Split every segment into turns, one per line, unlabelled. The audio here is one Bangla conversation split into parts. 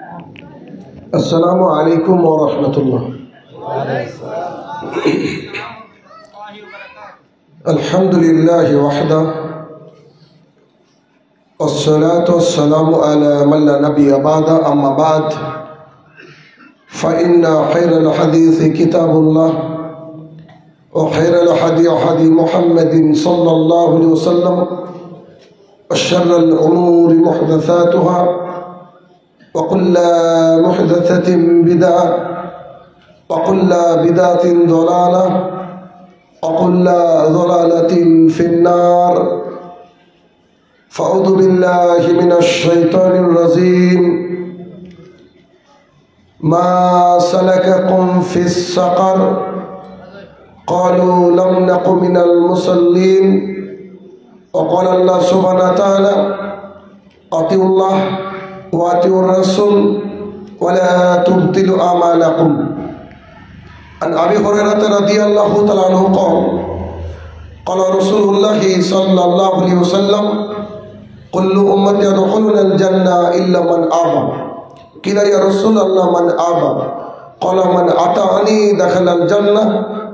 السلام عليكم ورحمة الله. الحمد لله وحده والصلاة والسلام على من لا نبي بعد. أما بعد فإن خير الحديث كتاب الله وخير الهدي هدي محمد صلى الله عليه وسلم وشر الأمور محدثاتها وكل محدثة بدعة وكل بدعة ضلالة وكل ضلالة في النار. فأعوذ بالله من الشيطان الرجيم. ما سلككم في السقر قالوا لم نك من المصلين. وقال الله سبحانه وتعالى أطيعوا الله وأطيعوا الرسول ولا تبطلوا أعمالكم. عن أبي هريرة رضي الله تعالى عنه قال قال رسول الله صلى الله عليه وسلم كل أمتي يدخلون الجنة إلا من أبى. قيل يا رسول الله من أبى؟ قال من أطاعني دخل الجنة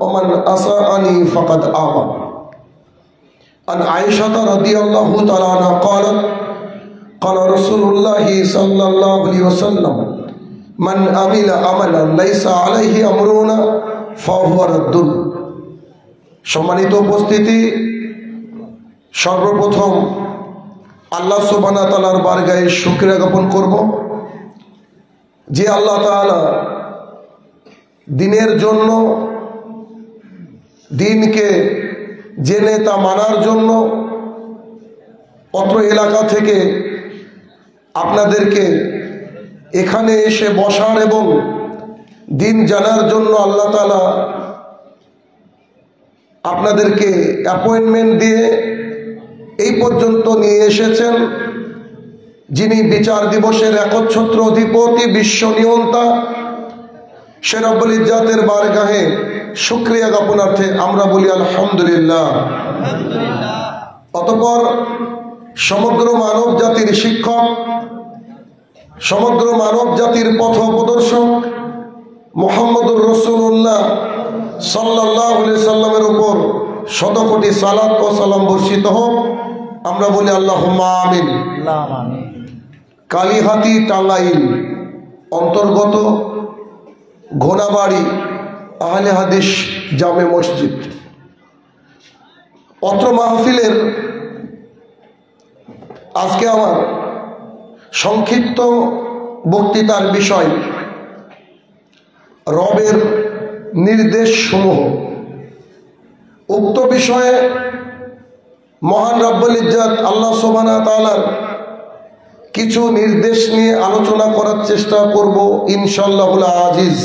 ومن أساءني فقد أبى. عن عائشة رضي الله تعالى عنها قالت قال رسول الله صلى الله عليه وسلم من عمل عملا ليس عليه أمرنا فهو رد. সম্মানিত উপস্থিতি, সর্বপ্রথম আল্লাহ সুবহানাহু ওয়া তাআলার বারগাহে শুকরিয়া জ্ঞাপন করব যে আল্লাহ তাআলা দিনের জন্য, দিনকে জেনে তা মানার জন্য অত্র এলাকা থেকে আপনাদেরকে এখানে এসে বসার এবং দিন জানার জন্য আল্লাহ তাআলা আপনাদেরকে অ্যাপয়েন্টমেন্ট দিয়ে এই পর্যন্ত নিয়ে এসেছেন। যিনি বিচার দিবসের একচ্ছত্র অধিপতি, বিশ্ব নিয়ন্তা, সে রব্বুল ইজ্জাতের বারগাহে শুকরিয়া জ্ঞাপনার্থে আমরা বলি আলহামদুলিল্লাহ। অতঃপর সমগ্র মানব জাতির শিক্ষক, সমগ্র মানব জাতির পথ প্রদর্শক মুহাম্মদুর রাসূলুল্লাহ সাল্লাল্লাহু আলাইহি সাল্লামের উপর শতকোটি সালাত ও সালাম বর্ষিত হোক। আমরা বলি আল্লাহুম্মা আমিন। কালীহাতি টাঙ্গাইল অন্তর্গত ঘোনাবাড়ি আহলে হাদিস জামে মসজিদ। অত্র মাহফিলের আজকে আমার সংক্ষিপ্ত বক্তৃতার বিষয় রবের নির্দেশ সমূহ। উক্ত বিষয়ে মহান রব্বুল ইজ্জত আল্লাহ সুবহানাহু ওয়া তাআলার কিছু নির্দেশ নিয়ে আলোচনা করার চেষ্টা করব ইনশাআল্লাহুল আজিজ।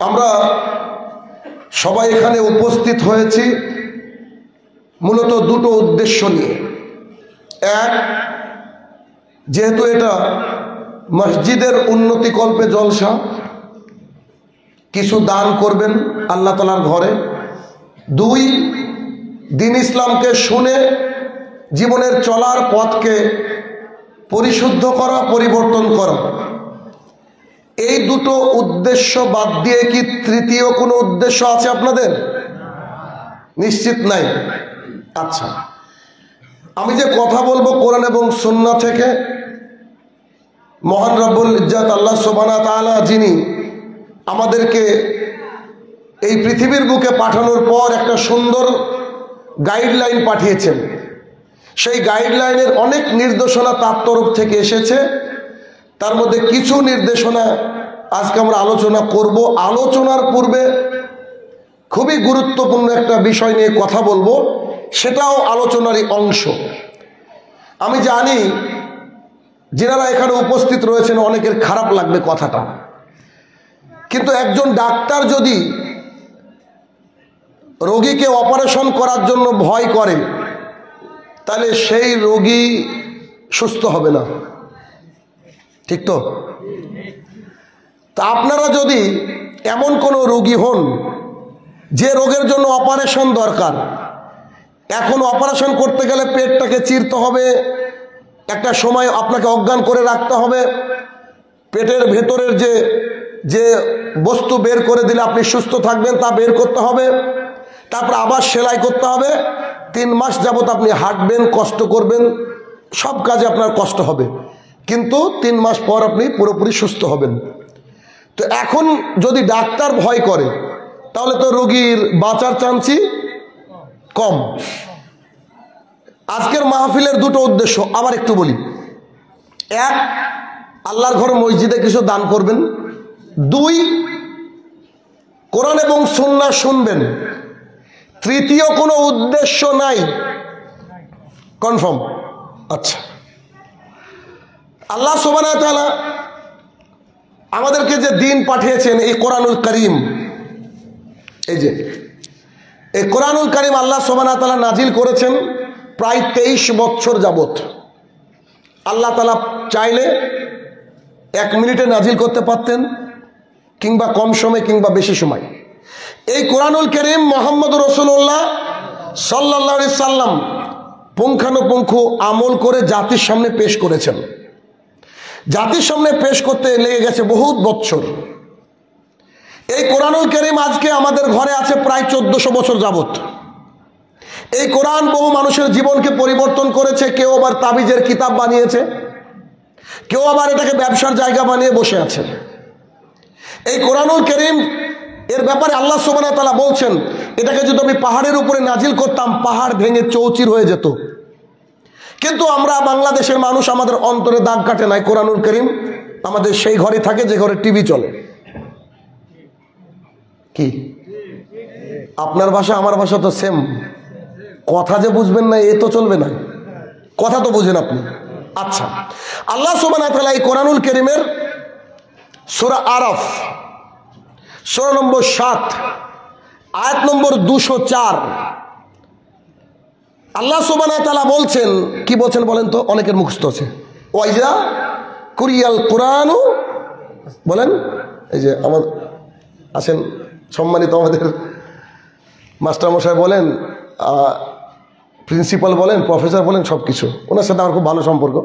আমরা সবাই এখানে উপস্থিত হয়েছি মূলত দুটো উদ্দেশ্য নিয়ে। এক, যেহেতু এটা মসজিদের উন্নতিকল্পে জলসা, কিছু দান করবেন আল্লাহ তাআলার ঘরে। দুই, দ্বীন ইসলামকে শুনে জীবনের চলার পথকে পরিশুদ্ধ করা, পরিবর্তন করা। এই দুটো উদ্দেশ্য বাদ দিয়ে কি তৃতীয় কোনো উদ্দেশ্য আছে আপনাদের? নিশ্চিত নাই? আচ্ছা, আমি যে কথা বলবো কোরআন এবং সুন্নাহ থেকে, মহান রব্বুল ইজ্জত আল্লাহ সুবহানাহু ওয়া তাআলা যিনি আমাদেরকে এই পৃথিবীর বুকে পাঠানোর পর একটা সুন্দর গাইডলাইন পাঠিয়েছেন, সেই গাইডলাইনের অনেক নির্দেশনা তার তরফ থেকে এসেছে। তার মধ্যে কিছু নির্দেশনা আজকে আমরা আলোচনা করব। আলোচনার পূর্বে খুবই গুরুত্বপূর্ণ একটা বিষয় নিয়ে কথা বলবো, সেটাও আলোচনারই অংশ। আমি জানি যারা এখানে উপস্থিত রয়েছেন অনেকের খারাপ লাগবে কথাটা, কিন্তু একজন ডাক্তার যদি রোগীকে অপারেশন করার জন্য ভয় করে তাহলে সেই রোগী সুস্থ হবে না, ঠিক তো? তা আপনারা যদি এমন কোনো রোগী হন যে রোগের জন্য অপারেশন দরকার, এখন অপারেশন করতে গেলে পেটটাকে চিরতে হবে, একটা সময় আপনাকে অজ্ঞান করে রাখতে হবে, পেটের ভেতরের যে বস্তু বের করে দিলে আপনি সুস্থ থাকবেন তা বের করতে হবে, তারপর আবার সেলাই করতে হবে। 3 মাস যাবত আপনি হাঁটবেন, কষ্ট করবেন, সব কাজে আপনার কষ্ট হবে, কিন্তু 3 মাস পর আপনি পুরোপুরি সুস্থ হবেন। তো এখন যদি ডাক্তার ভয় করে তাহলে তো রোগীর বাঁচার চান্সই কম। আজকের মাহফিলের দুটো উদ্দেশ্য আবার একটু বলি। 1, আল্লাহর ঘর মসজিদে কিছু দান করবেন। 2, কোরআন এবং সুন্নাহ শুনবেন। তৃতীয় কোনো উদ্দেশ্য নাই। কনফার্ম? আচ্ছা, আল্লাহ সুবহানাহু ওয়া তাআলা আমাদেরকে যে দিন পাঠিয়েছেন, এই কোরআনুল কারীম, এই কোরআনুল কারীম আল্লাহ সুবহানাহু ওয়া তাআলা নাজিল করেছেন প্রায় 23 বছর যাবত। আল্লাহ তাআলা চাইলে 1 মিনিটে নাজিল করতে পারতেন, কিংবা কম সময় কিংবা বেশি সময়। এই কোরআনুল কারীম মুহাম্মদ রাসূলুল্লাহ সাল্লাল্লাহু আলাইহি সাল্লাম পুঙ্খানুপুঙ্খ আমল করে জাতির সামনে পেশ করেছেন। জাতির সামনে পেশ করতে লেগে গেছে বহুত বছর। এই কোরআনুল কারীম আজকে আমাদের ঘরে আছে প্রায় 1400 বছর যাবত। এই কোরআন বহু মানুষের জীবনকে পরিবর্তন করেছে। কেউ আবার তাবিজের কিতাব বানিয়েছে, কেউ আবার এটাকে ব্যবসার জায়গা বানিয়ে বসে আছে। এই কোরআনুল কারীম এর ব্যাপারে আল্লাহ সুবহানাহু ওয়া তাআলা বলছেন, এটাকে যদি আমি পাহাড়ের উপরে নাজিল করতাম, পাহাড় ভেঙে চৌচির হয়ে যেত। কিন্তু আমরা বাংলাদেশের মানুষ, আমাদের অন্তরে দাগ কাটে নাই। কোরআনুল কারীম আমাদের সেই ঘরে থাকে যে ঘরে টিভি চলে। কি আপনার ভাষা আমার ভাষা তো সেম, কথা যে বুঝবেন না এ তো চলবে না, কথা তো বুঝেন আপনি। আচ্ছা, আল্লাহ সুবহানাহু ওয়া তাআলা এই কোরআনুল কারীমের সূরা আরাফ সূরা নম্বর 7 আয়াত নম্বর 204 আল্লাহ সুবহানাহু ওয়া তাআলা বলছেন, কি বলছেন বলেন তো? অনেকের মুখস্থ আছে। ওয়াইজা কুরিয়াল কোরআনু, বলেন। এই যে আমার আছেন সম্মানিত আমাদের মাস্টারমশাই বলেন, প্রিন্সিপাল বলেন, প্রফেসর বলেন, সব কিছু ওনার সাথে আমার খুব ভালো সম্পর্ক।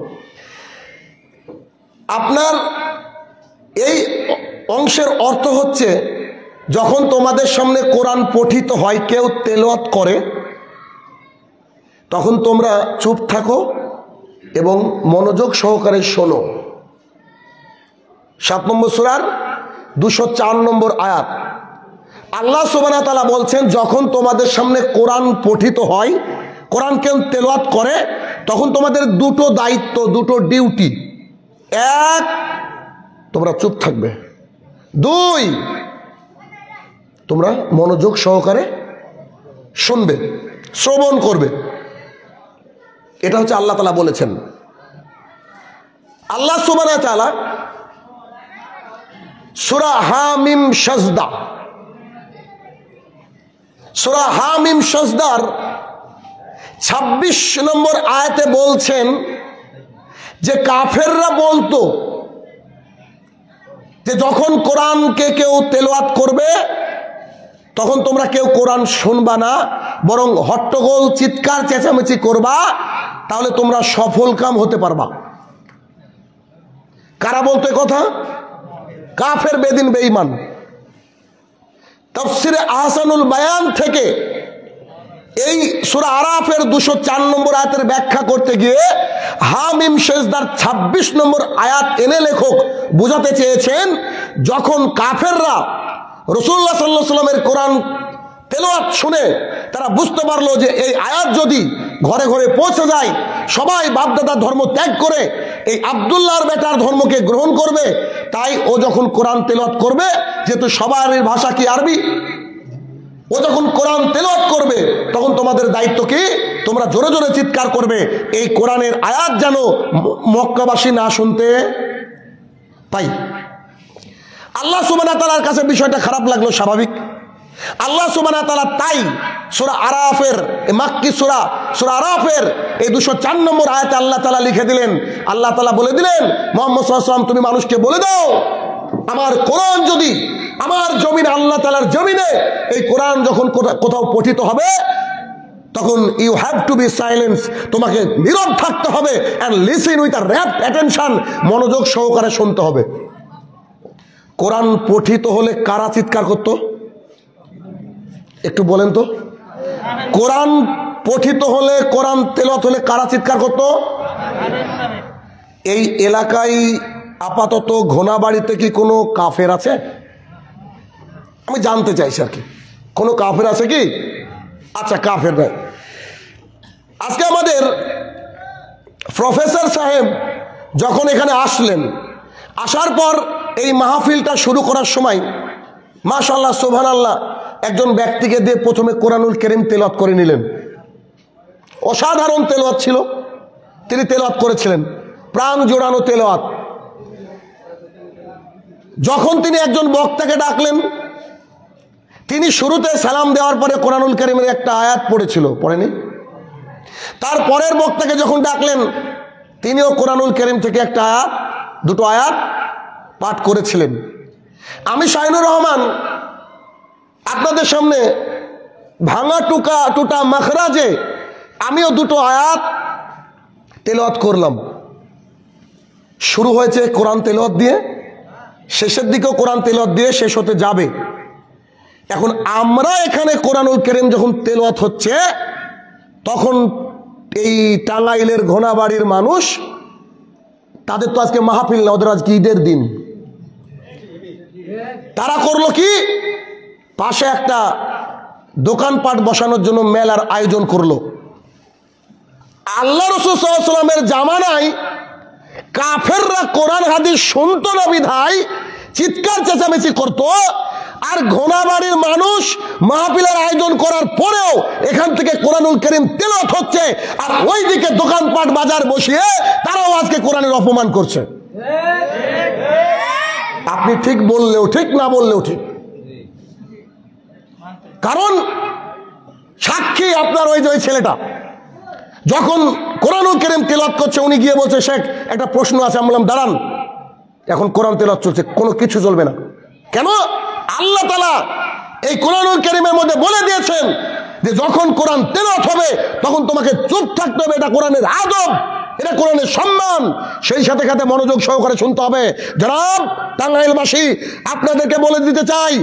আপনার এই অংশের অর্থ হচ্ছে, যখন তোমাদের সামনে কোরআন পঠিত হয়, কেউ তেলাওয়াত করে, তখন তোমরা চুপ থাকো এবং মনোযোগ সহকারে শোনো। 7 নম্বর সূরার 204 নম্বর আয়াত আল্লাহ সুবহানাহু ওয়া তাআলা বলছেন, যখন তোমাদের সামনে কোরআন পঠিত হয়, কোরআন কেউ তেলাওয়াত করে, তখন তোমাদের দুটো দায়িত্ব, দুটো ডিউটি। 1, তোমরা চুপ থাকবে। 2, তোমরা মনোযোগ সহকারে শুনবে, শ্রবণ করবে। এটা হচ্ছে আল্লাহ তাআলা বলেছেন। আল্লাহ সুবহানাহু ওয়া তাআলা সূরা হামিম সাজদা, সূরা হামিম সাজদার 26 নম্বর আয়াতে বলছেন যে কাফেররা বলতো যে যখন কোরআনকে কেউ তেলাওয়াত করবে, তখন তোমরা কেউ কোরআন শুনবা না, বরং হট্টগোল চিৎকার চেঁচামেচি করবা, তাহলে তোমরা সফল কাম হতে পারবা। কারা বলতো এই কথা? কাফের, বেদিন, বেঈমান। তাফসিরে আহসানুল বায়ান থেকে এই সূরা আরাফের 204 নম্বর আয়াতের ব্যাখ্যা করতে গিয়ে হামিম সেজদার 26 নম্বর আয়াত এনে লেখক বোঝাতে চেয়েছেন, যখন কাফেররা রাসূলুল্লাহ সাল্লাল্লাহু আলাইহি ওয়াসাল্লামের কোরআন তেলাওয়াত শুনে তারা বুঝতে পারলো যে এই আয়াত যদি ঘরে ঘরে পৌঁছে যায়, সবাই বাপদাদার ধর্ম ত্যাগ করে এই আব্দুল্লাহর বেটার ধর্মকে গ্রহণ করবে। তাই ও যখন কোরআন তেলাওয়াত করবে, যেহেতু সবার ভাষা কি আরবি, ও যখন কোরআন তেলাওয়াত করবে, তখন তোমাদের দায়িত্ব কি? তোমরা জোরে জোরে চিৎকার করবে, এই কোরআনের আয়াত যেন মক্কাবাসী না শুনতে পাই। আল্লাহ সুবহানাহু ওয়া তাআলার কাছে বিষয়টা খারাপ লাগলো, স্বাভাবিক। আল্লাহ সুবহানাহু ওয়া তাআলা তাই সূরা আরাফের, মাক্কি সূরা আরাফের এই 204 নম্বর আয়াতে আল্লাহ তাআলা লিখে দিলেন, আল্লাহ তাআলা বলে দিলেন, মুহাম্মদ সাল্লাল্লাহু আলাইহি ওয়াসাল্লাম তুমি মানুষকে বলে দাও, আমার কোরআন যদি আমার জমিনে, আল্লাহ তাআলার জমিনে এই কোরআন যখন কোথাও পঠিত হবে, তখন you have to be silence, তোমাকে নীরব থাকতে হবে and listen with a rapt attention, মনোযোগ সহকারে শুনতে হবে। কোরআন পঠিত হলে কারা চিৎকার করত? একটু বলেন তো। কোরআন পঠিত হলে, কোরআন তেলাওয়াত হলে কারা চিৎকার করত? এই এলাকায় আপাতত ঘোনাবাড়িতে কি কোনো কাফের আছে? আমি জানতে চাইছি আর কি, কোনো কাফের আছে কি? আচ্ছা, কাফের নাই। আজকে আমাদের প্রফেসর সাহেব যখন এখানে আসলেন, আসার পর এই মাহফিলটা শুরু করার সময় মাশাআল্লাহ সুবহানাল্লাহ একজন ব্যক্তিকে দিয়ে প্রথমে কোরআনুল কারীম তেলাওয়াত করে নিলেন। অসাধারণ তেলাওয়াত ছিল, তিনি তেলাওয়াত করেছিলেন, প্রাণ জোড়ানো তেলাওয়াত। যখন তিনি একজন বক্তাকে ডাকলেন, তিনি শুরুতে সালাম দেওয়ার পরে কোরআনুল কারীমের একটা আয়াত পড়েছিল, পড়েনি? তারপরের বক্তাকে যখন ডাকলেন, তিনিও কোরআনুল কারীম থেকে একটা আয়াত, দুটো আয়াত পাঠ করেছিলেন। আমি শাহিনুর রহমান আপনাদের সামনে ভাঙা টুটা মাখরাজে আমিও দুটো আয়াত তেলাওয়াত করলাম। শুরু হয়েছে কোরআন তেলাওয়াত দিয়ে, শেষের দিকেও কোরআন তেলাওয়াত দিয়ে শেষ হতে যাবে। এখন আমরা এখানে কোরআনুল কারীম যখন তেলাওয়াত হচ্ছে, তখন এই টাঙ্গাইলের ঘোনাবাড়ির মানুষ, তাদের তো আজকে মাহফিল না, ওদের আজকে ঈদের দিন। তারা করলো কি, পাশে একটা দোকানপাট বসানোর জন্য মেলার আয়োজন করলো। আল্লাহ রাসূল সাল্লাল্লাহু আলাইহি ওয়াসাল্লামের জামানায় কাফেররা কোরআন হাদিস শুনতো না বিধায় চিৎকার চেঁচামেচি করতো, আর ঘোনাবাড়ির মানুষ মাহফিলের আয়োজন করার পরেও এখান থেকে কোরআনুল কারীম তেলাওয়াত হচ্ছে, আর ওইদিকে দোকানপাট বাজার বসিয়ে তারাও আজকে কোরআনের অপমান করছে। আপনি ঠিক বললেও ঠিক, না বললেও ঠিক, কারণ সাক্ষী আপনার ওই যে ওই ছেলেটা যখন কোরআনুল কারীম তেলাওয়াত করছে, উনি গিয়ে বলছে, শেখ একটা প্রশ্ন আছে। আমি বললাম দাঁড়ান, এখন কোরআন তেলাওয়াত চলছে, কোনো কিছু চলবে না। কেন? আল্লাহ তাআলা এই কোরআনুল কারীমের মধ্যে বলে দিয়েছেন যে যখন কোরআন তেলাওয়াত হবে তখন তোমাকে চুপ থাকতে হবে, এটা কোরআনের আদব, এটা কোরআনের সম্মান। সেই সাথে সাথে মনোযোগ সহকারে শুনতে হবে। জনাব টাঙ্গাইলবাসী, আপনাদেরকে বলে দিতে চাই,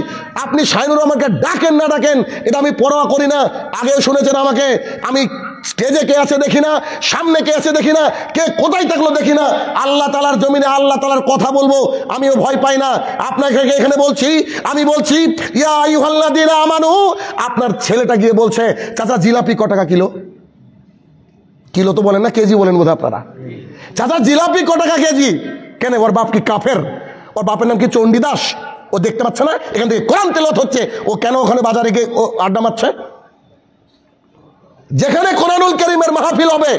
আপনি শাহিনুর রহমানকে ডাকেন না ডাকেন এটা আমি পরোয়া করি না। আগেও শুনেছেন আমাকে, আমি স্টেজে কে আছে দেখি না, সামনে কে আছে দেখি না, কে কোথায় থাকলো দেখি না। আল্লাহ তাআলার জমিনে আল্লাহ তাআলার কথা বলবো, আমিও ভয় পাই না। আপনাকে এখানে বলছি, আমি বলছি ইয়া আইয়ুহাল্লাযীনা আমানু। আপনার ছেলেটা গিয়ে বলছে, চাচা জিলাপি ক টাকা কিলো? কিলো তো বলেন না, কেজি বলেন বোধহয় আপনারা। চাচা জিলাপি ক টাকা কেজি? কেন? ওর বাপ কি কাফের? ওর বাপের নাম কি চণ্ডীদাস? ও দেখতে পাচ্ছে না এখান থেকে কোরআন তেলাওয়াত হচ্ছে, ও কেন ওখানে বাজারে গিয়ে ও আড্ডা মারছে? যেখানে কোরআনুল কারীমের মাহফিল হবে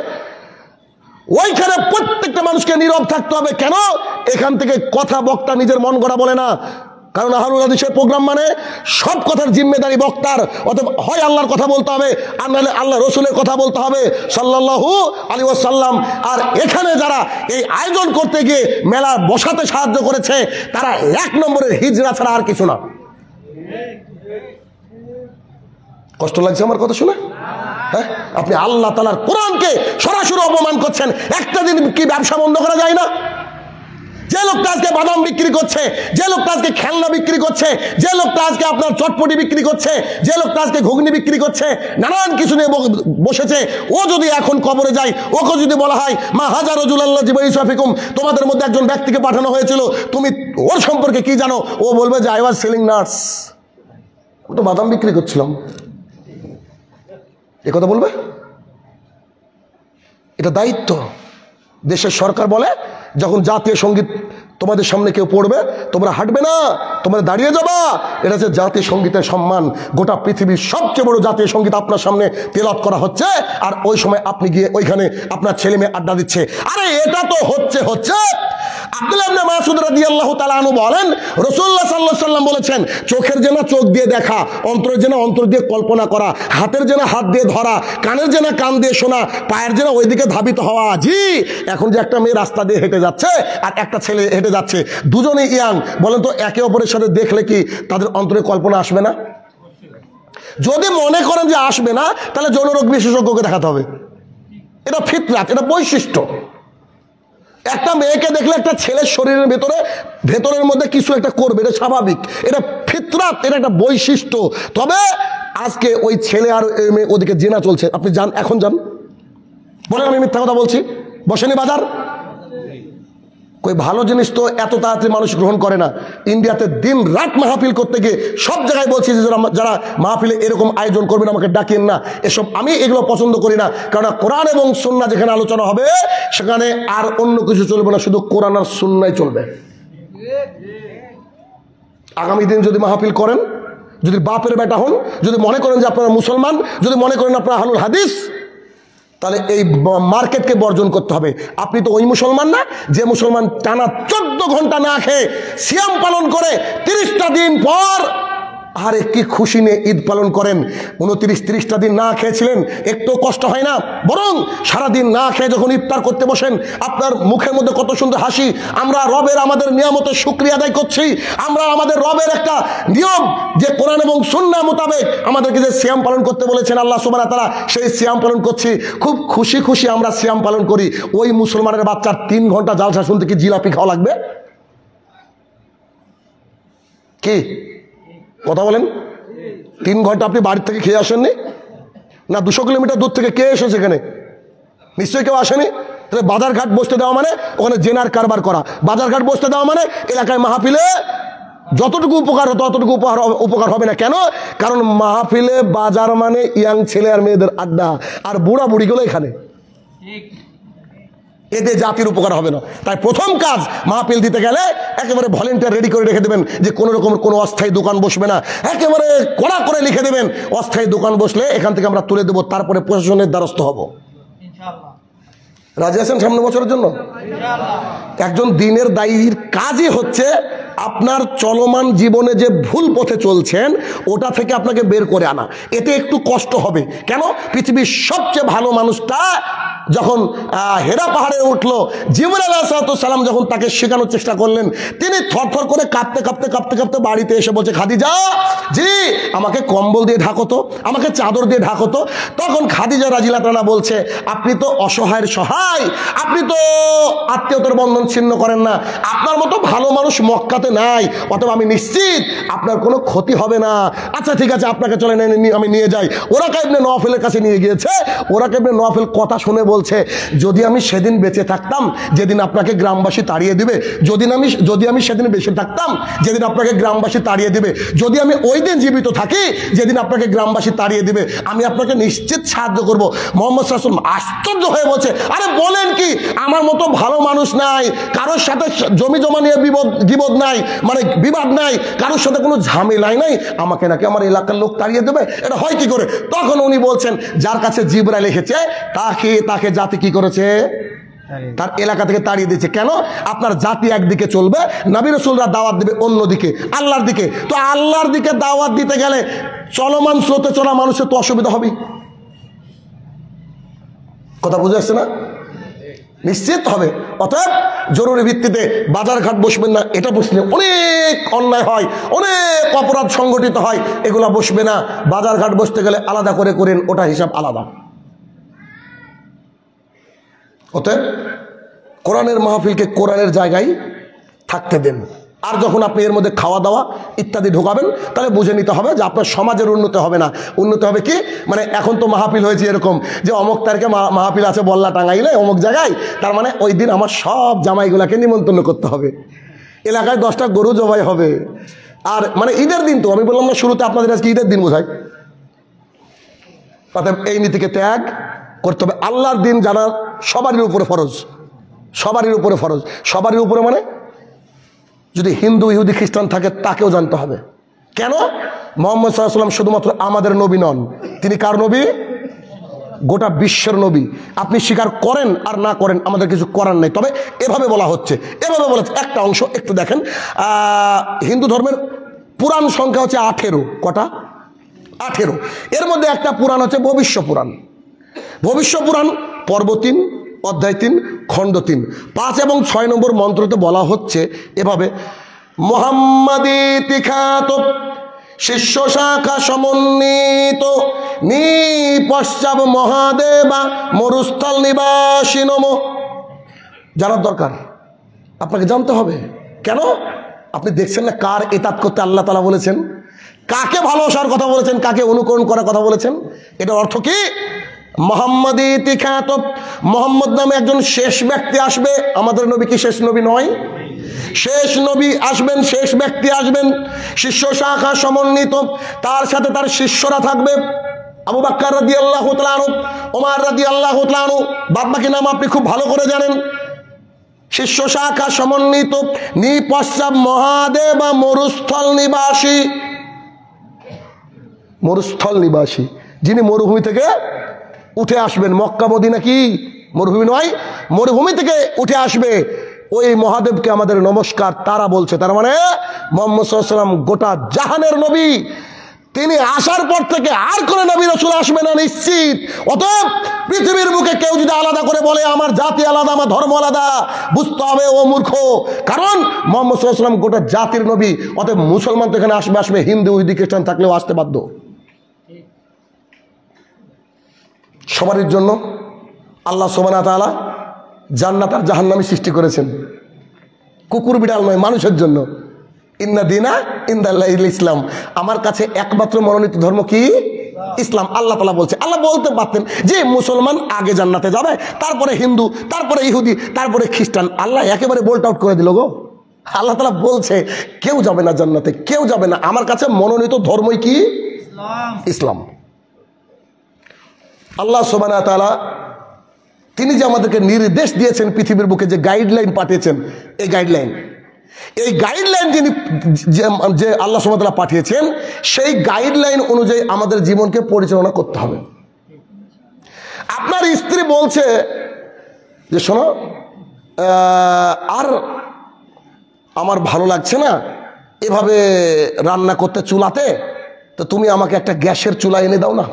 ওইখানে প্রত্যেকটা মানুষকে নীরব থাকতে হবে। কেন? এখান থেকে কথা বক্তা নিজের মন গড়া বলে না, কারণ আহলুল হাদিসের প্রোগ্রাম মানে সব কথার জিম্মেদারি বক্তার। অতএব হয় আল্লাহর কথা বলতে হবে, আর নাহলে আল্লাহ রসুলের কথা বলতে হবে সাল্লাল্লাহু আলাইহি ওয়াসাল্লাম। আর এখানে যারা এই আয়োজন করতে গিয়ে মেলা বসাতে সাহায্য করেছে, তারা এক নম্বরের হিজড়া ছাড়া আর কিছু না। কষ্ট লাগছে আমার কথা শুনে? হ্যাঁ, আপনি আল্লাহ তাআলার কোরআনকে সরাসরি অপমান করছেন। একটা দিন কি ব্যবসা বন্ধ করা যায় না? যে লোকটা আজকে বাদাম বিক্রি করছে, যে লোকটা আজকে খেলনা বিক্রি করছে, যে লোকটা আজকে আপনার চটপটি বিক্রি করছে, যে লোকটা আজকে ঘুগনি বিক্রি করছে, নানান কিছু নিয়ে বসেছে, ও যদি এখন কবরে যায়, ওকে যদি বলা হয় মা হাজার রজুলাল্লাহ জিবাইসাফিকুম, তোমাদের মধ্যে একজন ব্যক্তিকে পাঠানো হয়েছিল, তুমি ওর সম্পর্কে কি জানো? ও বলবে যে আই ওয়াজ সেলিং নাটস, আমি তো বাদাম বিক্রি করছিলাম। এ কথা বলবে? এটা দায়িত্ব। দেশের সরকার বলে যখন জাতীয় সঙ্গীত তোমাদের সামনে কেউ পড়বে, তোমরা হাঁটবে না, তোমরা দাঁড়িয়ে যাবা। এটা হচ্ছে জাতীয় সঙ্গীতের সম্মান। গোটা পৃথিবীর সবচেয়ে বড় জাতীয় সঙ্গীত আপনার সামনে তেলাওয়াত করা হচ্ছে, আর ওই সময় আপনি গিয়ে ওইখানে আপনার ছেলে মেয়ে আড্ডা দিচ্ছে। আরে এটা তো হচ্ছে আব্দুল্লাহ ইবনে মাসউদ রাদিয়াল্লাহু তাআলা আনহু বলেন, রাসূলুল্লাহ সাল্লাল্লাহু আলাইহি ওয়াসাল্লাম বলেছেন, চোখের যেন চোখ দিয়ে দেখা, অন্তরের যেন অন্তর দিয়ে কল্পনা করা, হাতের যেন হাত দিয়ে ধরা, কানের যেন কান দিয়ে শোনা, পায়ের যেন ওইদিকে ধাবিত হওয়া। জি, এখন যে একটা মেয়ে রাস্তা দিয়ে হেঁটে যাচ্ছে আর একটা ছেলে হেঁটে যাচ্ছে, দুজনেই ইয়াং, বলেন তো একে অপরের সাথে দেখলে কি তাদের অন্তরে কল্পনা আসবে না? যদি মনে করেন যে আসবে না, তাহলে যৌনরোগ বিশেষজ্ঞকে দেখাতে হবে। এটা ফিতরাত, এটা বৈশিষ্ট্য। একটা মেয়েকে দেখলে একটা ছেলের শরীরের ভেতরের মধ্যে কিছু একটা করবে, এটা স্বাভাবিক, এটা ফিতরাত, এটা একটা বৈশিষ্ট্য। তবে আজকে ওই ছেলে আর মেয়ে ওদিকে জেনা চলছে, আপনি যান, এখন যান, বলেন আমি মিথ্যা কথা বলছি? বসেনি বাজার? কই ভালো জিনিস তো এত তাড়াতাড়ি মানুষ গ্রহণ করে না। ইন্ডিয়াতে দিন রাত মাহফিল করতে গিয়ে সব জায়গায় বলছি যে যারা মাহফিলে এরকম আয়োজন করবেন আমাকে ডাকেন না, এসব আমি এগুলো পছন্দ করি না। কারণ কোরআন এবং সুন্নাহ যেখানে আলোচনা হবে সেখানে আর অন্য কিছু চলবে না, শুধু কোরআন আর সুন্নাহ চলবে। আগামী দিন যদি মাহফিল করেন, যদি বাপের বেটা হন, যদি মনে করেন যে আপনারা মুসলমান, যদি মনে করেন আপনারা আহলুল হাদিস, তাহলে এই মার্কেটকে বর্জন করতে হবে। আপনি তো ওই মুসলমান না যে মুসলমান টানা 14 ঘন্টা না খেয়ে সিয়াম পালন করে 30টা দিন পর আরে কি খুশি নিয়ে ঈদ পালন করেন। 29-30টা দিন না খেয়েছিলেন, একটু কষ্ট হয় না? বরং সারাদিন না খেয়ে যখন ইফতার করতে বসেন আপনার মুখের মধ্যে কত সুন্দর হাসি। আমরা রবের আমাদের নিয়ামতের শুকরিয়া আদায় করছি। আমরা আমাদের রবের একটা নিয়ম যে কোরআন এবং সুন্নাহ মোতাবেক আমাদেরকে যে সিয়াম পালন করতে বলেছেন আল্লাহ সুবহানাহু ওয়া তাআলা, সেই সিয়াম পালন করছি। খুব খুশি খুশি আমরা সিয়াম পালন করি। ওই মুসলমানের বাচ্চার 3 ঘন্টা জালসা শুনতে কি জিলাপি খাওয়া লাগবে? কি কথা বলেন? 3 ঘন্টা আপনি বাড়ির থেকে খেয়ে আসেননি না? 200 কিলোমিটার দূর থেকে কে এসেছে এখানে? নিশ্চয়ই কেউ আসেনি। তাহলে বাজারঘাট বসতে দেওয়া মানে ওখানে জেনার কারবার করা। বাজারঘাট বসতে দেওয়া মানে এলাকায় মাহফিলে যতটুকু উপকার হতো ততটুকু উপকার হবে না। কেন? কারণ মাহফিলে বাজার মানে ইয়াং ছেলে আর মেয়েদের আড্ডা, আর বুড়া বুড়িগুলো এখানে, এতে জাতির উপকার হবে না। তাই প্রথম কাজ, মাহফিল দিতে গেলে একেবারে ভলেন্টিয়ার রেডি করে রেখে দেবেন যে কোনো রকম কোনো অস্থায়ী দোকান বসবে না। একেবারে কড়া করে লিখে দেবেন অস্থায়ী দোকান বসলে এখান থেকে আমরা তুলে দেবো, তারপরে প্রশাসনের দ্বারস্থ হব। রাজি আছেন সামনে বছরের জন্য? একজন দিনের দায়ীর কাজই হচ্ছে আপনার চলমান জীবনে যে ভুল পথে চলছেন ওটা থেকে আপনাকে বের করে আনা। এতে একটু কষ্ট হবে। কেন? পৃথিবীর সবচেয়ে ভালো মানুষটা যখন হেরা পাহাড়ে উঠলো, জিবরাইল আলাইহিস সালাম যখন তাকে শেখানোর চেষ্টা করলেন, তিনি থরথর করে কাঁপতে কাঁপতে কাঁপতে কাঁপতে বাড়িতে এসে বলছে, খাদিজা জি আমাকে কম্বল দিয়ে ঢাকো তো, আমাকে চাদর দিয়ে ঢাকো তো। তখন খাদিজা রাদিয়াল্লাহু তাআলা বলছে, আপনি তো অসহায়ের সহায়, আপনি তো আত্মীয়তার বন্ধন ছিন্ন করেন না, আপনার মতো ভালো মানুষ মক্কাতে নাই, অতএব আমি নিশ্চিত আপনার কোনো ক্ষতি হবে না। আচ্ছা ঠিক আছে, আপনাকে চলে আমি নিয়ে যাই। ওরাকা ইবনে নওফলের কাছে নিয়ে গিয়েছে। ওরাকা ইবনে নওফল কথা শুনে বলছে, যদি আমি সেদিন বেঁচে থাকতাম যেদিন আপনাকে গ্রামবাসী তাড়িয়ে দিবে, যদি আমি সেদিন বেঁচে থাকতাম যেদিন আপনাকে গ্রামবাসী তাড়িয়ে দিবে, যদি আমি ওই দিন জীবিত থাকি যেদিন আপনাকে গ্রামবাসী তাড়িয়ে দিবে, আমি আপনাকে নিশ্চিত সাহায্য করব। মুহাম্মদ সাল্লাল্লাহু আলাইহি ওয়াসাল্লাম আশ্চর্য হয়ে বলছে, আরে বলেন কি, আমার মতো ভালো মানুষ নাই, কারোর সাথে জমি জমা নিয়ে বিবাদ নাই, মানে বিবাদ নাই, কারোর সাথে কোনো ঝামেলাই নাই, আমাকে নাকি আমার এলাকার লোক তাড়িয়ে দেবে? এটা হয় কি করে? তখন উনি বলছেন, যার কাছে জিবরাইল এসেছে তাকে জাতি কি করেছে? তার এলাকা থেকে তাড়িয়ে দিয়েছে। কেন? আপনার জাতি একদিকে চলবে, নবী রাসূলরা দাওয়াত দিবে অন্যদিকে, আল্লাহর দিকে। তো আল্লাহর দিকে দাওয়াত দিতে গেলে চলমান স্রোতে চলা মানুষের তো অসুবিধা হবে। কথা বুঝে আসছে না? নিশ্চিত হবে। অতএব জরুরি ভিত্তিতে বাজারঘাট বসবেন না। এটা বসলে অনেক অন্যায় হয়, অনেক অপরাধ সংগঠিত হয়, এগুলা বসবে না। বাজারঘাট বসতে গেলে আলাদা করে করেন, ওটা হিসাব আলাদা। অতএব কোরআনের মাহফিলকে কোরআনের জায়গায় থাকতে দেন। আর যখন আপনি এর মধ্যে খাওয়া দাওয়া ইত্যাদি ঢোকাবেন, তাহলে বুঝে নিতে হবে যে আপনার সমাজের উন্নতি হবে না। উন্নতি হবে কি? মানে এখন তো মাহফিল হয়েছে এরকম যে অমুক তারিখে মাহফিল আছে বল্লা টাঙ্গাইলে অমুক জায়গায়, তার মানে ওই দিন আমার সব জামাইগুলাকে নিমন্ত্রণ করতে হবে, এলাকায় 10টা গরু জবাই হবে। আর মানে ঈদের দিন তো আমি বললাম না শুরুতে আপনাদের আজকে ঈদের দিন বোঝাই। অতএব এই নীতিকে ত্যাগ করতে হবে। আল্লাহর দিন জানার সবারই উপরে ফরজ, সবারই উপরে ফরজ। সবারই উপরে মানে যদি হিন্দু ইহুদি খ্রিস্টান থাকে তাকেও জানতে হবে। কেন? মুহাম্মদ সাল্লাল্লাহু আলাইহি ওয়াসাল্লাম শুধুমাত্র আমাদের নবী নন, তিনি কার নবী? গোটা বিশ্বের নবী। আপনি স্বীকার করেন আর না করেন, আমাদের কিছু করার নেই। তবে এভাবে বলা হচ্ছে, এভাবে বলা হচ্ছে। একটা অংশ একটু দেখেন, হিন্দু ধর্মের পুরাণ সংখ্যা হচ্ছে 18। কটা? 18। এর মধ্যে একটা পুরাণ হচ্ছে ভবিষ্য পুরাণ। ভবিষ্য পুরাণ পর্ব 3, অধ্যায় 3, খণ্ড 3, 5 এবং 6 নম্বর মন্ত্রতে বলা হচ্ছে এভাবে, মুহাম্মাদি তিখাত শিষ্য শাখা সমন্বিত নিপশ্চাব মহাদেবা মরুস্থল নিবাসী নম। জানার দরকার, আপনাকে জানতে হবে। কেন? আপনি দেখছেন না কার ইতাত করতে আল্লাহ তাআলা বলেছেন, কাকে ভালোবাসার কথা বলেছেন, কাকে অনুকরণ করার কথা বলেছেন। এটার অর্থ কি? মোহাম্মদ ইতিখ্যাত, মোহাম্মদ নামে একজন শেষ ব্যক্তি আসবে। আমাদের নবী কি শেষ নবী নয়? শেষ নবী আসবেন, শেষ ব্যক্তি আসবেন, শিষ্য শাখা সমন্বিত, তার সাথে তার শিষ্যরা থাকবে। আবু বকর রাদিয়াল্লাহু তাআলা আনহু, ওমর রাদিয়াল্লাহু তাআলা আনহু, বাদ বাকি নাম আপনি খুব ভালো করে জানেন। শিষ্য শাখা সমন্বিত নিপশ্চাব মহাদেব মরুস্থল নিবাসী। মরুস্থল নিবাসী, যিনি মরুভূমি থেকে উঠে আসবেন। মক্কা মদিনা কি মরুভূমি নয়? মরুভূমি থেকে উঠে আসবে ওই মহাদেবকে আমাদের নমস্কার। তারা বলছে, তার মানে মুহাম্মদ সাল্লাল্লাহু আলাইহি ওয়াসাল্লাম গোটা জাহানের নবী। তিনি আসার পর থেকে আর কোনো নবী রাসূল আসবে না নিশ্চিত। অতএব পৃথিবীর বুকে কেউ যদি আলাদা করে বলে আমার জাতি আলাদা, আমার ধর্ম আলাদা, বুঝতে হবে ও মূর্খ। কারণ মুহাম্মদ সাল্লাল্লাহু আলাইহি ওয়াসাল্লাম গোটা জাতির নবী। অতএব মুসলমান তো এখানে আসবে, হিন্দু ইহুদি খ্রিস্টান থাকলেও আসতে বাধ্য। সবারই জন্য আল্লাহ সুবহানাহু ওয়া তাআলা জান্নাত আর জাহান্নাম সৃষ্টি করেছেন। কুকুর বিড়াল নয়, মানুষের জন্য। ইন্না দিনা ইনদাল্লাহিল ইসলাম। আমার কাছে একমাত্র মনোনীত ধর্ম কি? ইসলাম। আল্লাহ তাআলা বলছে। আল্লাহ বলতে পারতেন যে মুসলমান আগে জান্নাতে যাবে, তারপরে হিন্দু, তারপরে ইহুদি, তারপরে খ্রিস্টান। আল্লাহ একেবারে বোল্ট আউট করে দিল গো। আল্লাহ তাআলা বলছে কেউ যাবে না জান্নাতে, কেউ যাবে না। আমার কাছে মনোনীত ধর্মই কি? ইসলাম। আল্লাহ সুবহানাহু ওয়া তাআলা তিনি যে আমাদেরকে নির্দেশ দিয়েছেন, পৃথিবীর বুকে যে গাইডলাইন পাঠিয়েছেন, এই গাইডলাইন যিনি যে আল্লাহ সুবহানাহু ওয়া তাআলা পাঠিয়েছেন, সেই গাইডলাইন অনুযায়ী আমাদের জীবনকে পরিচালনা করতে হবে। আপনার স্ত্রী বলছে যে শোনো, আর আমার ভালো লাগছে না এভাবে রান্না করতে চুলাতে, তো তুমি আমাকে একটা গ্যাসের চুলা এনে দাও না।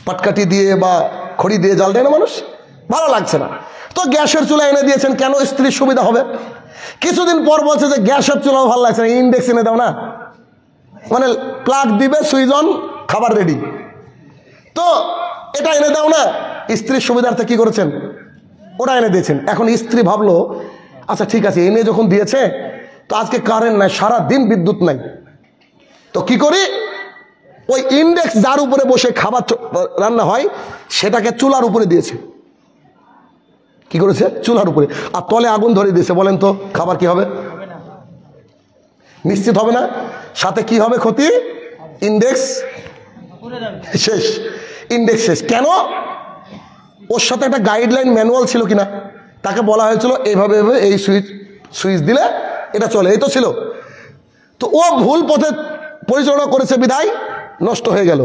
পাটকাঠি দিয়ে বা খড়ি দিয়ে জাল দেয় না মানুষ, ভালো লাগছে না, তো গ্যাসের চুলা এনে দিয়েছেন। কেন? স্ত্রীর সুবিধা হবে। কিছুদিন পর বলছে যে গ্যাসের চুলাও ভালো লাগছে না, ইন্ডেক্স এনে দাও না। মানে প্লাগ দিবে, সুইচ অন, খাবার রেডি, তো এটা এনে দাও না। স্ত্রীর সুবিধার্থে কি করেছেন? ওটা এনে দিয়েছেন। এখন স্ত্রী ভাবলো আচ্ছা ঠিক আছে, এনে যখন দিয়েছে, তো আজকে কারেন্ট নাই, সারা দিন বিদ্যুৎ নাই, তো কি করি, ওই ইন্ডেক্স যার উপরে বসে খাবার রান্না হয় সেটাকে চুলার উপরে দিয়েছে। কি করেছে? চুলার উপরে। আর তলে আগুন ধরে দিয়েছে। বলেন তো খাবার কি হবে? নিশ্চিত হবে না। সাথে কি হবে ক্ষতি? ইন্ডেক্স শেষ। ইন্ডেক্স শেষ। কেন? ওর সাথে একটা গাইডলাইন ম্যানুয়াল ছিল কিনা, তাকে বলা হয়েছিল এইভাবে এই সুইচ দিলে এটা চলে, এই তো ছিল। তো ও ভুল পথে পরিচালনা করেছে, বিদায় নষ্ট হয়ে গেল।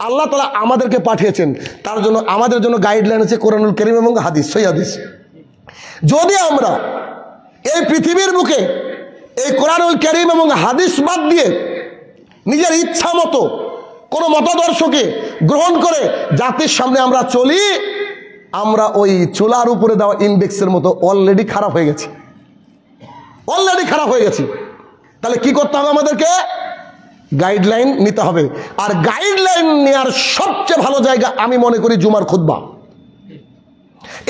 আল্লাহ তাআলা আমাদেরকে পাঠিয়েছেন, তার জন্য আমাদের জন্য গাইডলাইন আছে কোরআনুল কারীম এবং হাদিস, সহিহ হাদিস। যদি আমরা এই পৃথিবীর বুকে এই কোরআনুল কারীম এবং হাদিস বাদ দিয়ে নিজের ইচ্ছা মতো কোনো মতাদর্শকে গ্রহণ করে জাতির সামনে আমরা চলি, আমরা ওই চুলার উপরে দেওয়া ইন্ডেক্সের মতো অলরেডি খারাপ হয়ে গেছি, অলরেডি খারাপ হয়ে গেছি। তাহলে কি করতে হবে? আমাদেরকে গাইডলাইন নিতে হবে। আর গাইডলাইন নেওয়ার সবচেয়ে ভালো জায়গা আমি মনে করি জুমার খুতবা,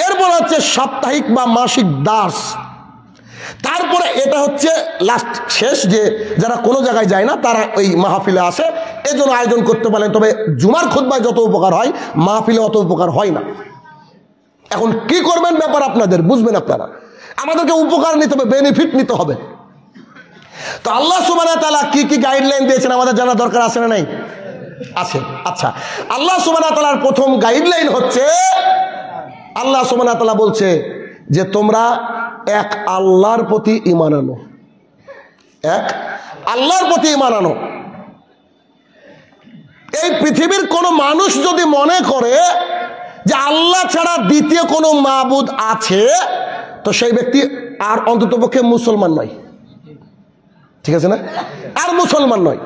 এরপর হচ্ছে সাপ্তাহিক বা মাসিক দাস, তারপরে এটা হচ্ছে লাস্ট শেষ, যে যারা কোনো জায়গায় যায় না তারা ওই মাহফিলে আসে, এজন্য আয়োজন করতে পারেন। তবে জুমার খুতবায় যত উপকার হয় মাহফিলে অত উপকার হয় না। এখন কি করবেন ব্যাপার আপনাদের, বুঝবেন আপনারা। আমাদেরকে উপকার নিতে হবে, বেনিফিট নিতে হবে। তো আল্লাহ সুবহানাহু ওয়া তাআলা কি কি গাইডলাইন দিয়েছেন আমাদের জানা দরকার আছে না নাই? আছে। আচ্ছা, আল্লাহ সুবহানাহু ওয়া তাআলার প্রথম গাইডলাইন হচ্ছে, আল্লাহ সুবহানাহু ওয়া তাআলা বলছে যে তোমরা এক আল্লাহর প্রতি ঈমান আনো, এক আল্লাহর প্রতি ঈমান আনো। এই পৃথিবীর কোনো মানুষ যদি মনে করে যে আল্লাহ ছাড়া দ্বিতীয় কোনো মাবুদ আছে, তো সেই ব্যক্তি আর অন্ততপক্ষে মুসলমান নয়। ঠিক আছে না? আর মুসলমান নয়।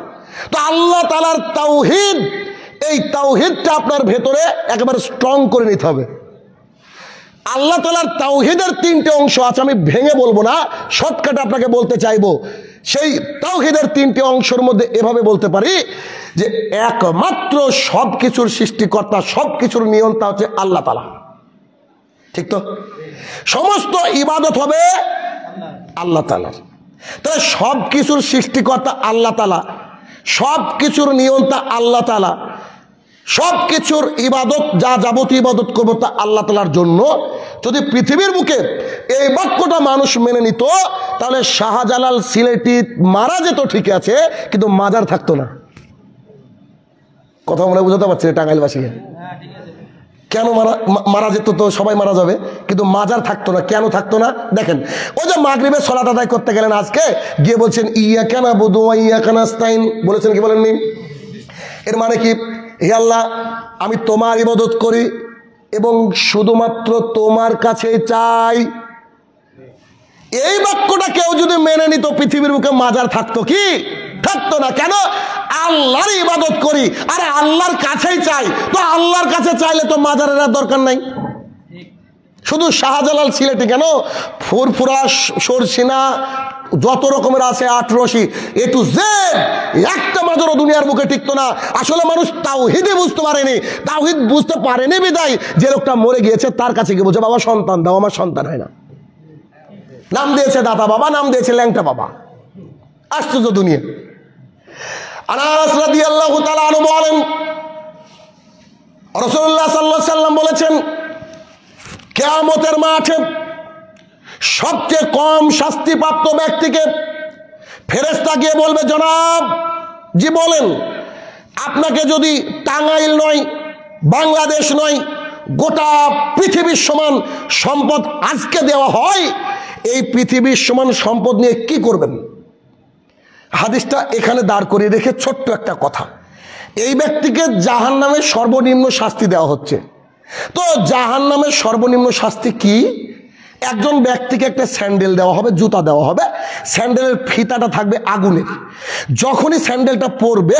তো আল্লাহ তাআলার তাওহীদ, এই তাওহীদটা আপনার ভেতরে একেবারে স্ট্রং করে নিতে হবে। আল্লাহ তাআলার তাওহীদের তিনটে অংশ আছে, আমি ভেঙে বলবো না, শর্টকাটে আপনাকে বলতে চাইবো। সেই তাওহীদের তিনটে অংশের মধ্যে এভাবে বলতে পারি যে একমাত্র সব কিছুর সৃষ্টিকর্তা, সব কিছুর নিয়ন্তা হচ্ছে আল্লাহ তাআলা। ঠিক তো? সমস্ত ইবাদত হবে আল্লাহ তাআলার। তাহলে সব কিছুর সৃষ্টিকর্তা আল্লাহ তাআলা, সব কিছুর নিয়ন্তা আল্লাহ তাআলা, সব কিছুর ইবাদত, যা যাবতীয় ইবাদত করবো তা আল্লাহ তাআলার জন্য। যদি পৃথিবীর বুকে এই বাক্যটা মানুষ মেনে নিত, তাহলে শাহজালাল সিলেটি মারা যেত ঠিক আছে, কিন্তু মাজার থাকতো না। কথা মনে বুঝাতে পারছি টাঙ্গাইলবাসীকে? কেন মারা যেত? তো সবাই মারা যাবে, কিন্তু মাজার থাকতো না। কেন থাকতো না? দেখেন, ওই যে মাগরিবের সালাত আদায় করতে গেলেন আজকে, গিয়ে বলছেন ইয়াকা নাবুদু ওয়া ইয়াকা নাস্তাইন, বলেছেন কি বলেননি? এর মানে কি? হে আল্লাহ, আমি তোমার ইবাদত করি এবং শুধুমাত্র তোমার কাছে চাই। এই বাক্যটা কেউ যদি মেনে নিত, পৃথিবীর বুকে মাজার থাকতো কি? থাকতো না। কেন? আল্লাহর ইবাদত করি আর আল্লাহর কাছেই চাই, তো আল্লাহর কাছে চাইলে তো মাজারের আর দরকার নাই। শুধু শাহজালাল সিলেটি কেন, ফুরফুরা, সরসিনা, যত রকমের আছে 8 রশি, এ টু জেড, একটা মাজারও দুনিয়ার বুকে টিকতো না। আসলে মানুষ তাওহীদই বুঝতে পারেনি। তাওহীদ বুঝতে পারেনি বিদায় যে লোকটা মরে গিয়েছে তার কাছে গিয়ে বলছে, বাবা সন্তান দাও, আমার সন্তান হয় না। নাম দিয়েছে দাতা বাবা, নাম দিয়েছে ল্যাংটা বাবা। আশ্চর্য দুনিয়া। আনাস রাদিয়াল্লাহু তাআলা আনহু বলেন, রাসূলুল্লাহ সাল্লাল্লাহু আলাইহি সাল্লাম বলেছেন, কিয়ামতের মাঠে সবচেয়ে কম শাস্তিপ্রাপ্ত ব্যক্তিকে ফেরেশতা গিয়ে বলবে, জনাব, জি বলেন, আপনাকে যদি টাঙ্গাইল নয়, বাংলাদেশ নয়, গোটা পৃথিবীর সমান সম্পদ আজকে দেওয়া হয়, এই পৃথিবীর সমান সম্পদ নিয়ে কি করবেন? হাদিসটা এখানে দাঁড় করিয়ে রেখে ছোট্ট একটা কথা, এই ব্যক্তিকে জাহান্নামের সর্বনিম্ন শাস্তি দেওয়া হচ্ছে। তো জাহান্নামের সর্বনিম্ন শাস্তি কি? একজন ব্যক্তিকে একটা স্যান্ডেল দেওয়া হবে, জুতা দেওয়া হবে, স্যান্ডেলের ফিতাটা থাকবে আগুনের। যখনই স্যান্ডেলটা পরবে,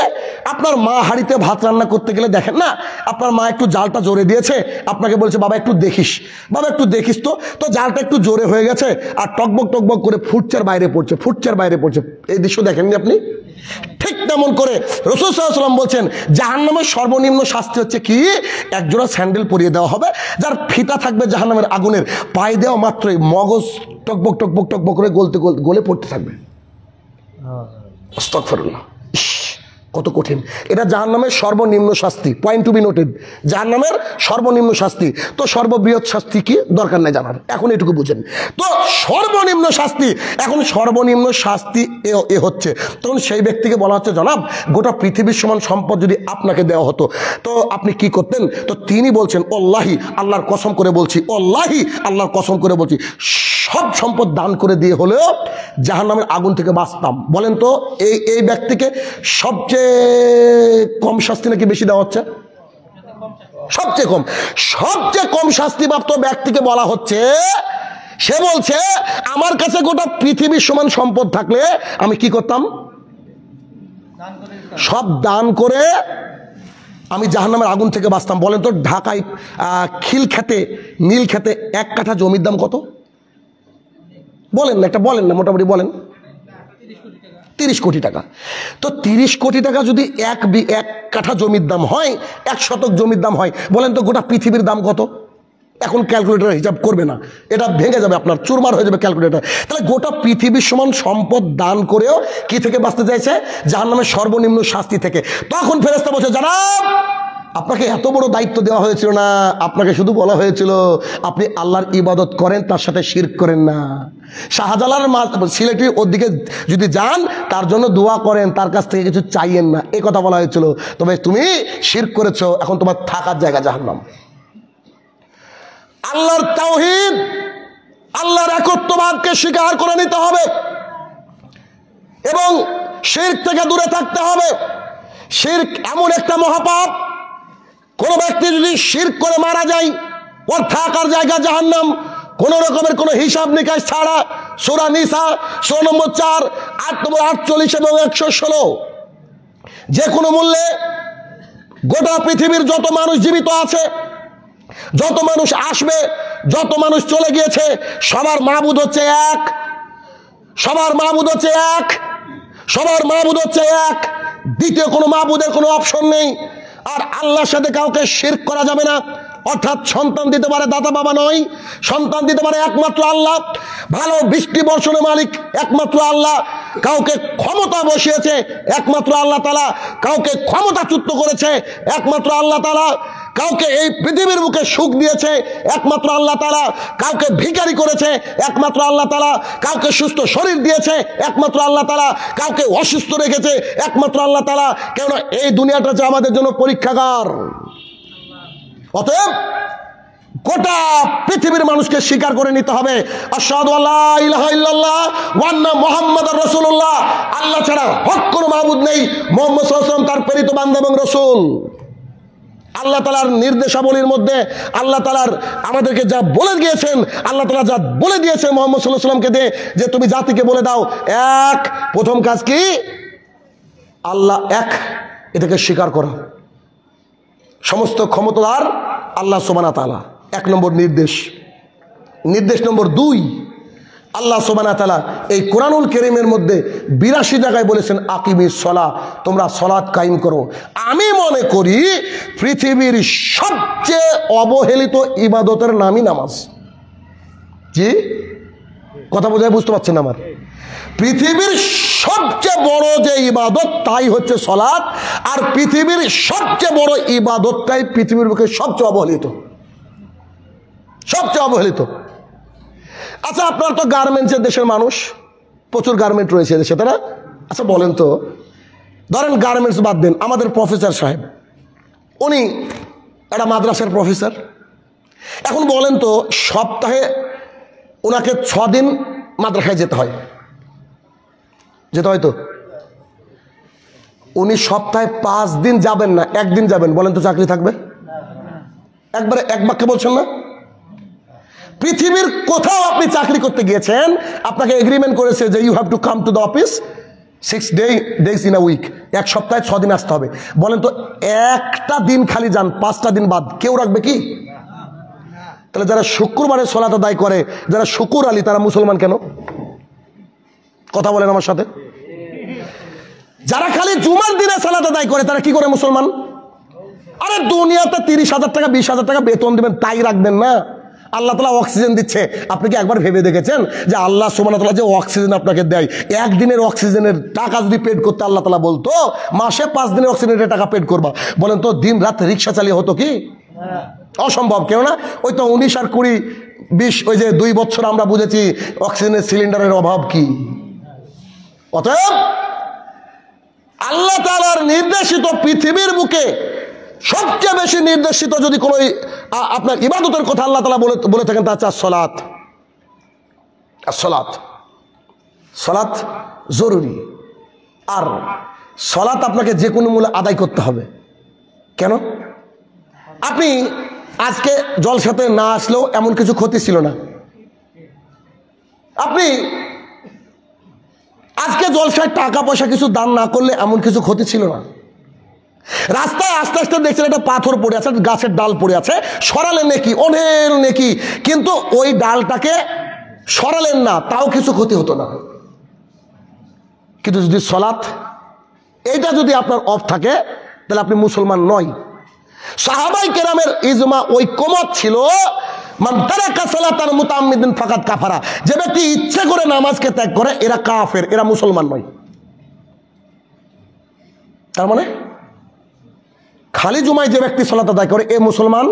আপনার মা হাঁড়িতে ভাত রান্না করতে গেলে দেখেন না, আপনার মা একটু জালটা জোরে দিয়েছে, আপনাকে বলছে বাবা একটু দেখিস, বাবা একটু দেখিস, তো জালটা একটু জোরে হয়ে গেছে আর টকবক টকবক করে ফুটচার বাইরে পড়ছে, ফুটচার বাইরে পড়ছে। এই দৃশ্য দেখেননি আপনি? ঠিক তেমন করে রাসূল সাল্লাল্লাহু আলাইহি ওয়াসাল্লাম বলছেন, জাহান্নামের সর্বনিম্ন শাস্তি হচ্ছে কি? একজোড়া স্যান্ডেল পরিয়ে দেওয়া হবে, যার ফিতা থাকবে জাহান্নামের আগুনের, পায়ে দেওয়া মাত্রই মগজ টকবক টকবক টকবক করে গলে পড়তে থাকবে। আস্তাগফিরুল্লাহ। কত কঠিন! এটা জাহান্নামের সর্বনিম্ন শাস্তি। পয়েন্ট টু বি নোটেড, জাহান্নামের সর্বনিম্ন শাস্তি। তো সর্ববৃহৎ শাস্তি কি? দরকার নাই জানার, এখন এটুকু বুঝেন। তো সর্বনিম্ন শাস্তি, এখন সর্বনিম্ন শাস্তি এ হচ্ছে, তখন সেই ব্যক্তিকে বলা হচ্ছে, জনাব, গোটা পৃথিবীর সমান সম্পদ যদি আপনাকে দেওয়া হতো, তো আপনি কি করতেন? তো তিনি বলছেন, ওয়াল্লাহি, আল্লাহর কসম করে বলছি, ওয়াল্লাহি, আল্লাহর কসম করে বলছি, সব সম্পদ দান করে দিয়ে হলেও জাহান্নামের আগুন থেকে বাঁচতাম। বলেন তো, এই ব্যক্তিকে সবচেয়ে কম শাস্তি নাকি বেশি দেওয়া হচ্ছে? সবচেয়ে কম। সবচেয়ে কম শাস্তিপ্রাপ্ত ব্যক্তিকে বলা হচ্ছে, সে বলছে, আমার কাছে গোটা পৃথিবীর সমান সম্পদ থাকলে আমি কি করতাম? সব দান করে আমি জাহান্নামের আগুন থেকে বাঁচতাম। বলেন তো, ঢাকায় খিলক্ষেতে, নীলক্ষেতে 1 কাঠা জমির দাম কত? বলেন না, একটা বলেন না, মোটামুটি বলেন। 30 কোটি টাকা। তো 30 কোটি টাকা যদি এক কাঠা জমির দাম হয়, 1 শতক জমির দাম হয়, বলেন তো গোটা পৃথিবীর দাম কত? এখন ক্যালকুলেটর হিসাব করবে না, এটা ভেঙে যাবে, আপনার চুরমার হয়ে যাবে ক্যালকুলেটর। তাহলে গোটা পৃথিবীর সমান সম্পদ দান করেও কি থেকে বাঁচতে চাইছে? জাহান্নামের সর্বনিম্ন শাস্তি থেকে। তখন ফেরেশতা বলছে, জনাব, আপনাকে এত বড় দায়িত্ব দেওয়া হয়েছিল না, আপনাকে শুধু বলা হয়েছিল আপনি আল্লাহর ইবাদত করেন, তার সাথে শিরক করেন না। শাহজালাল সিলেটির ওদিকে যদি যান, তার জন্য দোয়া করেন, তার কাছ থেকে কিছু চাইয়েন না, এই কথা বলা হয়েছিল। তবে তুমি শিরক করেছো, এখন তোমার থাকার জায়গা জাহান্নাম। আল্লাহর তাওহীদ, আল্লাহর একত্ববাদকে স্বীকার করে নিতে হবে এবং শিরক থেকে দূরে থাকতে হবে। শিরক এমন একটা মহাপাপ, কোন ব্যক্তি যদি শিরক করে মারা যায়, ওর থাকার জায়গা জাহান্নাম, কোন রকমের কোনো হিসাব নিকাশ ছাড়া। সূরা নিসা সূরা নম্বর 4 8 নম্বর 48 এবং 116। যে কোনো মূল্যে গোটা পৃথিবীর যত মানুষ জীবিত আছে, যত মানুষ আসবে, যত মানুষ চলে গিয়েছে সবার মাবুদ হচ্ছে এক, সবার মাবুদ হচ্ছে এক, সবার মাবুদ হচ্ছে এক, দ্বিতীয় কোনো মাবুদের কোনো অপশন নেই। আর আল্লাহর সাথে কাউকে শিরক করা যাবে না। অর্থাৎ সন্তান দিতে পারে দাতা বাবা নয়, সন্তান দিতে পারে একমাত্র আল্লাহ, ভালো বৃষ্টি বর্ষণের মালিক একমাত্র আল্লাহ, কাউকে ক্ষমতা বসিয়েছে একমাত্র আল্লাহ তাআলা, কাউকে ক্ষমতাচ্যুত করেছে একমাত্র আল্লাহ তাআলা, কাউকে এই পৃথিবীর বুকে সুখ দিয়েছে একমাত্র আল্লাহ তাআলা, কাউকে ভিখারি করেছে একমাত্র আল্লাহ তাআলা, কাউকে সুস্থ শরীর দিয়েছে একমাত্র আল্লাহ তাআলা, কাউকে অসুস্থ রেখেছে একমাত্র আল্লাহ তাআলা। কেননা এই দুনিয়াটা যে আমাদের জন্য পরীক্ষাগার। অতএব গোটা পৃথিবীর মানুষকে স্বীকার করে নিতে হবে আশহাদু আল্লা ইলাহা ইল্লাল্লাহ ওয়া আন্না মুহাম্মাদুর রাসূলুল্লাহ, আল্লাহ ছাড়া হক কোনো মাবুদ নেই, মুহাম্মদ সাল্লাল্লাহু আলাইহি ওয়াসাল্লাম তার প্রেরিত বান্দা এবং রাসূল। আল্লাহ তাআলার নির্দেশাবলীর মধ্যে আল্লাহ তাআলার আমাদেরকে যা বলে গিয়েছেন, আল্লাহ তাআলা যা বলে দিয়েছেন মুহাম্মদ সাল্লাল্লাহু আলাইহি ওয়াসাল্লামকে দিয়ে যে তুমি জাতিকে বলে দাও এক, প্রথম কাজ কি? আল্লাহ এক, এটাকে স্বীকার করা। সমস্ত ক্ষমতার আল্লাহ সুবহানাহু ওয়া তাআলা, এক নম্বর নির্দেশ। নির্দেশ নম্বর 2, আল্লাহ সুবহানাহু ওয়া তাআলা এই কোরআনুল কারীমের মধ্যে 82 জায়গায় বলেছেন আকিমিস সালাহ, তোমরা সালাত কায়েম করো। আমি মনে করি পৃথিবীর সবচেয়ে অবহেলিত ইবাদতের নামই নামাজ। জি, কথা বোঝায় বুঝতে পারছেন আমার? পৃথিবীর সবচেয়ে বড় যে ইবাদত তাই হচ্ছে সালাত, আর পৃথিবীর সবচেয়ে বড় ইবাদতটাই পৃথিবীর বুকে সবচেয়ে অবহেলিত, সবচেয়ে অবহেলিত। আচ্ছা, আপনার তো গার্মেন্টসের দেশের মানুষ, প্রচুর গার্মেন্ট রয়েছে দেশে, তাই না? আচ্ছা বলেন তো, ধরেন গার্মেন্টস বাদ দেন, আমাদের প্রফেসর সাহেব, উনি একটা মাদ্রাসার প্রফেসর। এখন বলেন তো, সপ্তাহে ওনাকে 6 দিন মাদ্রাসায় যেতে হয়, যেতে হয় তো। উনি সপ্তাহে 5 দিন যাবেন না, 1 দিন যাবেন, বলেন তো চাকরি থাকবে? একবারে এক বাক্যে বলছেন না? পৃথিবীর কোথাও আপনি চাকরি করতে গিয়েছেন, আপনাকে এগ্রিমেন্ট করেছে যে you have to come to the office 6 days in a week, 1 সপ্তাহে 6 দিন আসতে হবে। বলেন তো একটা দিন খালি যান, 5টা দিন বাদ, কেউ রাখবে কি? তাহলে যারা শুক্রবারে সালাত আদায় করে, যারা শুকুর আলী, তারা মুসলমান কেন? কথা বলেন আমার সাথে। যারা খালি জুমার দিনে সালাত আদায় করে, তারা কি করে মুসলমান? আরে দুনিয়াতে 30,000 টাকা 20,000 টাকা বেতন দিবেন, তাই রাখবেন না। আল্লাহ তাআলা অক্সিজেন দিচ্ছে, আপনি কি একবার ভেবে দেখেছেন যে আল্লাহ সুবহানাহু ওয়া তাআলা যে অক্সিজেন আপনাকে দেয়, 1 দিনের অক্সিজেনের টাকা যদি পেড করতে আল্লাহ তাআলা বলতো, মাসে 5 দিনের অক্সিজেনের টাকা পেড করবা, বলেন তো দিন রাত রিক্সা চালিয়ে হতো কি? অসম্ভব। কেননা ওই তো 19 আর 20 20 ওই যে 2 বছর আমরা বুঝেছি অক্সিজেনের সিলিন্ডারের অভাব কি। অতএব আল্লাহ তাআলার নির্দেশিত পৃথিবীর বুকে সবচেয়ে বেশি নির্দেশিত যদি কোনো আপনার ইবাদতের কথা আল্লাহ তাআলা বলে থাকেন, তা হচ্ছে সালাত। সালাত, সালাত জরুরি। আর সালাত আপনাকে যে কোনো মূল্যে আদায় করতে হবে। কেন? আপনি আজকে জলসাতে না আসলেও এমন কিছু ক্ষতি ছিল না। আপনি আজকে জলসায় টাকা পয়সা কিছু দান না করলে এমন কিছু ক্ষতি ছিল না। রাস্তায় আস্তে আস্তে দেখছেন একটা পাথর পড়ে আছে, গাছের ডাল পড়ে আছে, সরালেন নেকি, অনেক নেকি, কিন্তু ওই ডালটাকে সরালেন না, তাও কিছু ক্ষতি হতো না। কিন্তু যদি সালাত এইটা যদি আপনার অফ থাকে, তাহলে আপনি মুসলমান নয়। সাহাবায়ে কেরামের ইজমা ঐকমত ছিল, মান তারাকা সালাতান মুতাআম্মিদান ফাকাদ কাফারা, যে ব্যক্তি ইচ্ছে করে নামাজকে ত্যাগ করে এরা কাফের, এরা মুসলমান নয়। তার মানে খালি জুমায় যে ব্যক্তি সালাত আদায় করে এ মুসলমান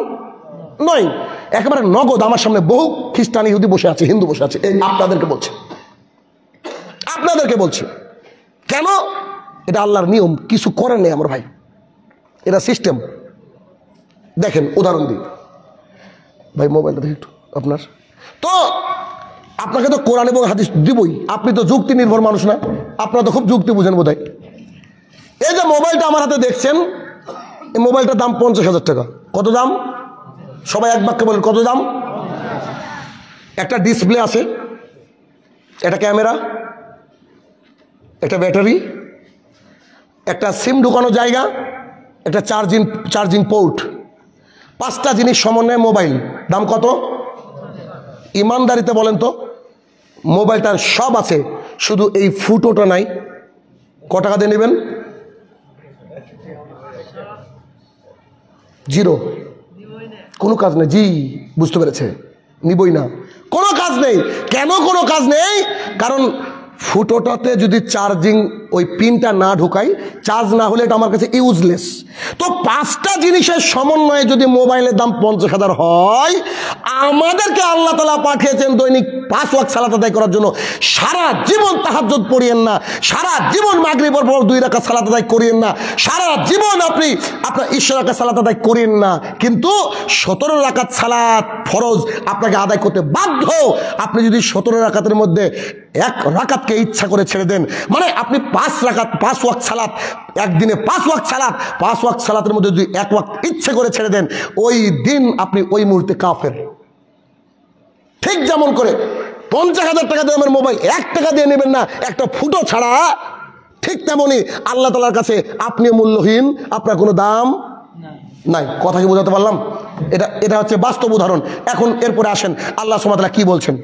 নয়। একেবারে নগদ আমার সামনে বহু খ্রিস্টান ইহুদি বসে আছে, হিন্দু বসে আছে, এই আপনাদেরকে বলছে, আপনাদেরকে বলছে। কেন? এটা আল্লাহর নিয়ম, কিছু করেন নেই আমার ভাই, এটা সিস্টেম। দেখেন উদাহরণ দিই ভাই, মোবাইলটা দেখি একটু আপনার। তো আপনাকে তো কোরআন এবং হাদিস দিবই, আপনি তো যুক্তি নির্ভর মানুষ না, আপনারা তো খুব যুক্তি বুঝেন বোধহয়। এই যে মোবাইলটা আমার হাতে দেখছেন, এই মোবাইলটার দাম 50,000 টাকা। কত দাম? সবাই এক বাক্যে বলেন, কত দাম? একটা ডিসপ্লে আছে, একটা ক্যামেরা, একটা ব্যাটারি, একটা সিম ঢুকানো জায়গা, একটা চার্জিং পোর্ট, 5টা জিনিস সমন্বয়ে মোবাইল। দাম কত? ইমানদারিতে বলেন তো, মোবাইলটার সব আছে, শুধু এই ফুটোটা নাই, ক টাকা দিয়ে নেবেন? 0, কোনো কাজ নেই। জি, বুঝতে পেরেছে, নিবই না, কোনো কাজ নেই। কেন কোনো কাজ নেই? কারণ ফুটোটাতে যদি চার্জিং ওই পিনটা না ঢুকাই, চার্জ না হলে এটা আমার কাছে ইউজলেস। তো 5টা জিনিসের সমন্বয়ে যদি মোবাইলের দাম 50,000 হয়, আমাদেরকে আল্লাহ তাআলা পাঠিয়েছেন দৈনিক 5 ওয়াক্ত সালাত আদায় করার জন্য। সারা জীবন তাহাজ্জুদ পড়িয়েন না, সারা জীবন মাগরিবের পর 2 রাকাত সালাত আদায় করিয়েন না, সারা জীবন আপনি আপনার ইশরাকে সালাত আদায় করিয়েন না, কিন্তু 17 রাকাত সালাত ফরজ আপনাকে আদায় করতে বাধ্য। আপনি যদি 17 রাকাতের মধ্যে 1 রাকাতকে ইচ্ছা করে ছেড়ে দেন, মানে আপনি 5 রাকাত 5 ওয়াক্ত সালাত, একদিনে 5 ওয়াক্ত সালাত, 5 ওয়াক্ত সালাতের মধ্যে যদি 1 ওয়াক্ত ইচ্ছে করে ছেড়ে দেন, ওই দিন আপনি ওই মুহূর্তে কাফের। ঠিক যেমন করে 50,000 টাকা দিয়ে আমার মোবাইল 1 টাকা দিয়ে নেবেন না একটা ফুটো ছাড়া, ঠিক তেমনি আল্লাহ তাআলার কাছে আপনি মূল্যহীন, আপনার কোনো দাম নাই। কথা কি বোঝাতে পারলাম? এটা হচ্ছে বাস্তব উদাহরণ। এখন এরপরে আসেন আল্লাহ সুবহানাহু ওয়া তাআলা কি বলছেন।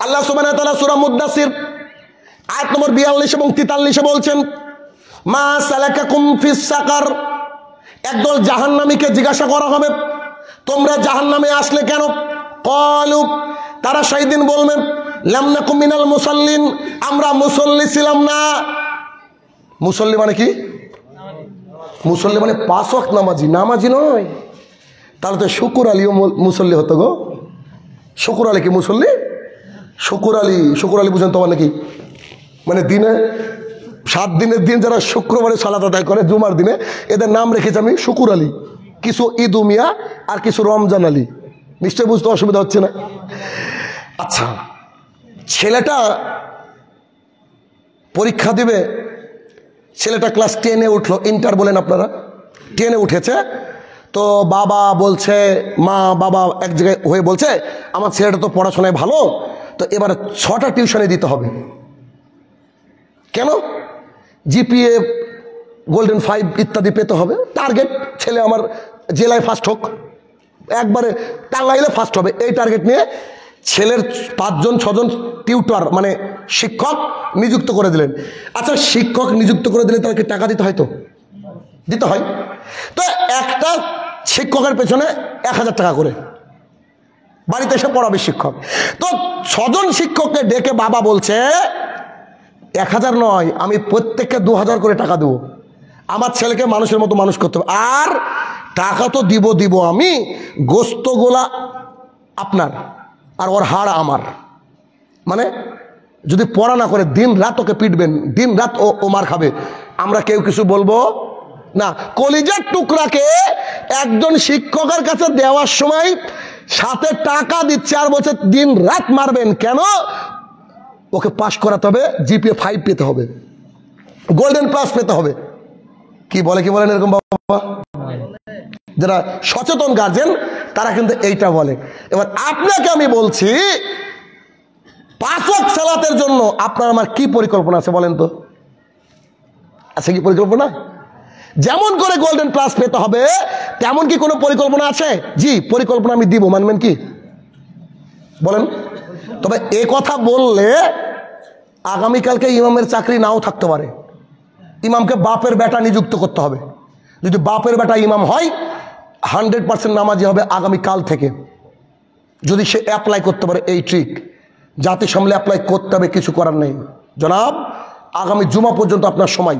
আল্লাহ সুবহানাহু ওয়া তাআলা সূরা মুদ্দাসির আয়াত নম্বর 42 এবং 43 বলছেন, মা সালাকাকুম ফিস সাকার। একদল জাহান্নামীকে জিজ্ঞাসা করা হবে, তোমরা জাহান্নামে আসলে কেন? ক্বালু, তারা সেই দিন বলবেন, লাম নাকুম মিনাল মুসাল্লিন, আমরা মুসল্লি ছিলাম না। মুসল্লি মানে কি? মুসল্লি মানে 5 ওয়াক্ত নামাজি, নামাজি নয়। তাহলে তো শুকুর আলীও মুসল্লি হতো গো। শুকুর আলী কি মুসল্লি? শুকুর আলী বুঝেন তো মানে কি? মানে দিনে 7 দিনের দিন যারা শুক্রবারে সালাত আদায় করে, জুমার দিনে, এদের নাম রেখেছি আমি শুকুর আলী। কিছু ঈদু মিয়া আর কিছু রমজান আলী। নিশ্চয় বুঝতে অসুবিধা হচ্ছে না? আচ্ছা, ছেলেটা পরীক্ষা দিবে, ছেলেটা ক্লাস 10-এ উঠলো, ইন্টার বলেন আপনারা, 10-এ উঠেছে। তো বাবা বলছে, বাবা এক জায়গায় হয়ে বলছে, আমার ছেলেটা তো পড়াশোনায় ভালো, তো এবার 6টা টিউশনে দিতে হবে। কেন? জিপিএ গোল্ডেন 5 ইত্যাদি পেতে হবে, টার্গেট ছেলে আমার জেলায় ফার্স্ট হোক, একবারে টাঙ্গাইলে ফার্স্ট হবে, এই টার্গেট নিয়ে ছেলের 5-6জন টিউটর মানে শিক্ষক নিযুক্ত করে দিলেন। আচ্ছা, শিক্ষক নিযুক্ত করে দিলে তাকে টাকা দিতে হয়, তো দিতে হয়। তো একটা শিক্ষকের পেছনে 1000 টাকা করে, বাড়িতে এসে পড়াবে শিক্ষক। তো 6জন শিক্ষককে ডেকে বাবা বলছে, 1000 নয়, আমি প্রত্যেককে 2000 করে টাকা দেবো, আমার ছেলেকে মানুষের মতো মানুষ করতে হবে। আর টাকা তো দিব আমি, গোস্তগুলা আপনার আর ওর হাড় আমার। মানে যদি পড়া না করে দিন রাত ওকে পিটবেন, দিন রাত ও মার খাবে, আমরা কেউ কিছু বলবো না। কলিজার টুকরাকে একজন শিক্ষকের কাছে দেওয়ার সময় সাথে টাকা দিচ্ছে আর বলছে দিন রাত মারবেন। কেন? ওকে পাস করাতে হবে, জিপিএ 5 পেতে হবে, গোল্ডেন প্লাস পেতে হবে। কি বলেন এরকম বাবা? যারা সচেতন গার্জেন তারা কিন্তু এইটা বলে। এবার আপনাকে আমি বলছি, 5 ওয়াক্ত সালাতের জন্য আপনার আমার কি পরিকল্পনা আছে বলেন তো? আছে কি পরিকল্পনা? যেমন করে গোল্ডেন প্লাস পেতে হবে, তেমন কি কোনো পরিকল্পনা আছে? জি, পরিকল্পনা আমি দিব, মানবেন কি বলেন? তবে এ কথা বললে আগামীকালকে ইমামের চাকরি নাও থাকতে পারে, ইমামকে বাপের বেটা নিযুক্ত করতে হবে। যদি বাপের বেটা ইমাম হয়, 100% নামাজি হবে আগামীকাল থেকে, যদি সে অ্যাপ্লাই করতে পারে এই ট্রিক। জাতি সামলে অ্যাপ্লাই করতে হবে, কিছু করার নেই জনাব। আগামী জুমা পর্যন্ত আপনার সময়,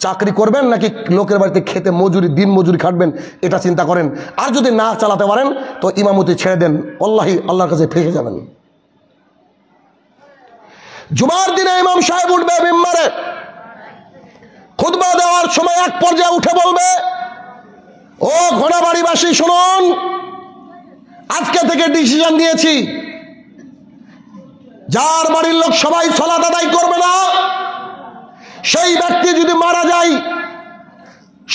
চাকরি করবেন নাকি লোকের বাড়িতে খেতে মজুরি, দিন মজুরি খাটবেন, এটা চিন্তা করেন। আর যদি না চালাতে পারেন তো ইমামতি ছেড়ে দেন, আল্লাহি আল্লাহর কাছে ফেসে যাবেন। জুমার দিনে ইমাম সাহেব উঠবে মিম্বারে, খুতবা দেওয়ার সময় এক পর্যায়ে উঠে বলবে, ও ঘোড়াবাড়িবাসী শুনুন, আজকে থেকে ডিসিশন দিয়েছি, যার বাড়ির লোক সবাই সালাত আদায় করবে না, সেই ব্যক্তি যদি মারা যায়,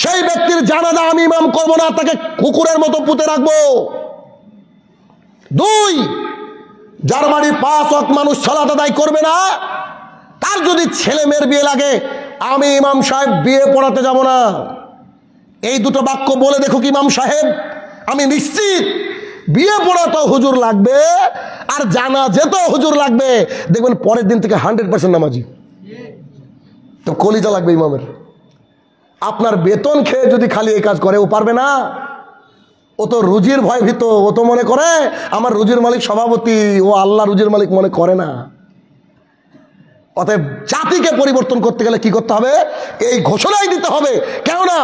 সেই ব্যক্তির জানাজা আমি ইমাম করব না, তাকে কুকুরের মতো পুঁতে রাখবো। 2, যার বাড়ি 5 ওয়াক্ত মানুষ সালাত আদায় করবে না, তার যদি ছেলে মেয়ের বিয়ে লাগে, আমি ইমাম সাহেব বিয়ে পড়াতে যাব না। এই দুটো বাক্য বলে দেখুক ইমাম সাহেব, আমি নিশ্চিত বিয়ে পড়াতেও হুজুর লাগবে, আর জানাজাতেও হুজুর লাগবে, দেখবেন পরের দিন থেকে 100% নামাজি। তো কলিজা লাগবে ইমামের। আপনার বেতন খেয়ে যদি খালি এই কাজ করে, ও পারবে না। ও তো রুজির ভয় ভীত, ও তো মনে করে আমার রুজির মালিক সভাপতি, ও আল্লাহ রুজির মালিক মনে করে না। অতএব জাতিকে পরিবর্তন করতে গেলে কি করতে হবে? এই ঘোষণাই দিতে হবে। কেননা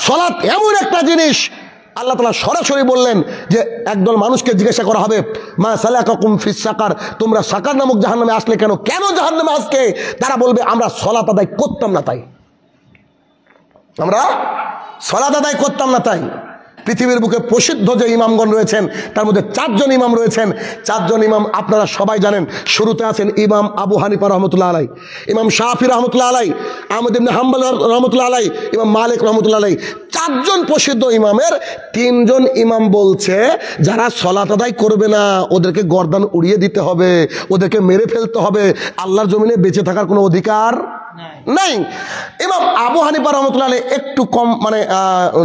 সালাত এমন একটা জিনিস, আল্লাহ তাআলা সরাসরি বললেন যে একদল মানুষকে জিজ্ঞাসা করা হবে, মা সালাকাকুম ফিস সাকার, তোমরা সাকার নামক জাহান্নামে আসলে কেন? কেন জাহান্নামে আসকে? তারা বলবে আমরা সালাত আদায় করতাম না তাই। আমরা সালাত আদায় করতাম না তাই। পৃথিবীর বুকে প্রসিদ্ধ যে ইমামগণ রয়েছেন তার মধ্যে 4 জন ইমাম রয়েছেন। 4 জন ইমাম আপনারা সবাই জানেন। শুরুতে আছেন ইমাম আবু হানিফা রহমতুল্লাহ আলাই, ইমাম শাফি রহমতুল্লাহ আলাই, আহমদ ইবনে হাম্বল রহমতুল্লাহ আলাই, ইমাম মালিক রহমতুল্লাহ আলাই। 4 জন প্রসিদ্ধ ইমামের 3 জন ইমাম বলছে যারা সালাত আদায় করবে না ওদেরকে গর্দান উড়িয়ে দিতে হবে, ওদেরকে মেরে ফেলতে হবে, আল্লাহর জমিনে বেঁচে থাকার কোনো অধিকার নাই। ইমাম আবু হানিফা রহমতুল্লাহ আলাইহি একটু কম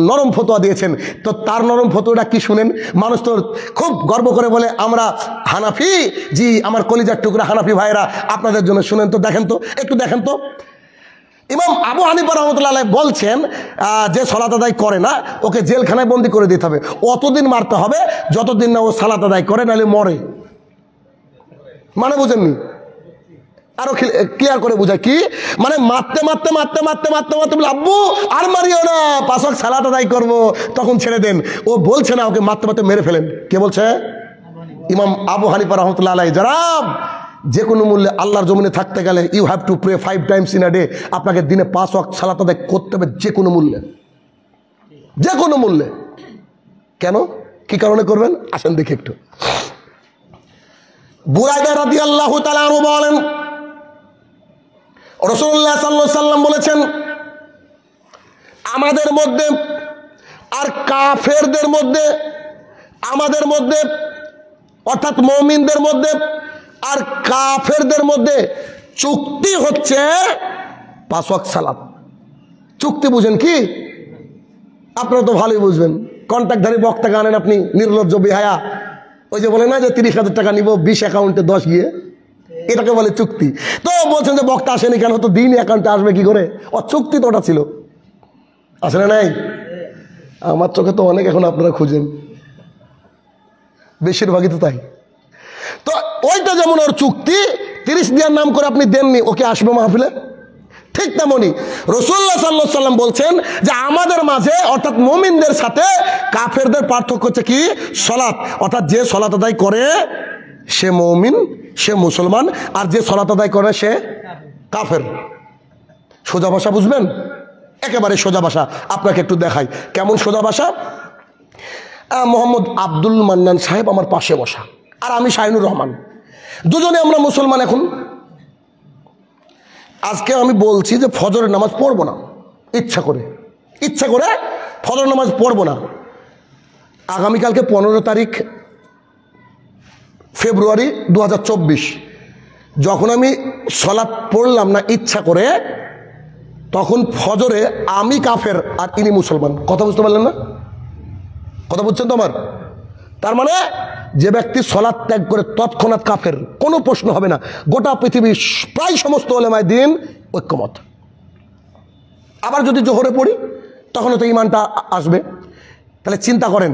নরম ফতোয়া দিয়েছেন। তো তার নরম ফতোয়াটা কি শুনেন? মানুষ তো খুব গর্ব করে বলে আমরা হানাফি। জি, আমার কলিজার টুকরা হানাফি ভাইরা, আপনাদের জন্য শুনেন তো, দেখেন তো, একটু দেখেন তো। ইমাম আবু হানিফা রহমতুল্লাহ আলাইহি বলছেন যে সালাত আদায় করে না ওকে জেলখানায় বন্দি করে দিতে হবে, অতদিন মারতে হবে যতদিন না ও সালাত আদায় করে, নাহলে মরে। মানে বুঝেননি? আরো ক্লিয়ার করে বুঝায় কি মানে? মারতে মারতে মারতে মারতে মারতে মারতে বলে আব্বু আর মারিও না, 5 ওয়াক্ত সালাত আদায় করবো, তখন ছেড়ে দেন। ও বলছে না, ওকে মারতে মারতে মেরে ফেলেন। কে বলছে? ইমাম আবু হানিফা রহমতুল্লাহ আলাইহি। জনাব, যে কোনো মূল্যে আল্লাহর জমিনে থাকতে গেলে you have to pray 5 times in a day. আপনাকে দিনে 5 ওয়াক্ত সালাত আদায় করতে হবে, যে কোনো মূল্যে, যে কোনো মূল্যে। কেন, কি কারণে করবেন? আসেন দেখি একটু। বুরায়দা রাদিয়াল্লাহু তাআলা আনহু বলেন, রাসূলুল্লাহ সাল্লাল্লাহু আলাইহি ওয়াসাল্লাম বলেছেন, আমাদের মধ্যে আর কাফেরদের মধ্যে, আমাদের মধ্যে অর্থাৎ মুমিনদের মধ্যে আর কাফেরদের মধ্যে চুক্তি হচ্ছে 5 ওয়াক্ত সালাত। চুক্তি বুঝেন কি? আপনারা তো ভালোই বুঝবেন। কন্ট্রাক্টধারী বক্তাকে আনেন আপনি, নির্লজ্জ বেহায়া। ওই যে বলে না যে 30,000 টাকা নিব, 20 অ্যাকাউন্টে 10 গিয়ে, এটাকে বলে চুক্তি। তো বলছেন যে বক্তা আসেনি কেন? তো দিন অ্যাকাউন্টে আসবে কি করে? ও চুক্তি তো ওটা ছিল। আসে না? নাই? আমার চোখে তো অনেক এখন আপনারা খুঁজেন, বেশিরভাগই তো তাই। তো ওইটা যেমন ওর চুক্তি, 30 দিনের নাম করে আপনি দেননি, ওকে আসবে মাহফিলে। ঠিক তেমনি রাসূলুল্লাহ সাল্লাল্লাহু আলাইহি ওয়াসাল্লাম বলছেন যে আমাদের মাঝে অর্থাৎ মুমিনদের সাথে কাফেরদের পার্থক্য হচ্ছে কি? সালাত। অর্থাৎ যে সালাত আদায় করে সে মুমিন, সে মুসলমান, আর যে সালাত আদায় করে সে কাফের। সোজা ভাষা বুঝবেন? একেবারে সোজা ভাষা। আপনাকে একটু দেখাই কেমন সোজা ভাষা। মোহাম্মদ আব্দুল মান্নান সাহেব আমার পাশে বসা, আর আমি শাহিনুর রহমান, দুজনে আমরা মুসলমান। এখন আজকে আমি বলছি যে ফজরের নামাজ পড়বো না, ইচ্ছা করে ফজরের নামাজ পড়বো না। আগামীকালকে 15 তারিখ ফেব্রুয়ারি 2024, যখন আমি সালাত পড়লাম না ইচ্ছা করে, তখন ফজরে আমি কাফের আর ইনি মুসলমান। কথা বুঝতে পারলেন না? কথা বুঝছেন তো আমার? তার মানে যে ব্যক্তি সালাত ত্যাগ করে তৎক্ষণাৎ কাফের, কোনো প্রশ্ন হবে না। গোটা পৃথিবীর প্রায় সমস্ত উলামায়ে দ্বীন ঐক্যমত। আবার যদি জোহরে পড়ি তখনও তো ঈমানটা আসবে। তাহলে চিন্তা করেন,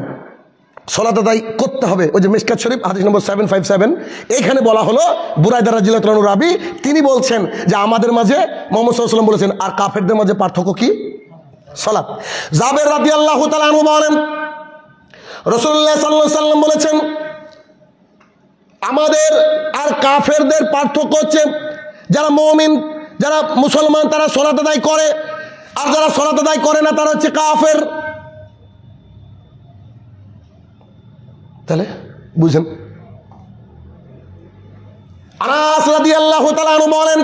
সালাত আদায় করতে হবে। ওই যে মিশকাত শরীফ হাদিস নম্বর 757, এইখানে বলা হলো বুরায়দা রাদিয়াল্লাহু তাআলা রাবি, তিনি বলছেন যে আমাদের মাঝে মুহাম্মদ সাল্লাল্লাহু আলাইহি ওয়াসাল্লাম বলেছেন আর কাফেরদের মাঝে পার্থক্য কি? সালাত। জাবের রাদিয়াল্লাহু তাআলা আনহু বলেন রাসূলুল্লাহ সাল্লাল্লাহু আলাইহি ওয়াসাল্লাম বলেছেন আমাদের আর কাফেরদের পার্থক্য হচ্ছে যারা মুমিন, যারা মুসলমান তারা সালাত আদায় করে, আর যারা সালাত আদায় করে না তারা হচ্ছে কাফের। তাহলে বুঝেন। আনাস রাদিয়াল্লাহু তাআলা আনহু বলেন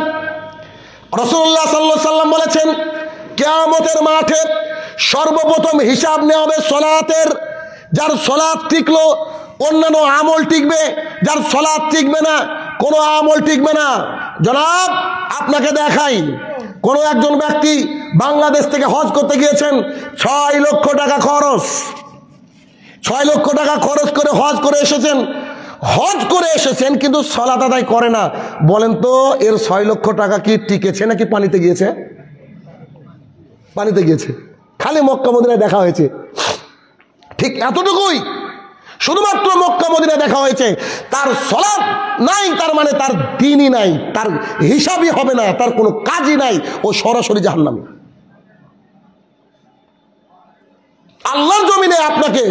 রাসূলুল্লাহ সাল্লাল্লাহু আলাইহি ওয়াসাল্লাম বলেছেন কিয়ামতের মাঠে সর্বপ্রথম হিসাব নেওয়া হবে সালাতের। যার সালাত টিকলো অন্যান্য আমল টিকবে, যার সালাত টিকবে না কোনো আমল টিকবে না। জনাব আপনাকে দেখাই, কোনো একজন ব্যক্তি বাংলাদেশ থেকে হজ করতে গিয়েছেন, 6 লক্ষ টাকা খরচ। 6 লক্ষ টাকা খরচ করে হজ করে এসেছেন কিন্তু সালাত আদায় করে না। বলেন তো এর 6 লক্ষ টাকা কি টিকেছে নাকি পানিতে গিয়েছে? পানিতে গিয়েছে। খালি মক্কা মদিনায় দেখা হয়েছে, ঠিক এতটুকুই, শুধুমাত্র মক্কা মদিনায় দেখা হয়েছে। তার সালাত নাই, তার মানে তার দ্বীনই নাই, তার হিসাবই হবে না, তার কোনো কাজই নাই, ও সরাসরি জাহান্নামী। আল্লাহর জমিনে আপনাকে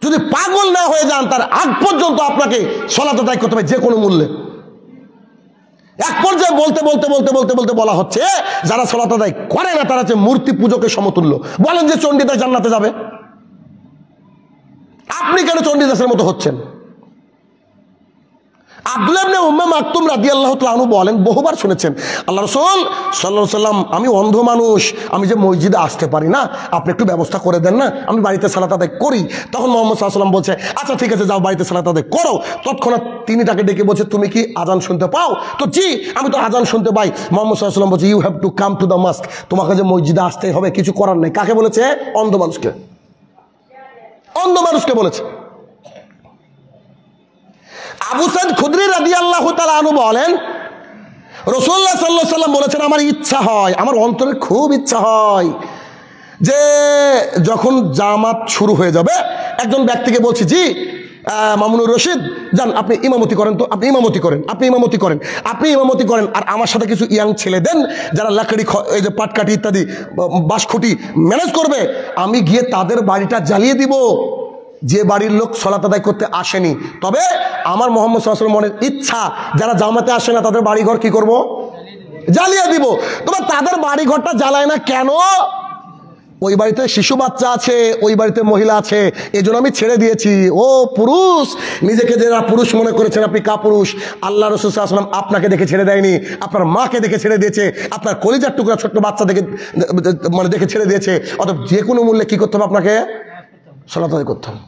যদি পাগল না হয়ে যান তার আগ পর্যন্ত আপনাকে সালাত আদায় করতে হবে যে কোনো মূল্যে। এক পর্যায়ে বলতে বলা হচ্ছে যারা সালাত আদায় করে না তারা হচ্ছে মূর্তি পূজকের সমতুল্য। বলেন যে চণ্ডীদাস জান্নাতে যাবে, আপনি কেন চণ্ডীদাসের মতো হচ্ছেন? আব্দুল্লাহ ইবনে উম্মে মাকতুম রাদিয়াল্লাহু তাআলা আনহু বলেন, বহুবার শুনেছেন আল্লাহ রাসূল সাল্লাল্লাহু আলাইহি সাল্লাম, আমি অন্ধ মানুষ, আমি যে মসজিদে আসতে পারি না, আপনি একটু ব্যবস্থা করে দেন না, আমি বাড়িতে সালাত আদায় করি। তখন মুহাম্মদ সাল্লাল্লাহু আলাইহি সাল্লাম বলছে, আচ্ছা ঠিক আছে, যাও বাড়িতে সালাত আদায় করো। তৎক্ষণাৎ তিনি তাকে ডেকে বলছে, তুমি কি আজান শুনতে পাও? তো জি, আমি তো আজান শুনতে পাই। মুহাম্মদ সাল্লাল্লাহু আলাইহি সাল্লাম বলছে, you have to come to the mosque, তোমাকে যে মসজিদে আসতেই হবে, কিছু করার নেই। কাকে বলেছে? অন্ধ মানুষকে, অন্ধ মানুষকে বলেছে। আবু সাইদ খুদরি রাদিয়াল্লাহু তাআলা আনহু বলেন, রাসূলুল্লাহ সাল্লাল্লাহু আলাইহি সাল্লাম বলেছেন, আমার ইচ্ছা হয়, আমার অন্তরে খুব ইচ্ছা হয় যে যখন জামাত শুরু হয়ে যাবে একজন ব্যক্তিকে বলছি, জি মামুনুর রশিদ যান, আপনি ইমামতি করেন, তো আপনি ইমামতি করেন, আর আমার সাথে কিছু ইয়াং ছেলে দেন যারা লাকড়ি, এই যে পাটকাঠি ইত্যাদি বাঁশখুঁটি ম্যানেজ করবে, আমি গিয়ে তাদের বাড়িটা জ্বালিয়ে দিব, যে বাড়ির লোক সালাত আদায় করতে আসেনি। তবে আমার মুহাম্মদ সাল্লাল্লাহু আলাইহি ওয়াসাল্লাম মনের ইচ্ছা, যারা জামাতে আসে না তাদের বাড়িঘর কি করব? জ্বালিয়ে দিব। তবে তাদের বাড়িঘরটা জ্বালায় না কেন? ওই বাড়িতে শিশু বাচ্চা আছে, ওই বাড়িতে মহিলা আছে, এই জন্য আমি ছেড়ে দিয়েছি। ও পুরুষ, নিজেকে যারা পুরুষ মনে করেছেন আপনি কাপুরুষ। আল্লাহ রাসূল সাল্লাল্লাহু আলাইহি ওয়াসাল্লাম আপনাকে দেখে ছেড়ে দেয়নি, আপনার মাকে দেখে ছেড়ে দিয়েছে, আপনার কলিজার টুকরা ছোট্ট বাচ্চা দেখে দেখে ছেড়ে দিয়েছে। অতএব যে কোনো মূল্যে কি করতে হবে? আপনাকে সালাত আদায় করতে হবে।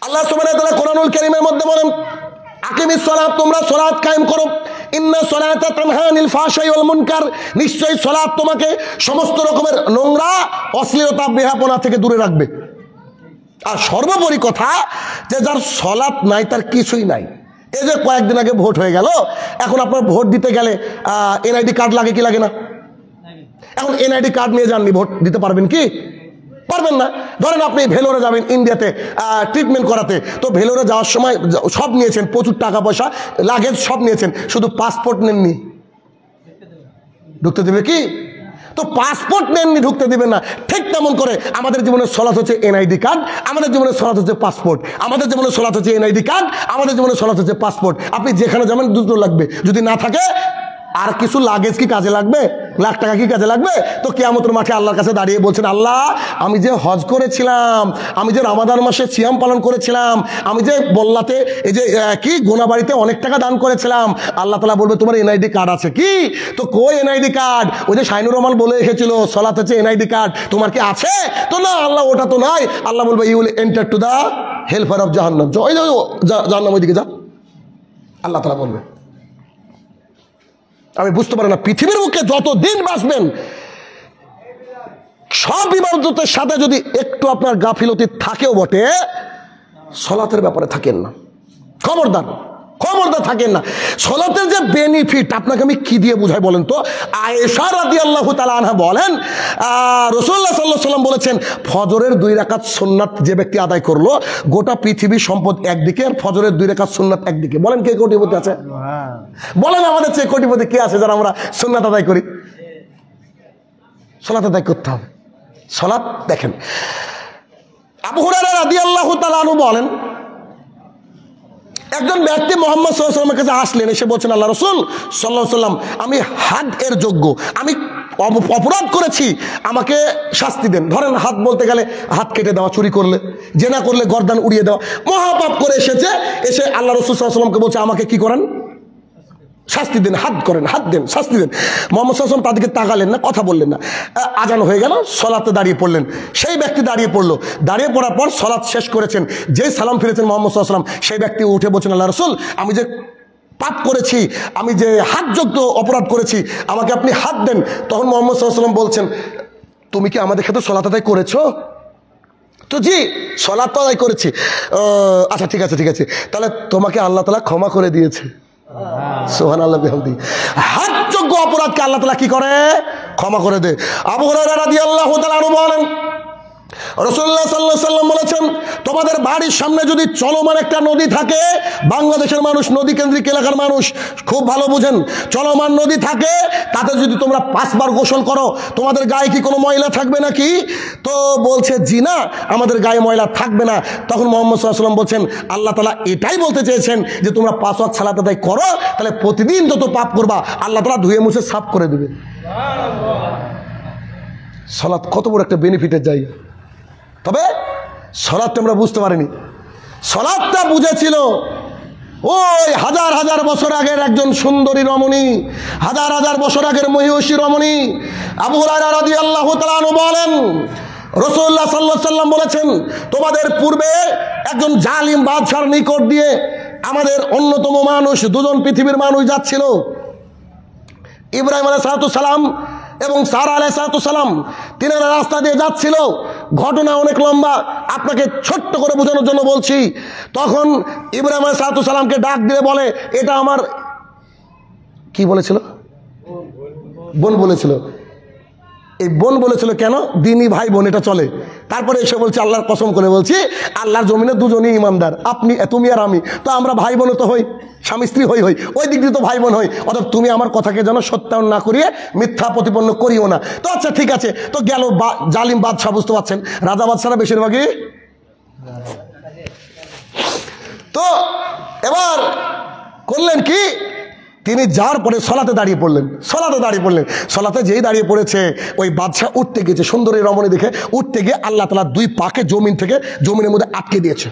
আল্লাহ সুবহানাহু ওয়া তাআলা কোরআনুল কারীমের মধ্যে বলেন, আকিমিস সালাত, তোমরা সালাত কায়েম করো, ইন্না সালাতা তানহা আনিল ফাহশাই ওয়াল মুনকার, নিশ্চয়ই সালাত তোমাকে সমস্ত রকমের নোংরা, অশ্লীলতা, বেহাপনা থেকে দূরে রাখবে। আর সর্বোপরি কথা, যে যার সালাত নাই তার কিছুই নাই। এই যে কয়েকদিন আগে ভোট হয়ে গেল, এখন আপনার ভোট দিতে গেলে এনআইডি কার্ড লাগে কি লাগে না? এখন এনআইডি কার্ড নিয়ে যাননি, ভোট দিতে পারবেন কি? পারবেন না। ধরেন আপনি ভেলোরে যাবেন ইন্ডিয়াতে ট্রিটমেন্ট করাতে, তো ভেলোরে যাওয়ার সময় সব নিয়েছেন, প্রচুর টাকা পয়সা লাগেজ সব নিয়েছেন, শুধু পাসপোর্ট নেননি, ঢুকতে দেবে কি? তো পাসপোর্ট নেননি, ঢুকতে দিবেন না। ঠিক তেমন করে আমাদের জীবনের সালাত হচ্ছে এনআইডি কার্ড, আমাদের জীবনের সালাত হচ্ছে পাসপোর্ট, আমাদের জীবনের সালাত হচ্ছে এনআইডি কার্ড, আমাদের জীবনের সালাত হচ্ছে পাসপোর্ট। আপনি যেখানে যাবেন দুটো লাগবে, যদি না থাকে আর কিছু লাগেজ কি কাজে লাগবে? লাখ টাকা কি কাজে লাগবে? তো কিয়ামতের মাঠে আল্লাহর কাছে দাঁড়িয়ে বলছেন, আল্লাহ আমি যে হজ করেছিলাম, আমি যে রমাদান মাসে সিয়াম পালন করেছিলাম, আমি যে বল্লাতে এই যে কি গোনাবাড়িতে অনেক টাকা দান করেছিলাম, আল্লাহ তাআলা বলবে তোমার এনআইডি কার্ড আছে কি? তো কই এনআইডি কার্ড? ওই যে শাইনুর রহমান বলে এসেছিল সালাত হচ্ছে এনআইডি কার্ড, তোমার কি আছে? তো না আল্লাহ, ওটা তো নাই। আল্লাহ বলবে you will enter to the hellfire of জাহান্নাম, ওই জাহান্নাম ওইদিকে যা, আল্লাহ তাআলা বলবে। আমি বুঝতে পারি না, পৃথিবীর মুখে যত দিন বাঁচবেন সব ইবাদতের সাথে যদি একটু আপনার গাফিলতি থাকেও বটে, সালাতের ব্যাপারে থাকেন না, খবরদার থাকেন না। সালাতের যে বেনিফিট আপনাকে আমি কি দিয়ে বুঝাই বলেন তো? আয়েশা রাদিয়াল্লাহু তাআলা আনহা বলেন, রাসূলুল্লাহ সাল্লাল্লাহু আলাইহি ওয়াসাল্লাম বলেছেন, ফজরের 2 রাকাত সুন্নাত যে ব্যক্তি আদায় করলো, গোটা পৃথিবীর সম্পদ একদিকে, আর ফজরের 2 রাকাত সুন্নাত একদিকে। বলেন কে কোটিপতি আছে? বলেন আমাদের চেয়ে কোটিপতি কে আছে যারা আমরা সুন্নাত আদায় করি? সালাত আদায় করতে হবে। সালাত দেখেন, আবু হুরায়রা রাদিয়াল্লাহু তাআলা আনহু বলেন, একজন ব্যক্তি মুহাম্মদ সাল্লাল্লাহু আলাইহি ওয়াসাল্লামের কাছে আসলেন, এসে বলছেন, আল্লাহ রাসূল সাল্লাল্লাহু আলাইহি ওয়াসাল্লাম, আমি হাদ এর যোগ্য, আমি অপরাধ করেছি, আমাকে শাস্তি দেন। ধরেন হাত বলতে গেলে হাত কেটে দেওয়া, চুরি করলে, জেনা করলে গর্দান উড়িয়ে দেওয়া, মহাপাপ করে এসেছে, এসে আল্লাহ রাসূল সাল্লাল্লাহু আলাইহি ওয়াসাল্লামকে বলছে আমাকে কি করেন? শাস্তি দেন, হাত করেন, হাত দেন, শাস্তি দেন। মুহাম্মদ সাল্লাল্লাহু আলাইহি ওয়াসাল্লাম তাদেরকে তাকালেন না, কথা বললেন না। আজান হয়ে গেল, সালাতে দাঁড়িয়ে পড়লেন। সেই ব্যক্তি দাঁড়িয়ে পড়লো, দাঁড়িয়ে পড়ার পর সালাত শেষ করেছেন, যেই সালাম ফিরেছেন মুহাম্মদ সাল্লাল্লাহু আলাইহি ওয়াসাল্লাম, সেই ব্যক্তি উঠে বলছেন, আল্লাহ রাসূল আমি যে পাপ করেছি, আমি যে হাতযোগ্য অপরাধ করেছি, আমাকে আপনি হাত দেন। তখন মুহাম্মদ সাল্লাল্লাহু আলাইহি ওয়াসাল্লাম বলছেন, তুমি কি আমাদের ক্ষেত্রে সালাত আদায় করেছো? তো জি সালাত তো আদায় করেছি, আচ্ছা ঠিক আছে ঠিক আছে, তাহলে তোমাকে আল্লাহ তাআলা ক্ষমা করে দিয়েছে। সুবহানাল্লাহ বিহামদিহি। হাতযোগ্য অপরাধকে আল্লাহ তাআলা কি করে? ক্ষমা করে দেয়। আবু হুরায়রা রাদিয়াল্লাহু তাআলা আনহু বলেন, রাসূলুল্লাহ সাল্লাল্লাহু আলাইহি ওয়াসাল্লাম বলেছেন, তোমাদের বাড়ির সামনে যদি চলমান একটা নদী থাকে, বাংলাদেশের মানুষ নদী কেন্দ্রিক এলাকার মানুষ খুব ভালো বুঝেন, চলমান নদী থাকে, তাতে যদি তোমরা 5 বার গোসল করো, তোমাদের গায়ে কি কোনো ময়লা থাকবে নাকি? তো বলছে জি না, আমাদের গায়ে ময়লা থাকবে না। তখন মুহাম্মদ সাল্লাল্লাহু আলাইহি ওয়াসাল্লাম বলছেন, আল্লাহ তাআলা এটাই বলতে চেয়েছেন যে তোমরা 5 ওয়াক্ত সালাত আদায় করো, তাহলে প্রতিদিন যত পাপ করবা আল্লাহ তাআলা ধুয়ে মুছে সাফ করে দেবে। সালাত কত বড় একটা বেনিফিটের জায়গা। তবে সালাতটা আমরা বুঝতে পারিনি। সালাতটা বুঝেছিল ওই হাজার হাজার বছর আগের একজন সুন্দরী রমণী, হাজার হাজার বছর আগের মহিষী রমণী। আবু হুরায়রা রাদিয়াল্লাহু তাআলা আনহু বলেন, রাসূলুল্লাহ সাল্লাল্লাহু আলাইহি ওয়াসাল্লাম বলেছেন, তোমাদের পূর্বে একজন জালিম বাদশার নিকট দিয়ে আমাদের অন্যতম মানুষ, দুজন পৃথিবীর মানুষ যাচ্ছিল, ইব্রাহিম আলাইহিস সালাম এবং সারা আলাইহিস সালাম। তিনারা রাস্তা দিয়ে যাচ্ছিল, ঘটনা অনেক লম্বা, আপনাকে ছোট্ট করে বোঝানোর জন্য বলছি। তখন ইব্রাহিম আলাইহিস সালামকে ডাক দিয়ে বলে, এটা আমার কি বলেছিল? বোন বলেছিল। এই বোন বলেছিল কেন? দিনী ভাই বোন এটা চলে। তারপরে এসে বলছে, আল্লাহর কসম করে বলছি, আল্লাহর জমিনে দুজনই ইমানদার, তুমি আর আমি, তো আমরা ভাই বোন তো হই, স্বামী স্ত্রী হই, ওই দিক দিয়ে তো ভাই বোন হই, অর্থাৎ তুমি আমার কথাকে যেন সত্যায়ন না করিয়ে মিথ্যা প্রতিপন্ন করিও না। তো আচ্ছা ঠিক আছে, তো গেল জালিম বাদশাহ, বুঝতে পারছেন রাজা বাদশারা বেশিরভাগই। তো এবার করলেন কি, তিনি যার পরে সলাতে দাঁড়িয়ে পড়লেন। সলাতে যেই দাঁড়িয়ে পড়েছে, ওই বাদশাহ উঠতে গেছে, সুন্দরী রমণী দেখে উঠতে গিয়ে আল্লাহ তাআলা 2 পাকে জমিনের মধ্যে আটকে দিয়েছে।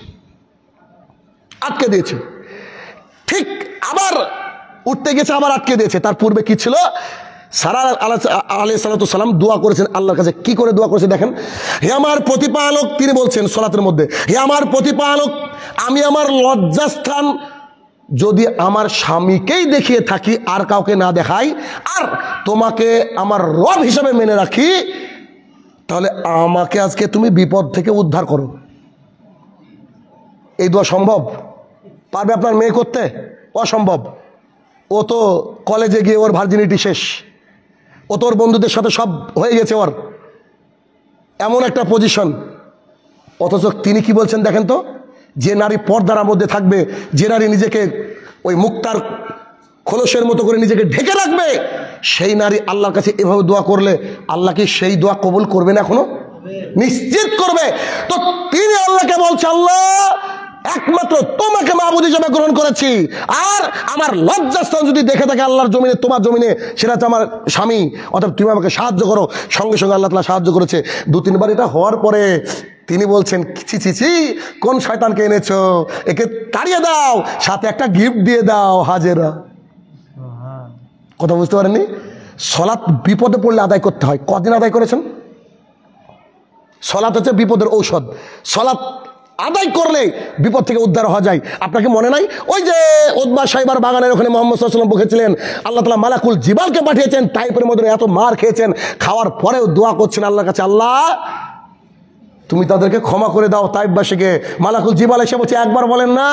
ঠিক আবার উঠতে গেছে, আবার আটকে দিয়েছে। তার পূর্বে কি ছিল? সারা আলাইহিস সালাম দোয়া করেছেন আল্লাহর কাছে। কি করে দোয়া করেছে দেখেন, হে আমার প্রতিপালক, তিনি বলছেন সলাতের মধ্যে, হে আমার প্রতিপালক, আমি আমার লজ্জাস্থান যদি আমার স্বামীকেই দেখিয়ে থাকি, আর কাউকে না দেখাই, আর তোমাকে আমার রব হিসাবে মেনে রাখি, তাহলে আমাকে আজকে তুমি বিপদ থেকে উদ্ধার করো। এই দোয়া সম্ভব? পারবে আপনার মেয়ে করতে? অসম্ভব। ও তো কলেজে গিয়ে ওর ভার্জিনিটি শেষ, ও তো ওর বন্ধুদের সাথে সব হয়ে গেছে, ওর এমন একটা পজিশন। অথচ তিনি কি বলছেন দেখেন তো, যে নারী পর্দার মধ্যে থাকবে, যে নারী নিজেকে ওই মুক্তার খোলসের মতো করে নিজেকে ঢেকে রাখবে, সেই নারী আল্লাহর কাছে এভাবে দোয়া করলে আল্লাহ কি সেই দোয়া কবুল করবে না? এখনো নিশ্চিত করবে। তো তিনি আল্লাহকে বলছে, আল্লাহ একমাত্র তোমাকে মাবুদ হিসেবে গ্রহণ করেছি, আর আমার লজ্জাস্থান যদি দেখে থাকে আল্লাহর জমিনে, তোমার জমিনে, সেটা হচ্ছে আমার স্বামী, অর্থাৎ তুমি আমাকে সাহায্য করো। সঙ্গে সঙ্গে আল্লাহ তাআলা সাহায্য করেছে। 2-3 বার এটা হওয়ার পরে তিনি বলছেন, ছি, কোন শয়তানকে এনেছো, একে তাড়িয়ে দাও, সাথে একটা গিফট দিয়ে দাও, হাজেরা। কথা বুঝতে পারেননি? সলাত বিপদে পড়লে আদায় করতে হয়। কদিন আদায় করেছেন? সলাত হচ্ছে বিপদের ঔষধ। সলাত আদায় করলে বিপদ থেকে উদ্ধার হওয়া যায়। আপনাকে মনে নাই ওই যে উতবা সাইবার বাগানের ওখানে মুহাম্মদ সাল্লাল্লাহু আলাইহি ওয়াসাল্লাম বকেছিলেন, আল্লাহ তাআলা মালাকুল জিবালকে পাঠিয়েছেন, তাইফের মধ্যে এত মার খেয়েছেন, খাওয়ার পরেও দোয়া করছেন আল্লাহর কাছে, আল্লাহ তুমি তাদেরকে ক্ষমা করে দাও তাইফবাসীকে। মালাকুল জিবাল এসে বলছে, একবার বলেন না,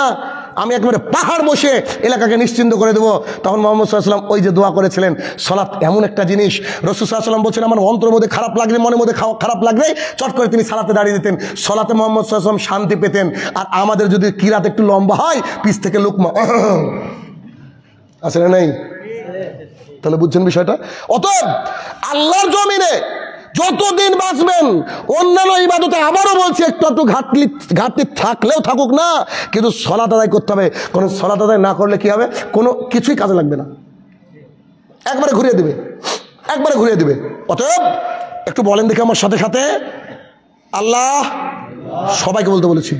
আমি একবারে পাহাড় বসে এলাকাকে নিশ্চিন্ত করে দেবো। তখন মুহাম্মদ সাল্লাল্লাহু আলাইহি ওয়াসাল্লাম ওই যে দোয়া করেছিলেন। সালাত এমন একটা জিনিস, রাসূল সাল্লাল্লাহু আলাইহি ওয়াসাল্লাম বলছেন, আমার অন্তরের মধ্যে খারাপ লাগলে, মনের মধ্যে খারাপ লাগলে চট করে তিনি সালাতে দাঁড়িয়ে দিতেন। সালাতে মুহাম্মদ সাল্লাল্লাহু আলাইহি ওয়াসাল্লাম শান্তি পেতেন। আর আমাদের যদি কিরাত একটু লম্বা হয়, পিছ থেকে লুকমা আসলে নেই, তাহলে বুঝছেন বিষয়টা। অতএব আল্লাহর জমিনে যতদিন বাঁচবেন, অন্যান্য ইবাদতে আবারও বলছি একটু একটু ঘাটতি থাকলেও থাকুক না, কিন্তু সালাত আদায় করতে হবে। কোনো সালাত আদায় না করলে কি হবে? কোনো কিছুই কাজে লাগবে না, একবারে ঘুরিয়ে দিবে। অতএব একটু বলেন দেখে আমার সাথে সাথে, আল্লাহ, সবাইকে বলতে বলেছি,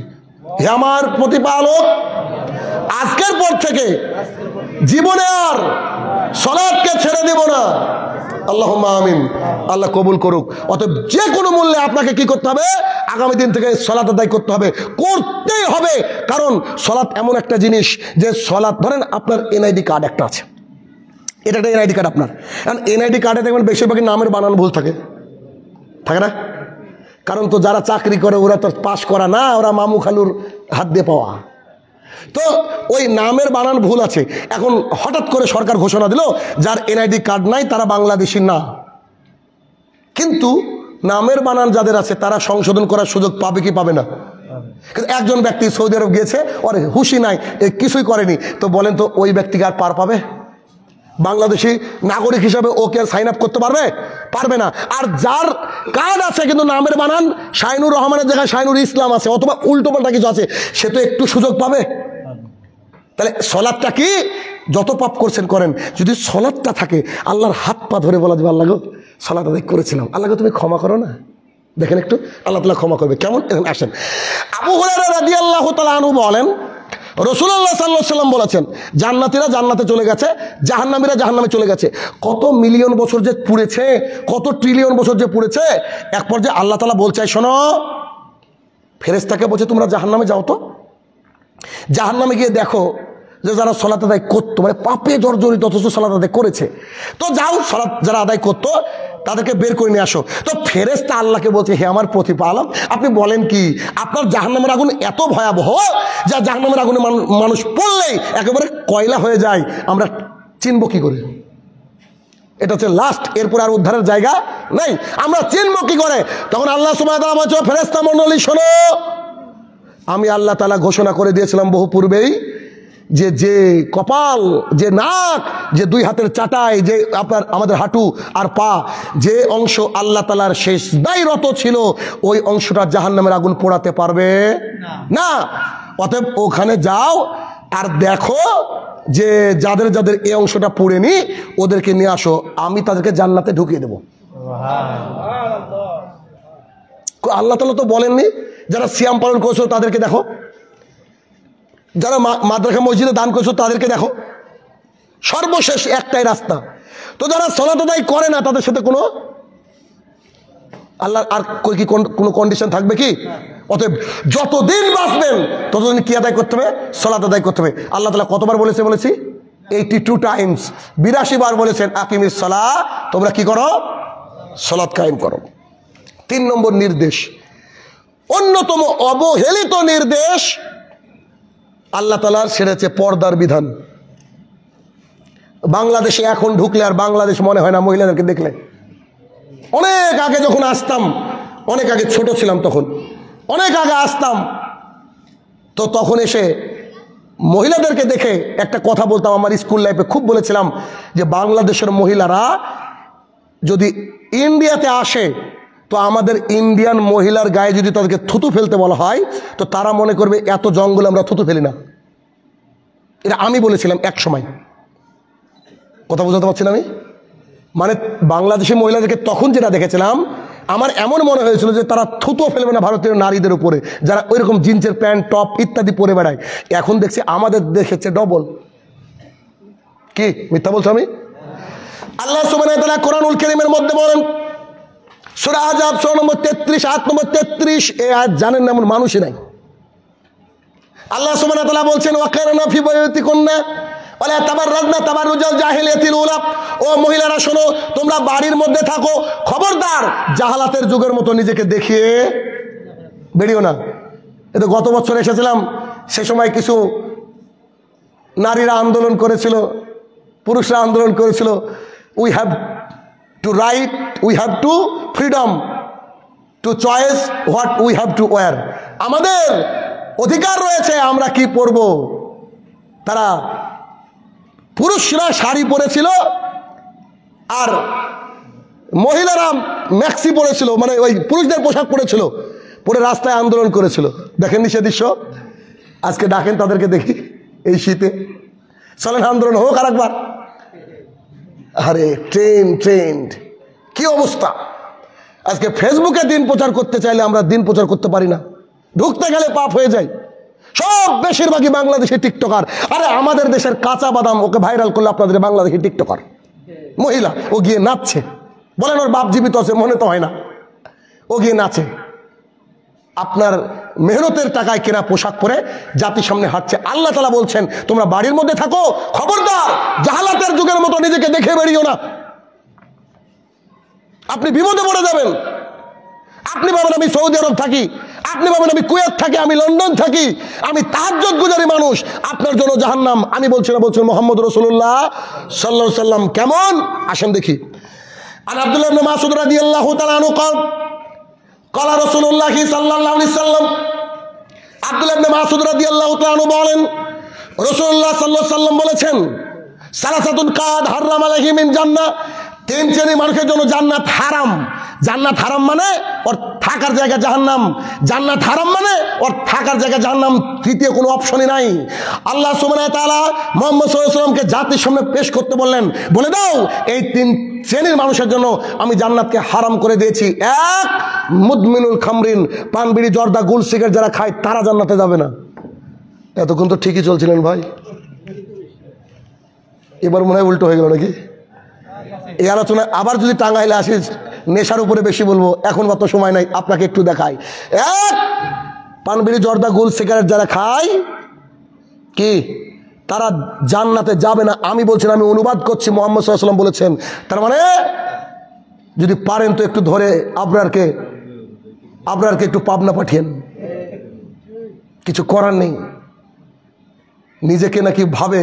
হে আমার প্রতিপালক, আজকের পর থেকে জীবনে আর সালাতকে ছেড়ে দেব না। আল্লাহুম্মা আমিন। আল্লাহ কবুল করুক। অতএব যে কোনো মূল্যে আপনাকে কি করতে হবে? আগামী দিন থেকে সালাত আদায় করতে হবে, করতেই হবে। কারণ সালাত এমন একটা জিনিস যে সালাত, ধরেন আপনার এনআইডি কার্ড একটা আছে, এটা একটা এনআইডি কার্ড আপনার। কারণ এনআইডি কার্ডে দেখবেন বেশিরভাগই নামের বানান ভুল থাকে না? কারণ তো যারা চাকরি করে ওরা তো পাশ করা না, ওরা মামু খালুর হাত দিয়ে পাওয়া। তো ওই নামের বানান ভুল আছে। এখন হঠাৎ করে সরকার ঘোষণা দিল যার এনআইডি কার্ড নাই তারা বাংলাদেশি না, কিন্তু নামের বানান যাদের আছে তারা সংশোধন করার সুযোগ পাবে কি পাবে না? কিন্তু একজন ব্যক্তি সৌদি আরব গিয়েছে, ওর হুঁশি নাই, কিছুই করেনি, তো বলেন তো ওই ব্যক্তিকে আর পার পাবে? বাংলাদেশি নাগরিক হিসাবে ওকে আর সাইন আপ করতে পারবে? পারবে না। আর যার কার্ড আছে কিন্তু নামের বানান শাইনুর রহমানের জায়গায় শাইনুর ইসলাম আছে, অথবা উল্টোপাল্টা কিছু আছে, সে তো একটু সুযোগ পাবে। তাহলে সলাৎটা কি? যত পাপ করছেন করেন, যদি সলাৎটা থাকে আল্লাহর হাত পা ধরে বলা যাবে আল্লাহ গো সলাৎ আদায় করেছিলাম, আল্লাহকে তুমি ক্ষমা করো না। দেখেন একটু, আল্লাহ তাআলা ক্ষমা করবে। কেমন? আসেন, আবু হুরায়রা রাদিয়াল্লাহু তাআলা আনহু বলেন রাসূলুল্লাহ সাল্লাল্লাহু আলাইহি ওয়াসাল্লাম বলেছেন জান্নাতীরা জান্নাতে চলে গেছে, জাহান্নামীরা জাহান্নামে চলে গেছে। কত মিলিয়ন বছর যে পুড়েছে, কত ট্রিলিয়ন বছর যে পুড়েছে, এক পর্যায়ে আল্লাহ তাআলা বলছে শোনো, ফেরেশতাকে বলছে তোমরা জাহান্নামে যাও, তো জাহান্নামে গিয়ে দেখো যে যারা সালাত আদায় করতো, মানে পাপে জর্জরিত অথচ সালাত আদায় করেছে, তো যাও সালাত যারা আদায় করতো তাদেরকে বের করে নিয়ে আসো। তো ফেরেশতা আল্লাহকে বলছে হে আমার প্রতিপালক, আপনি বলেন কি আপনার জাহান্নামের আগুন এত ভয়াবহ যা জাহান্নামের আগুনে মানুষ পড়লেই একেবারে কয়লা হয়ে যায়, আমরা চিনব কি করে? এটা হচ্ছে লাস্ট, এরপর আর উদ্ধারের জায়গা নেই, আমরা চিনব কি করে? তখন আল্লাহ সুবহানাহু ওয়া তাআলা বলছে ফেরেশতা মণ্ডলী শোনো, আমি আল্লাহ তাআলা ঘোষণা করে দিয়েছিলাম বহু পূর্বেই যে যে কপাল, যে নাক, যে দুই হাতের চাটাই, যে আপনার আমাদের হাঁটু আর পা, যে অংশ আল্লাহ তাআলার সিজদায় রত ছিল ওই অংশটা জাহান্নামের আগুন পোড়াতে পারবে না। অতএব ওখানে যাও আর দেখো যে যাদের যাদের এই অংশটা পুড়েনি ওদেরকে নিয়ে আসো, আমি তাদেরকে জান্নাতে ঢুকিয়ে দেবো। আল্লাহ তাআলা তো বলেননি যারা সিয়াম পালন করেছো তাদেরকে দেখো, যারা মাদ্রাসা মসজিদে দান করেছো তাদেরকে দেখো, সর্বশেষ একটাই রাস্তা। তো যারা সালাত আদায় করে না তাদের সাথে কোনো আল্লাহ আর কি কোনো কন্ডিশন থাকবে কি? অতএব যতদিন বাঁচবেন ততদিন কি আদায় করতে হবে? সালাত আদায় করতে হবে। আল্লাহ তাআলা কতবার বলেছি 82 টাইমস, 82 বার বলেছেন আকিমিস সালাহ, তোমরা কি করো? সালাত কায়েম করো। 3 নম্বর নির্দেশ, অন্যতম অবহেলিত নির্দেশ আল্লাহ তাআলার, সেটা হচ্ছে পর্দার বিধান। বাংলাদেশে এখন ঢুকলে আর বাংলাদেশ মনে হয় না মহিলাদেরকে দেখলে। অনেক আগে যখন আসতাম, অনেক আগে ছোট ছিলাম তখন, অনেক আগে আসতাম, তো তখন এসে মহিলাদেরকে দেখে একটা কথা বলতাম, আমার স্কুল লাইফে খুব বলেছিলাম যে বাংলাদেশের মহিলারা যদি ইন্ডিয়াতে আসে তো আমাদের ইন্ডিয়ান মহিলার গায়ে যদি তাদেরকে থুতু ফেলতে বলা হয় তো তারা মনে করবে এত জঙ্গলে আমরা থুতু ফেলি না। এটা আমি বলেছিলাম এক সময়, কথা বোঝাতে পারছি না আমি? মানে বাংলাদেশি মহিলাদেরকে তখন যেটা দেখেছিলাম আমার এমন মনে হয়েছিল যে তারা থুতু ফেলবে না ভারতীয় নারীদের উপরে যারা ওইরকম জিন্সের প্যান্ট টপ ইত্যাদি পরে বেড়ায়। এখন দেখছি আমাদের দেখেছে ডবল। কি মিথ্যা বলছো আমি? আল্লাহ সুবহানাহু ওয়া তাআলা কোরআনুল কারীমের মধ্যে বলেন, সূরা আহজাব 6 নম্বর 33, 8 নম্বর 33, এই আয়াত জানেন না এমন মানুষই নাই। আল্লাহ সুবহানাহু ওয়া তাআলা বলছেন ওয়াকারনা ফি বুয়ুতিকুন্না ওয়ালা তাবাররাজনা তাবাররুজাল জাহিলিয়াতিল উলা, ও মহিলারা শোনো তোমরা বাড়ির মধ্যে থাকো, খবরদার জাহালাতের যুগের মতো নিজেকে দেখিয়ে বেরিও না। এটা গত বছর এসেছিলাম, সে সময় কিছু নারীরা আন্দোলন করেছিল, পুরুষরা আন্দোলন করেছিল, we have to right, we have to freedom two choice what we have to wire, আমাদের অধিকার রয়েছে আমরা কি পরব। তারা পুরুষরা শাড়ি পরেছিল আর মহিলারা ম্যাক্সি পরেছিল, মানে ওই পুরুষদের পোশাক পরেছিল, পরে রাস্তায় আন্দোলন করেছিল। দেখেননি সে দৃশ্য? আজকে ডাকেন তাদেরকে দেখি এই শীতে, চলেন আন্দোলন হোক আর একবার। আরে ট্রেন্ড কি অবস্থা! আজকে ফেসবুকে দিন প্রচার করতে চাইলে আমরা দিন প্রচার করতে পারি না, ঢুকতে গেলে পাপ হয়ে যায়। সব বেশিরভাগই বাংলাদেশি টিকটকার। আরে আমাদের দেশের কাঁচা বাদাম ওকে ভাইরাল করলে আপনাদের বাংলাদেশি টিকটকার মহিলা, ও গিয়ে নাচছে, বলেন ওর বাপ জীবিত আছে মনে তো হয় না, ও গিয়ে নাচে। আপনার মেহনতের টাকায় কেনা পোশাক পরে জাতির সামনে হাঁটছে। আল্লাহ তাআলা বলছেন তোমরা বাড়ির মধ্যে থাকো, খবরদার জাহালাতের যুগের মতো নিজেকে দেখে বেরিও না, আপনি বিপদে পড়ে যাবেন। আপনি ভাবেন আমি সৌদি আরব থাকি, আপনি ভাবেন আমি কুয়েত থাকি, আমি লন্ডন থাকি, আমি তাহাজ্জুদ গুজারি মানুষ, আপনার জন্য জাহান্নাম। আমি বলছি না, বলছেন মুহাম্মদ রাসূলুল্লাহ সাল্লাল্লাহু আলাইহি ওয়াসাল্লাম। কেমন আসেন দেখি। আন আব্দুল্লাহ ইবনে মাসউদ রাদিয়াল্লাহু তাআলা আনহু قال قال رسول الله صلى الله عليه وسلم, আব্দুল্লাহ ইবনে মাসউদ রাদিয়াল্লাহু তাআলা আনহু বলেন রাসূলুল্লাহ সাল্লাল্লাহু আলাইহি ওয়াসাল্লাম বলেছেন, সালাসাতুন কাদ হারাম আলাইহিম মিন জান্নাহ, তিন শ্রেণীর মানুষের জন্য জান্নাত হারাম। জান্নাত হারাম মানে ওর থাকার জায়গা জাহান্নাম, জান্নাত হারাম মানে ওর থাকার জায়গা জাহান্নাম, তৃতীয় কোনো অপশনই নাই। আল্লাহ সুবহানাহু ওয়া তাআলা মুহাম্মদ সাল্লাল্লাহু আলাইহি ওয়াসাল্লামকে জাতির সামনে পেশ করতে বললেন, বলে দাও এই তিন শ্রেণীর মানুষের জন্য আমি জান্নাতকে হারাম করে দিয়েছি। এক, মুদমিনুল খামরিন, পান বিড়ি জর্দা গুল সিগারেট যারা খায় তারা জান্নাতে যাবে না। এতক্ষণ তো ঠিকই চলছিলেন ভাই, এবার মনে হয় উল্টো হয়ে গেল নাকি? এই আলোচনা আবার যদি টাঙ্গাইলে আসিস, নেশার উপরে বেশি বলবো, এখন কত সময় নাই, আপনাকে একটু দেখাই। এক, পান বিড়ি জর্দা গুল সিগারেট যারা খায় কি তারা জান্নাতে যাবে না। আমি বলছি না, আমি অনুবাদ করছি, মুহাম্মদ সাল্লাল্লাহু আলাইহি ওয়াসাল্লাম বলেছেন। তার মানে যদি পারেন তো একটু ধরে আবরারকে একটু পাবনা পাঠিয়েন, কিছু করার নেই। নিজেকে নাকি ভাবে,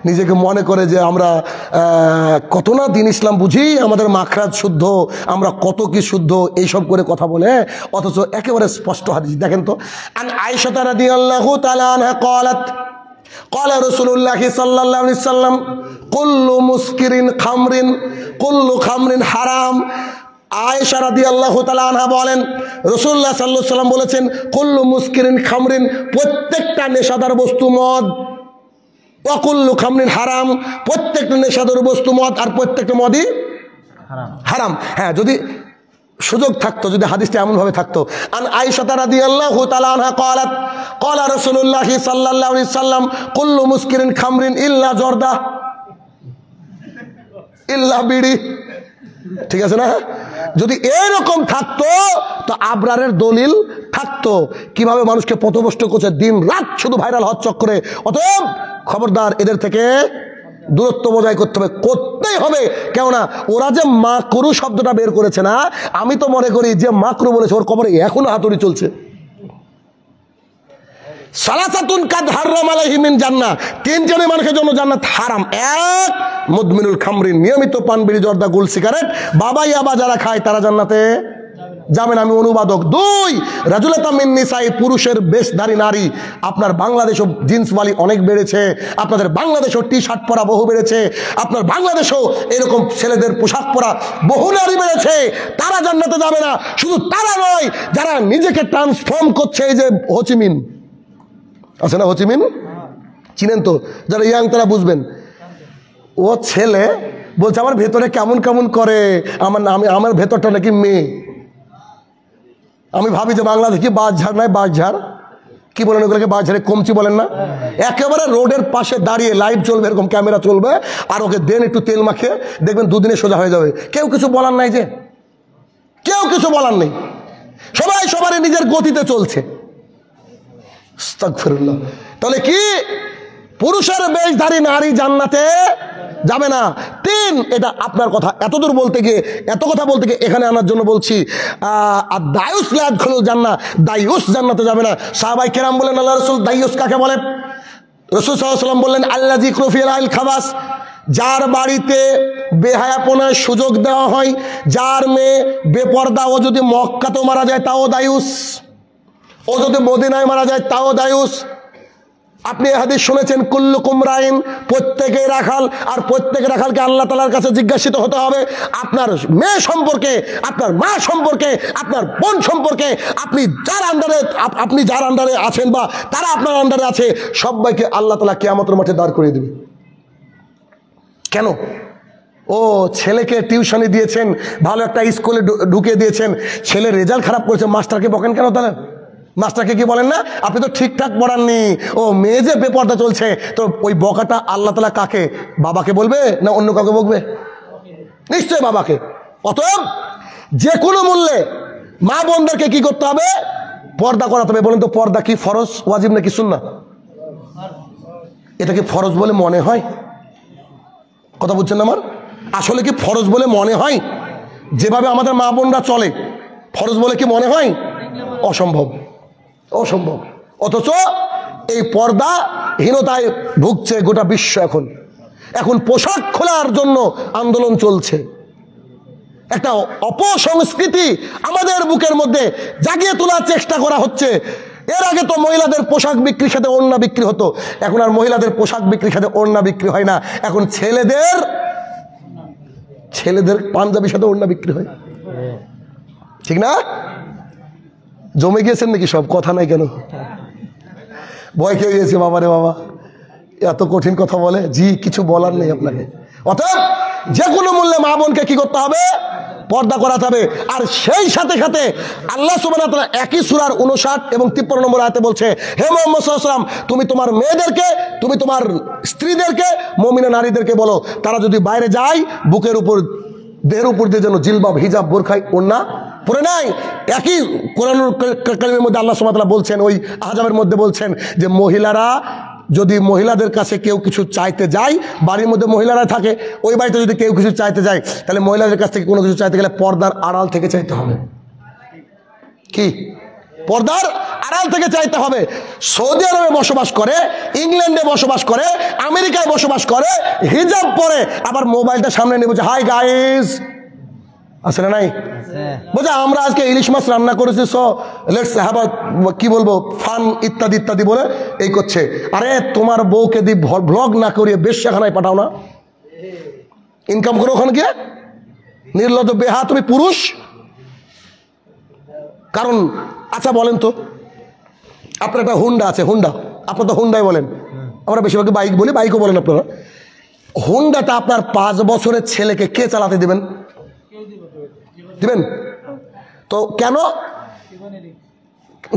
নিজেকে মনে করে যে আমরা কত না দিন ইসলাম বুঝি, আমাদের মাখরাজ শুদ্ধ, আমরা কত কি শুদ্ধ, এইসব করে কথা বলে, অথচ একেবারে স্পষ্ট হাদিস দেখেন তো। আন আয়েশা রাদিয়াল্লাহু তাআলা আনহা ক্বালাত قال رسول الله صلى الله عليه وسلم كل مسكر خمر كل خمر حرام। আয়েশা রাদিয়াল্লাহু তাআলা আনহা বলেন রাসূলুল্লাহ সাল্লাল্লাহু আলাইহি ওয়াসাল্লাম বলেছেন, কুল্লু মুসকিরিন খামরিন, প্রত্যেকটা নেশাদার বস্তু মদ, ওয়া কুল্লু খামরিন হারাম, প্রত্যেকটা নেশাদার বস্তু মদ, আর প্রত্যেকটা মদই হারাম। হ্যাঁ, যদি সুযোগ থাকতো, যদি হাদিসটা এমন ভাবে থাকতো। আন আয়েশা রাদিয়াল্লাহু তাআলা আনহা ক্বালাত ক্বালা রাসূলুল্লাহ সাল্লাল্লাহু আলাইহি ওয়াসাল্লাম কুল্লু মুসকিরিন খামরিন ইল্লা জর্দা, ইল্লা বিড়ি। ঠিক আছে না? যদি এরকম থাকতো তো আবরারের দলিল থাকতো। কিভাবে মানুষকে পথভ্রষ্ট করছে, দিন রাত শুধু ভাইরাল হওয়ার চক্করে। অতএব খবরদার, এদের থেকে দূরত্ব বজায় করতে হবে, করতেই হবে। কেননা ওরা যে মাকরু শব্দটা বের করেছে না, আমি তো মনে করি যে মাকরু বলেছে ওর কবরে এখনো হাতুড়ি চলছে। সালাসাতুন কাদ হারাম আলাইহিম মিন জান্নাহ, তিন জনের মানুষের জন্য জান্নাত হারাম। এক, মুদমিনুল খামরিন, নিয়মিত পান বিড়ি জর্দা গুল সিগারেট বাবা ইয়াবা যারা খায় তারা জান্নাতে যাবে না। আমি অনুবাদক। দুই, রাজুলাতা মিন নিসাই, পুরুষের বেশধারী নারী। আপনার বাংলাদেশও জিন্সওয়ালি অনেক বেড়েছে, আপনাদের বাংলাদেশও টি শার্ট পরা বহু বেড়েছে, আপনার বাংলাদেশও এরকম ছেলেদের পোশাক পরা বহু নারী বেড়েছে, তারা জান্নাতে যাবে না। শুধু তারা নয়, যারা নিজেকে ট্রান্সফর্ম করছে, এই যে হোচিমিন আছে না, হোচিমিন চিনেন তো, যারা ইয়াং তারা বুঝবেন। ও ছেলে বলছে আমার ভেতরে কেমন কেমন করে, আমার ভেতরটা নাকি মেয়ে। আমি ভাবি যে বাংলাদেশি বাঁশঝাড় নয়, বাঁশঝাড় কি বলেন ওগুলোকে, বাঁশঝাড়ে কমচি বলেন না, একেবারে রোডের পাশে দাঁড়িয়ে লাইভ চলবে, এরকম ক্যামেরা চলবে, আর ওকে দেন একটু তেল মাখিয়ে, দেখবেন দুদিনে সোজা হয়ে যাবে। কেউ কিছু বলার নাই, যে কেউ কিছু বলার নেই, সবাই সবারই নিজের গতিতে চলছে। আস্তাগফিরুল্লাহ। তাহলে কি পুরুষের বেশধারী নারী জান্নাতে যাবে না। তিন, এটা আপনার কথা, এতদূর বলতে গিয়ে, এত কথা বলতে গিয়ে এখানে আনার জন্য বলছি, আর দায়ুস লা ইয়াদখুলুল জান্নাহ, দায়ুস জান্নাতে যাবে না। সাহাবায়ে কেরাম বলেন আল্লাহ রাসূল দায়ুস কাকে বলে? রাসূল সাল্লাল্লাহু আলাইহি ওয়াসাল্লাম বললেন আল্লাযী ক্রুফিল আল খাবাস, যার বাড়িতে বেহায়াপনার সুযোগ দেওয়া হয়, যার মেয়ে বেপর্দা, ও যদি মক্কাতেও মারা যায় তাও দায়ুস, ও যদি মদিনায় মারা যায় তাও দায়ুস। আপনি এই হাদিস শুনেছেন, কুল্লুকুম রাইন, প্রত্যেকেই রাখাল, আর প্রত্যেক রাখালকে আল্লাহ তাআলার কাছে জিজ্ঞাসিত হতে হবে আপনার মেয়ে সম্পর্কে, আপনার মা সম্পর্কে, আপনার বোন সম্পর্কে, আপনি যার আন্ডারে আছেন বা তারা আপনার আন্ডারে আছে, সবাইকে আল্লাহ তাআলা কিয়ামতের মাঠে দাঁড় করিয়ে দেবে। কেন? ও ছেলেকে টিউশনি দিয়েছেন, ভালো একটা স্কুলে ঢুকিয়ে দিয়েছেন, ছেলে রেজাল্ট খারাপ করেছে, মাস্টারকে বকেন কেন? তাহলে মাস্টারকে কি বলেন না, আপনি তো ঠিকঠাক পড়াননি, ও মেয়ে যে বেপর্দা চলছে, তো ওই বকাটা আল্লাহ তাআলা কাকে, বাবাকে বলবে না অন্য কাউকে বকবে? নিশ্চয় বাবাকে। অতএব যে কোনো মূল্যে মা বোনদেরকে কি করতে হবে? পর্দা করাতে হবে। বলেন তো, পর্দা কি ফরজ, ওয়াজিব নাকি সুন্নাহ? এটা কি ফরজ বলে মনে হয়? কথা বুঝছেন না আমার? আসলে কি ফরজ বলে মনে হয়? যেভাবে আমাদের মা বোনরা চলে, ফরজ বলে কি মনে হয়? অসম্ভব, অসম্ভব। অথচ এই পর্দাহীনতায় ভুগছে গোটা বিশ্ব। এখন পোশাক খোলার জন্য আন্দোলন চলছে। একটা অপসংস্কৃতি আমাদের বুকের মধ্যে জাগিয়ে তোলার চেষ্টা করা হচ্ছে। এর আগে তো মহিলাদের পোশাক বিক্রির সাথে ওড়না বিক্রি হতো, এখন আর মহিলাদের পোশাক বিক্রির সাথে ওড়না বিক্রি হয় না, এখন ছেলেদের পাঞ্জাবির সাথে ওড়না বিক্রি হয়। ঠিক না? জমে গিয়েছেন নাকি সব? কথা নাই কেন? ভয় খেয়ে গিয়েছে বাবারে বাবা, এত কঠিন কথা বলে। জি, কিছু বলার নেই আপনাকে। অতএব যে কোনো মূল্যে মা বোনকে কি করতে হবে? পর্দা করাতে হবে। আর সেই সাথে সাথে আল্লাহ সুবহানাহু ওয়া তাআলা একই সূরার 59 এবং 53 নম্বর আয়াতে বলছে, হে মুহাম্মদ সাল্লাল্লাহু আলাইহি ওয়াসাল্লাম, তুমি তোমার মেয়েদেরকে, তুমি তোমার স্ত্রীদেরকে, মুমিনা নারীদেরকে বলো, তারা যদি বাইরে যায় বুকের উপর, দেহের উপর দিয়ে যেন জিলবাব, হিজাব, বোরখায় ওড়না পরে নাই। একই কোরআন কারীমের মধ্যে আল্লাহ সুবহানাহু ওয়া তাআলা বলছেন, ওই আহজাবের মধ্যে বলছেন যে মহিলারা যদি মহিলাদের কাছে কেউ কিছু চাইতে যায়, বাড়ির মধ্যে মহিলারা থাকে, ওই বাড়িতে যদি কেউ কিছু চাইতে যায়, তাহলে মহিলাদের কাছ থেকে কোনো কিছু চাইতে গেলে পর্দার আড়াল থেকে চাইতে হবে। কি? পর্দার আড়াল থেকে চাইতে হবে। সৌদি আরবে বসবাস করে, ইংল্যান্ডে বসবাস করে, আমেরিকায় বসবাস করে, হিজাব পরে, আবার মোবাইলটা সামনে নিয়ে বলছে হাই গাইস, আছে না নাই? বলছে আমরা আজকে ইলিশ মাছ রান্না করেছি, সো লেটস হ্যাভ কি বলবো ফান ইত্যাদি ইত্যাদি বলে এই করছে। আরে তোমার বউকে দি ভ্লগ না করিয়ে বেশ্যাখানায় পাঠাও না, ইনকাম করো ওখানে গিয়ে। নির্লজ্জ বেহা তুমি পুরুষ। কারণ আচ্ছা বলেন তো, আপনার একটা হুন্ডা আছে, হুন্ডা, আপনার তো হুন্ডাই বলেন, আমরা বেশিরভাগ বাইক বলি, বাইকও বলেন আপনারা। হুন্ডাটা আপনার 5 বছরের ছেলেকে কে চালাতে দেবেন? দিবেন তো? কেন,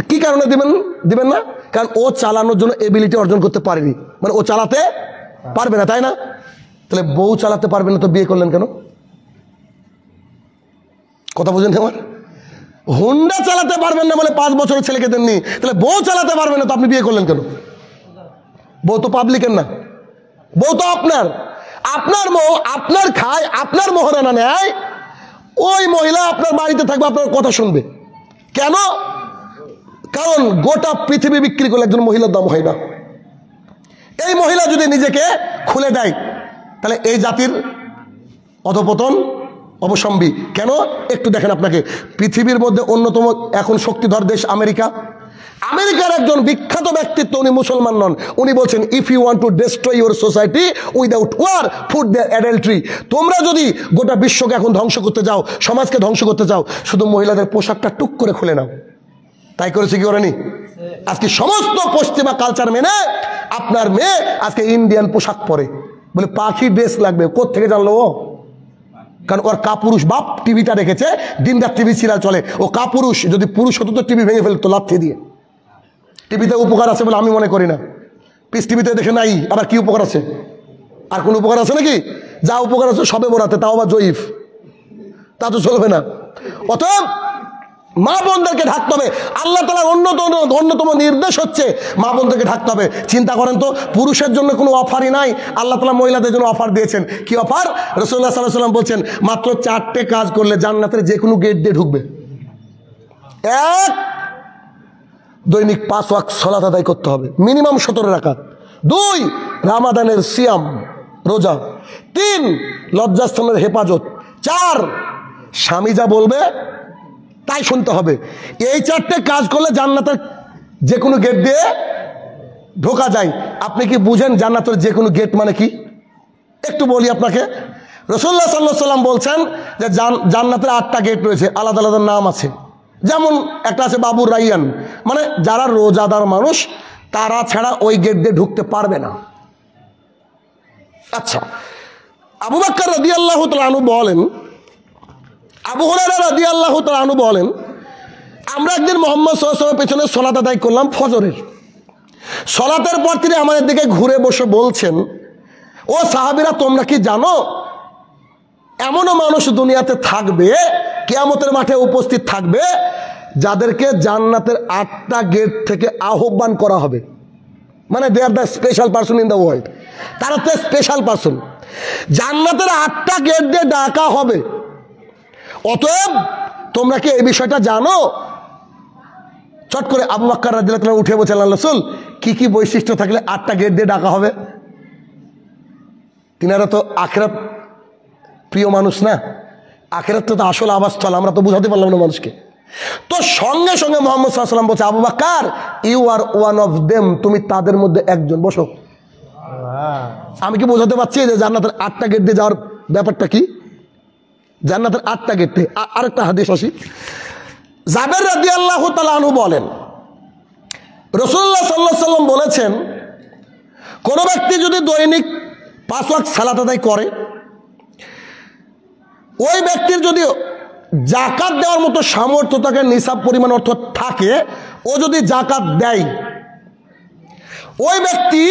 কি কারণে দিবেন না? কারণ ও চালানোর জন্য এবিলিটি অর্জন করতে পারেনি, মানে ও চালাতে পারবে না, তাই না? তাহলে বউ চালাতে পারবে না তো বিয়ে করলেন কেন? কথা বুঝেন আমার? হুন্ডা চালাতে পারবেন না বলে 5 বছরের ছেলেকে দেননি, তাহলে বউ চালাতে পারবেন না তো আপনি বিয়ে করলেন কেন? বউ তো পাবলিকের না, বউ তো আপনার বউ আপনার খায়, আপনার মোহরানা নেয়, ওই মহিলা আপনার বাড়িতে থাকবে, আপনার কথা শুনবে। কেন? কারণ গোটা পৃথিবী বিক্রি করলে একজন মহিলার দাম হয় না। এই মহিলা যদি নিজেকে খুলে দেয়, তাহলে এই জাতির অধপতন অবশ্যম্বী। কেন? একটু দেখেন, আপনাকে পৃথিবীর মধ্যে অন্যতম এখন শক্তিধর দেশ আমেরিকা। আমেরিকার একজন বিখ্যাত ব্যক্তিত্ব, উনি মুসলমান নন, উনি বলছেন if you want to destroy your society without war food there adultery. তোমরা যদি গোটা বিশ্বকে এখন ধ্বংস করতে যাও, সমাজকে ধ্বংস করতে যাও, শুধু মহিলাদের পোশাকটা টুক করে খুলে নাও। তাই করেছে কি করেনি? আজকে সমস্ত পশ্চিমা কালচার মেনে আপনার মেয়ে আজকে ইন্ডিয়ান পোশাক পরে, বলে পাখি ড্রেস লাগবে। কোত্থেকে জানলো ও? কারণ ওর কাপুরুষ বাপ টিভিটা রেখেছে, দিনরাত টিভি সিরিয়াল চলে। ও কাপুরুষ, যদি পুরুষ হতো তো টিভি ভেঙে ফেলতো লাথি দিয়ে। টিভিতে উপকার আছে বলে আমি মনে করি না। পিস টিভিতে দেখে নাই, আবার কি উপকার আছে? আর কোন উপকার আছে নাকি? যা উপকার আছে সবে বরাতে, তাও আবার জয়ীফ, তা তো চলবে না। অতএব মা বোনদেরকে ঢাকতে হবে। আল্লাহ তাআলার অন্যতম নির্দেশ হচ্ছে মা বোনদেরকে ঢাকতে হবে। চিন্তা করেন তো, পুরুষের জন্য কোনো অফারই নাই, আল্লাহ তাআলা মহিলাদের জন্য অফার দিয়েছেন। কি অফার? রাসূলুল্লাহ সাল্লাল্লাহু আলাইহি ওয়াসাল্লাম বলছেন মাত্র 4টে কাজ করলে জান্নাতের যে কোনো গেট দিয়ে ঢুকবে। 1, দৈনিক 5 ওয়াক্ত সালাত আদায় করতে হবে, মিনিমাম 17 রাকাত। 2, রামাদানের সিয়াম, রোজা। 3, লজ্জাস্থানের হেফাজত। 4, স্বামী যা বলবে তাই শুনতে হবে। এই 4টে কাজ করলে জান্নাতের যে কোনো গেট দিয়ে ঢোকা যায়। আপনি কি বুঝেন জান্নাতের যে কোনো গেট মানে কি? একটু বলি আপনাকে। রাসূলুল্লাহ সাল্লাল্লাহু আলাইহি ওয়াসাল্লাম বলছেন যে জান্নাতের 8টা গেট রয়েছে, আলাদা আলাদা নাম আছে। যেমন একটা আছে বাবুর রাইয়ান, মানে যারা রোজাদার মানুষ তারা ছাড়া ওই গেট দিয়ে ঢুকতে পারবে না। আচ্ছা, আবু বকর রাদিয়াল্লাহু তাআলা আনহু বলেন, আবু হুরায়রা রাদিয়াল্লাহু তাআলা আনহু বলেন, আমরা একদিন মুহাম্মদ সাল্লাল্লাহু আলাইহি ওয়াসাল্লামের পেছনে সালাত আদায় করলাম ফজরের। সালাতের পর তিনি আমাদের দিকে ঘুরে বসে বলছেন, ও সাহাবীরা, তোমরা কি জানো এমনও মানুষ দুনিয়াতে থাকবে, কিয়ামতের মাঠে উপস্থিত থাকবে, যাদেরকে জান্নাতের 8টা গেট থেকে আহ্বান করা হবে। মানে they are the special person in the world, তারা তো স্পেশাল পারসন। জান্নাতের 8টা গেট দিয়ে ডাকা হবে। অতএব তোমরা কি এই বিষয়টা জানো? চট করে আবু বকর রাদিয়াল্লাহু তাআলা উঠে বলছেন, আল্লাহর রাসূল কি কি বৈশিষ্ট্য থাকলে 8টা গেট দিয়ে ডাকা হবে? তিনারা তো আখিরাত প্রিয় মানুষ না, আখিরাত তো আসল আবাসস্থল, আমরা তো বুঝাতে পারলাম না মানুষকে। তো সঙ্গে সঙ্গে মুহাম্মদ সাল্লাল্লাহু আলাইহি ওয়াসাল্লাম বলছে, Abu Bakr you are one of them, তুমি তাদের মধ্যে একজন, বসো। আমি কি বোঝাতে পারছি যে জান্নাতের 8টা গেট দিয়ে যাওয়ার ব্যাপারটা কি? জান্নাতের 8টা গেট দিয়ে। আরেকটা হাদিস আসি, জাবের রাদিয়াল্লাহু তাআলা আনহু বলেন, রাসূলুল্লাহ সাল্লাল্লাহু আলাইহি ওয়াসাল্লাম বলেছেন, কোন ব্যক্তি যদি দৈনিক 5 ওয়াক্ত সালাত আদায় করে, ওই ব্যক্তির যদি জাকাত দেওয়ার মতো সামর্থ্য থাকে, নিসাব পরিমাণ অর্থ থাকে, ও যদি জাকাত দেয়, ওই ব্যক্তি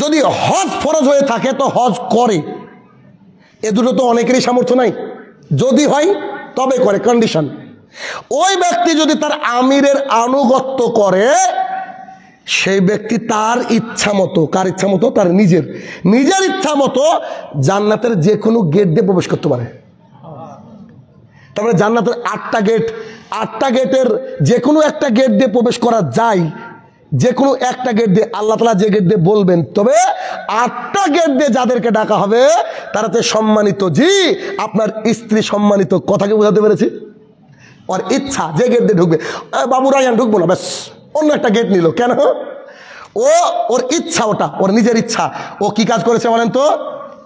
যদি হজ ফরজ হয়ে থাকে তো হজ করে। এ দুটো তো অনেকেরই সামর্থ্য নাই, যদি হয় তবে করে, কন্ডিশন। ওই ব্যক্তি যদি তার আমিরের আনুগত্য করে, সেই ব্যক্তি তার ইচ্ছা মতো, কার ইচ্ছা মতো? তার নিজের ইচ্ছা মতো জান্নাতের যে কোনো গেট দিয়ে প্রবেশ করতে পারে। তারপরে জান্নাতের 8টা গেটের যে কোনো একটা গেট দিয়ে প্রবেশ করা যায়, যে কোনো একটা গেট দিয়ে, আল্লাহ তাআলা যে গেট দিয়ে বলবেন। তবে 8টা গেট দিয়ে যাদেরকে ডাকা হবে তারা তো সম্মানিত। জি, আপনার স্ত্রী সম্মানিত, কথাকে বোঝাতে পেরেছি? ওর ইচ্ছা যে গেট দিয়ে ঢুকবে, বাবু রায়ান ঢুকবো না, ব্যাস অন্য একটা গেট নিল, কেন? ওর ইচ্ছা, ওটা ওর নিজের ইচ্ছা। ও কি কাজ করেছে বলেন তো?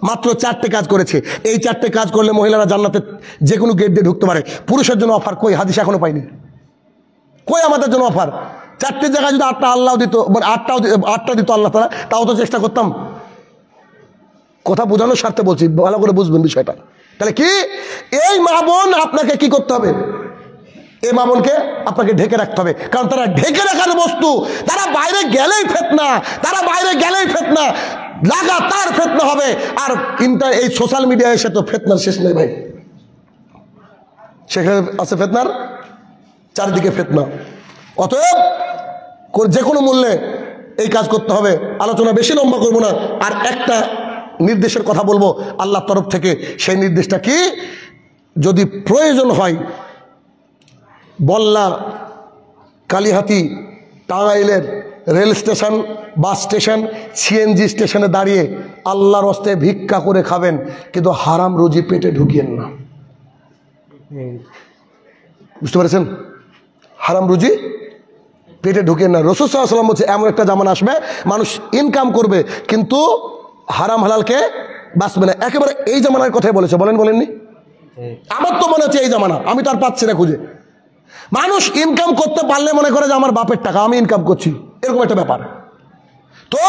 মাত্র 4টে কাজ করেছে। এই 4টে কাজ করলে মহিলারা জান্নাতে যে কোনো গেট দিয়ে ঢুকতে পারে। পুরুষের জন্য অফার কই? হাদিস এখনো পাইনি। কই আমাদের জন্য অফার? 4টের জায়গায় যদি 8টা আল্লাহ দিত, 8টা দিত আল্লাহ তাআলা, তাও তো চেষ্টা করতাম। কথা বোঝানোর স্বার্থে বলছি, ভালো করে বুঝবেন বিষয়টা। তাহলে কি এই মা বোন আপনাকে কি করতে হবে? এই মা বোনকে আপনাকে ঢেকে রাখতে হবে, কারণ তারা ঢেকে রাখার বস্তু। তারা বাইরে গেলেই ফিতনা, লাগাতার ফিতনা হবে। আর এই সোশ্যাল মিডিয়ায় এসে তো ফিতনার শেষ নেই ভাই, সেখানে আছে ফিতনার চারিদিকে ফিতনা। অতএব যে কোনো মূল্যে এই কাজ করতে হবে। আলোচনা বেশি লম্বা করবো না, আর একটা নির্দেশের কথা বলবো আল্লাহর তরফ থেকে। সেই নির্দেশটা কি? যদি প্রয়োজন হয় বল্লা, কালীহাতি, টাঙ্গাইলের rail station, bus station, CNG স্টেশনে দাঁড়িয়ে আল্লাহর হস্তে ভিক্ষা করে খাবেন, কিন্তু হারাম রুজি পেটে ঢুকিয়েন না। বুঝতে পেরেছেন? হারাম রুজি পেটে ঢুকিয়েন না। রাসূল সাল্লাল্লাহু আলাইহি ওয়াসাল্লাম বলছে, এমন একটা জামানা আসবে মানুষ ইনকাম করবে কিন্তু হারাম হালালকে বাঁচবে না। একেবারে এই জামানার কথাই বলেছে, বলেননি? আমার তো মনে হচ্ছে এই জামানা, আমি তো আর পাচ্ছি না খুঁজে। মানুষ ইনকাম করতে পারলে মনে করে যে আমার বাপের টাকা, আমি ইনকাম করছি, এরকম একটা ব্যাপার। তো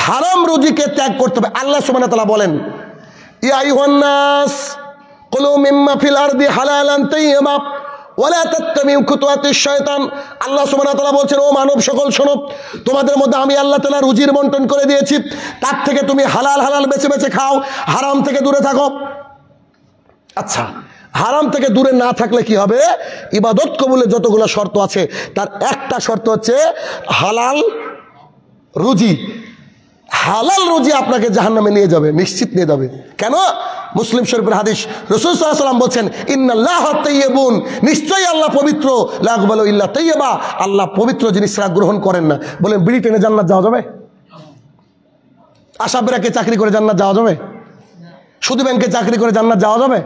হারাম রুজিকে ত্যাগ করতে হবে। আল্লাহ সুবহানাহু ওয়া তাআলা বলেন, ইয়া আইয়ুহান নাস কুলু মিম্মা ফিল আরদি হালালান তাইয়্যিবা ওয়ালা তাত্তাবিউ খুতুওয়াতিশ শায়তান। আল্লাহ সুবহানাহু ওয়া তাআলা বলছেন, ও মানব সকল শোনো, তোমাদের মধ্যে আমি আল্লাহ তাআলা রুজির বন্টন করে দিয়েছি, তার থেকে তুমি হালাল বেছে বেছে খাও, হারাম থেকে দূরে থাকো। আচ্ছা, হারাম থেকে দূরে না থাকলে কি হবে? ইবাদত কবুলের যতগুলো শর্ত আছে তার একটা শর্ত হচ্ছে হালাল রুজি। হালাল রুজি আপনাকে জাহান্নামে নিয়ে যাবে, নিশ্চিত নিয়ে যাবে। কেন? মুসলিম শরীফের হাদিস, রাসূল সাল্লাল্লাহু আলাইহি ওয়াসাল্লাম বলছেন, ইন্নাল্লাহা তাইয়্যিবুন, নিশ্চয়ই আল্লাহ পবিত্র, লা ইয়াকবালু ইল্লা তাইয়্যিবা, আল্লাহ পবিত্র জিনিস ছাড়া গ্রহণ করেন না। বলেন, বিড়ি টেনে জান্নাত যাওয়া যাবে? আশাবেরাকে চাকরি করে জান্নাত যাওয়া যাবে? সুদী ব্যাংকে চাকরি করে জান্নাত যাওয়া যাবে?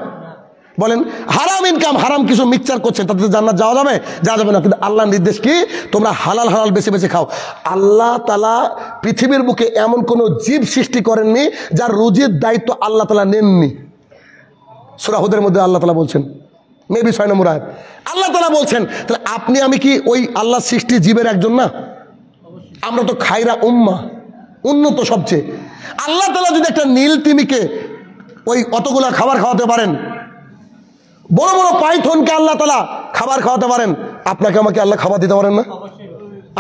বলেন, হারাম ইনকাম, হারাম কিছু মিক্সচার করছেন, তাতে জান্নাত যাওয়া যাবে? যাওয়া যাবে না। কিন্তু আল্লাহর নির্দেশ কি? তোমরা হালাল বেছে বেছে খাও। আল্লাহ তাআলা পৃথিবীর বুকে এমন কোন জীব সৃষ্টি করেননি যার রুজির দায়িত্ব আল্লাহ তাআলা নেননি। সূরা হুদের মধ্যে আল্লাহ তাআলা বলছেন, মেবি 6 নম্বর আয়াত, আল্লাহ তাআলা বলছেন, তাহলে আপনি আমি কি ওই আল্লাহ সৃষ্টি জীবের একজন না? আমরা তো খায়রা উম্মাহ, উন্নত সবচেয়ে। আল্লাহ তাআলা যদি একটা নীল তিমিকে ওই অতগুলা খাবার খাওয়াতে পারেন, বড় বড় পাইথনকে আল্লাহ তাআলা খাবার খাওয়াতে পারেন, আপনাকে আমাকে আল্লাহ খাবার দিতে পারেন না?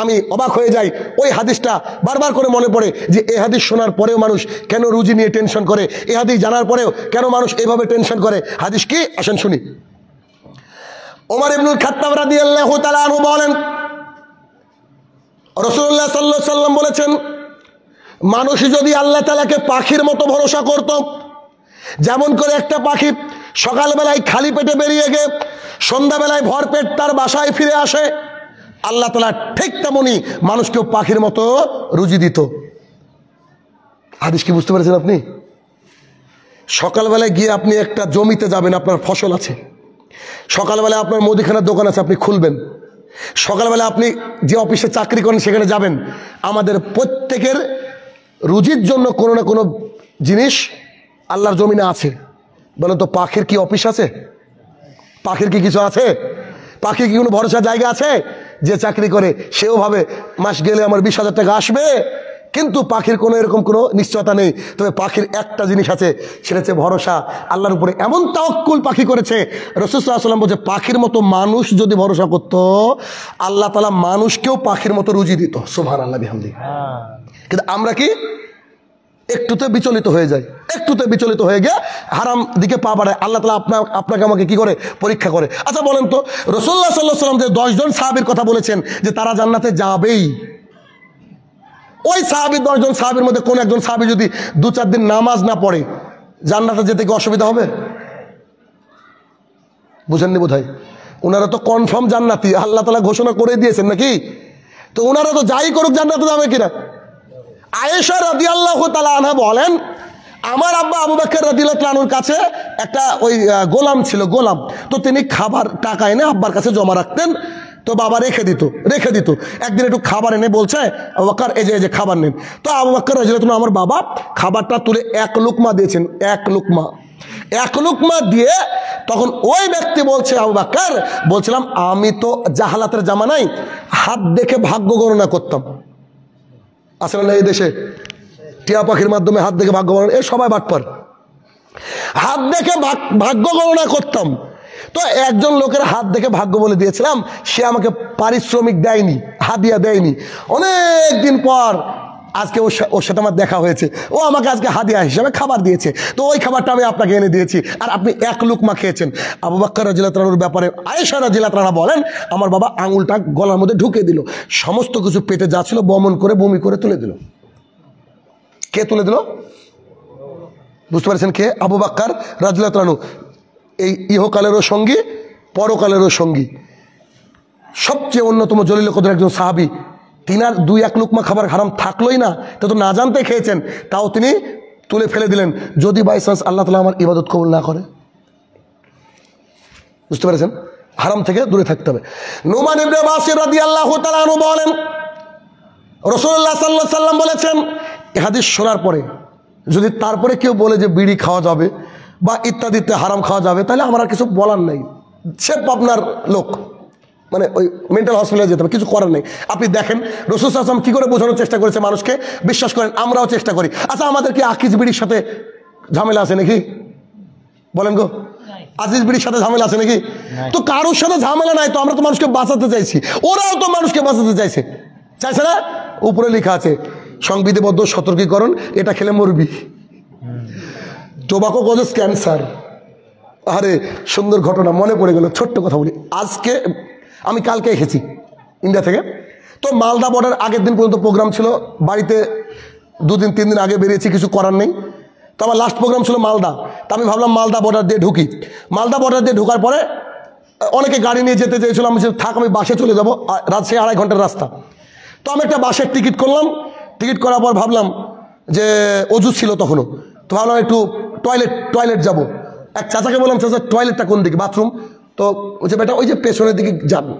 আমি অবাক হয়ে যাই। ওই হাদিসটা বারবার করে মনে পড়ে যে এই হাদিস শোনার পরেও মানুষ কেন রুজি নিয়ে টেনশন করে, এই হাদিস জানার পরেও কেন মানুষ এইভাবে টেনশন করে। হাদিস কি? আসেন শুনি। ওমর ইবনুল খাত্তাব রাদিয়াল্লাহু তাআলা আনহু বলেন, রাসূলুল্লাহ সাল্লাল্লাহু আলাইহি ওয়াসাল্লাম বলেছেন, মানুষ যদি আল্লাহ তাআলাকে পাখির মতো ভরসা করত, যেমন করে একটা পাখি সকালবেলায় খালি পেটে বেরিয়ে গিয়ে সন্ধ্যাবেলায় ভরপেট তার বাসায় ফিরে আসে, আল্লাহ তাআলা ঠিক তেমনি মানুষকেও পাখির মতো রুজি দিত। হাদিস কি বুঝতে পেরেছেন আপনি? সকালবেলায় গিয়ে আপনি একটা জমিতে যাবেন, আপনার ফসল আছে, সকালবেলায় আপনার মুদিখানার দোকান আছে, আপনি খুলবেন, সকালবেলা আপনি যে অফিসে চাকরি করেন সেখানে যাবেন। আমাদের প্রত্যেকের রুজির জন্য কোনো না কোনো জিনিস আল্লাহর জমিনে আছে। বলেন তো, পাখির কি অফিস আছে? পাখির কি কিছু আছে? পাখির কি কোনো ভরসা জায়গা আছে? যে চাকরি করে সেও ভাবে মাস গেলে আমার 20,000 টাকা আসবে, কিন্তু পাখির কোনো এরকম কোনো নিশ্চয়তা নেই। তবে পাখির একটা জিনিস আছে, সেটা হচ্ছে ভরসা আল্লাহর উপরে। এমন তাওয়াক্কুল পাখি করেছে, রাসূল সাল্লাল্লাহু আলাইহি ওয়াসাল্লাম বলছে পাখির মতো মানুষ যদি ভরসা করত, আল্লাহ তাআলা মানুষকেও পাখির মতো রুজি দিত। সুবহানাল্লাহ বিহামদিহি। কিন্তু আমরা কি একটুতে বিচলিত হয়ে যাই, একটুতে বিচলিত হয়ে গিয়ে হারাম দিকে পা বাড়ায়। আল্লাহ তাআলা আপনাকে আমাকে কি করে? পরীক্ষা করে। আচ্ছা বলেন তো, রাসূলুল্লাহ সাল্লাল্লাহু আলাইহি ওয়াসাল্লাম যে 10 জন সাহাবীর কথা বলেছেন যে তারা জান্নাতে যাবেই, ওই সাহাবী 10 জন সাহাবীর মধ্যে কোন একজন সাহাবী যদি 2-4 দিন নামাজ না পড়ে, জান্নাতে যেতে কি অসুবিধা হবে? বুঝেননি বোধহয়? ওনারা তো কনফার্ম জান্নাতি, আল্লাহ তাআলা ঘোষণা করে দিয়েছেন নাকি? তো ওনারা তো যাই করুক জান্নাতে যাবে কিনা। আয়েশা রাদিয়াল্লাহু তাআলা আনহা বলেন, আমার আব্বা আবু বকর রাদিয়াল্লাহু তাআলা আনহুর কাছে একটা ওই গোলাম ছিল, গোলাম। তো তিনি খাবার টাকা এনে আব্বার কাছে জমা রাখতেন, তো বাবা রেখে দিত। একদিন একটু খাবার এনে বলছে, আবু বকর এই যে খাবার নেন। তো আবু বকর রাদিয়াল্লাহু তাআলা, আমার বাবা খাবারটা তুলে 1 লুকমা দিয়েছেন, 1 লুকমা দিয়ে তখন ওই ব্যক্তি বলছে, আবু বকর বলছিলাম আমি তো জাহালাতের জামানায় হাত দেখে ভাগ্য গণনা করতাম। আসলে না এই দেশে টিয়া পাখির মাধ্যমে হাত দেখে ভাগ্য গণনা, এ সবাই বাটপার। হাত দেখে ভাগ্য গণনা করতাম। তো একজন লোকের হাত দেখে ভাগ্য বলে দিয়েছিলাম, সে আমাকে পারিশ্রমিক দেয়নি, হাদিয়া দেয়নি। অনেক দিন পর আজকে ওর সাথে আমার দেখা হয়েছে, ও আমাকে আজকে হাদিয়া হিসাবে খাবার দিয়েছে। তো ওই খাবারটা আমি আপনাকে এনে দিয়েছি, আর আপনি 1 লুকমা খেয়েছেন। আবু বকর রাদিয়াল্লাহু তাআলার ব্যাপারে আয়েশা রাদিয়াল্লাহু তাআলা বলেন, আমার বাবা আঙুলটা গলার মধ্যে ঢুকে দিল, সমস্ত কিছু পেটে যা ছিল বমন করে বমি করে তুলে দিল। কে তুলে দিল? বুঝতে পারছেন কে? আবু বকর রাদিয়াল্লাহু তাআলা, এই ইহকালেরও সঙ্গী পরকালেরও সঙ্গী, সবচেয়ে অন্যতম জলিল কদর একজন সাহাবী। তিনার 2-1 লুকমা খাবার হারাম থাকলোই না, তো না জানতে খেয়েছেন, তাও তিনি তুলে ফেলে দিলেন, যদি বাই চান্স আল্লাহ তাআলা আমার ইবাদত কবুল না করে। বুঝতে পেরেছেন? হারাম থেকে দূরে থাকতে হবে। নুমান ইবনে বাশির রাদিয়াল্লাহু তাআলা আনহু বলেন, রাসূলুল্লাহ সাল্লাল্লাহু আলাইহি ওয়াসাল্লাম বলেছেন, এই হাদিস শোনার পরে যদি তারপরে কেউ বলে যে বিড়ি খাওয়া যাবে বা ইত্যাদিতে হারাম খাওয়া যাবে, তাহলে আমার আর কিছু বলার নেই। সে আপনার লোক, মানে ওই মেন্টাল হসপিটালে যেতে হবে, কিছু করার নেই। আপনি দেখেন রাসূল সাল্লাল্লাহু আলাইহি ওয়াসাল্লাম কি করে বোঝানোর চেষ্টা করেছে মানুষকে, বিশ্বাস করেন আমরাও চেষ্টা করি। আচ্ছা আমাদের কি আকিজ বিড়ির সাথে ঝামেলা আছে নাকি? বলেন গো, আজিজ বিড়ির সাথে ঝামেলা আছে নাকি? তো কারোর সাথে ঝামেলা নাই, তো আমরা তো মানুষকে বাঁচাতে চাইছি, ওরাও তো মানুষকে বাঁচাতে চাইছে না? উপরে লেখা আছে সংবিধিবদ্ধ সতর্কীকরণ, এটা খেলে মরবি, টোবাকো কজেস ক্যান্সার। আরে সুন্দর ঘটনা মনে পড়ে গেল, ছোট্ট কথা বলি। আজকে আমি কালকে এসেছি ইন্ডিয়া থেকে, তো মালদা বর্ডার আগের দিন পর্যন্ত প্রোগ্রাম ছিল, বাড়িতে 2-3 দিন আগে বেরিয়েছি, কিছু করার নেই। তো আমার লাস্ট প্রোগ্রাম ছিল মালদা, তো আমি ভাবলাম মালদা বর্ডার দিয়ে ঢুকি। মালদা বর্ডার দিয়ে ঢোকার পরে অনেকে গাড়ি নিয়ে যেতে চেয়েছিলাম, আমি থাক আমি বাসে চলে যাবো, রাজশাহী 2.5 ঘন্টার রাস্তা। তো আমি একটা বাসের টিকিট করলাম, টিকিট করার পর ভাবলাম যে অজু ছিল তখনও, তো ভাবলাম একটু টয়লেট যাব। এক চাচাকে বললাম, চাচা টয়লেটটা কোন দিকে, বাথরুম? তো বলছে বেটা ওই যে পেছনের দিকে যাবো।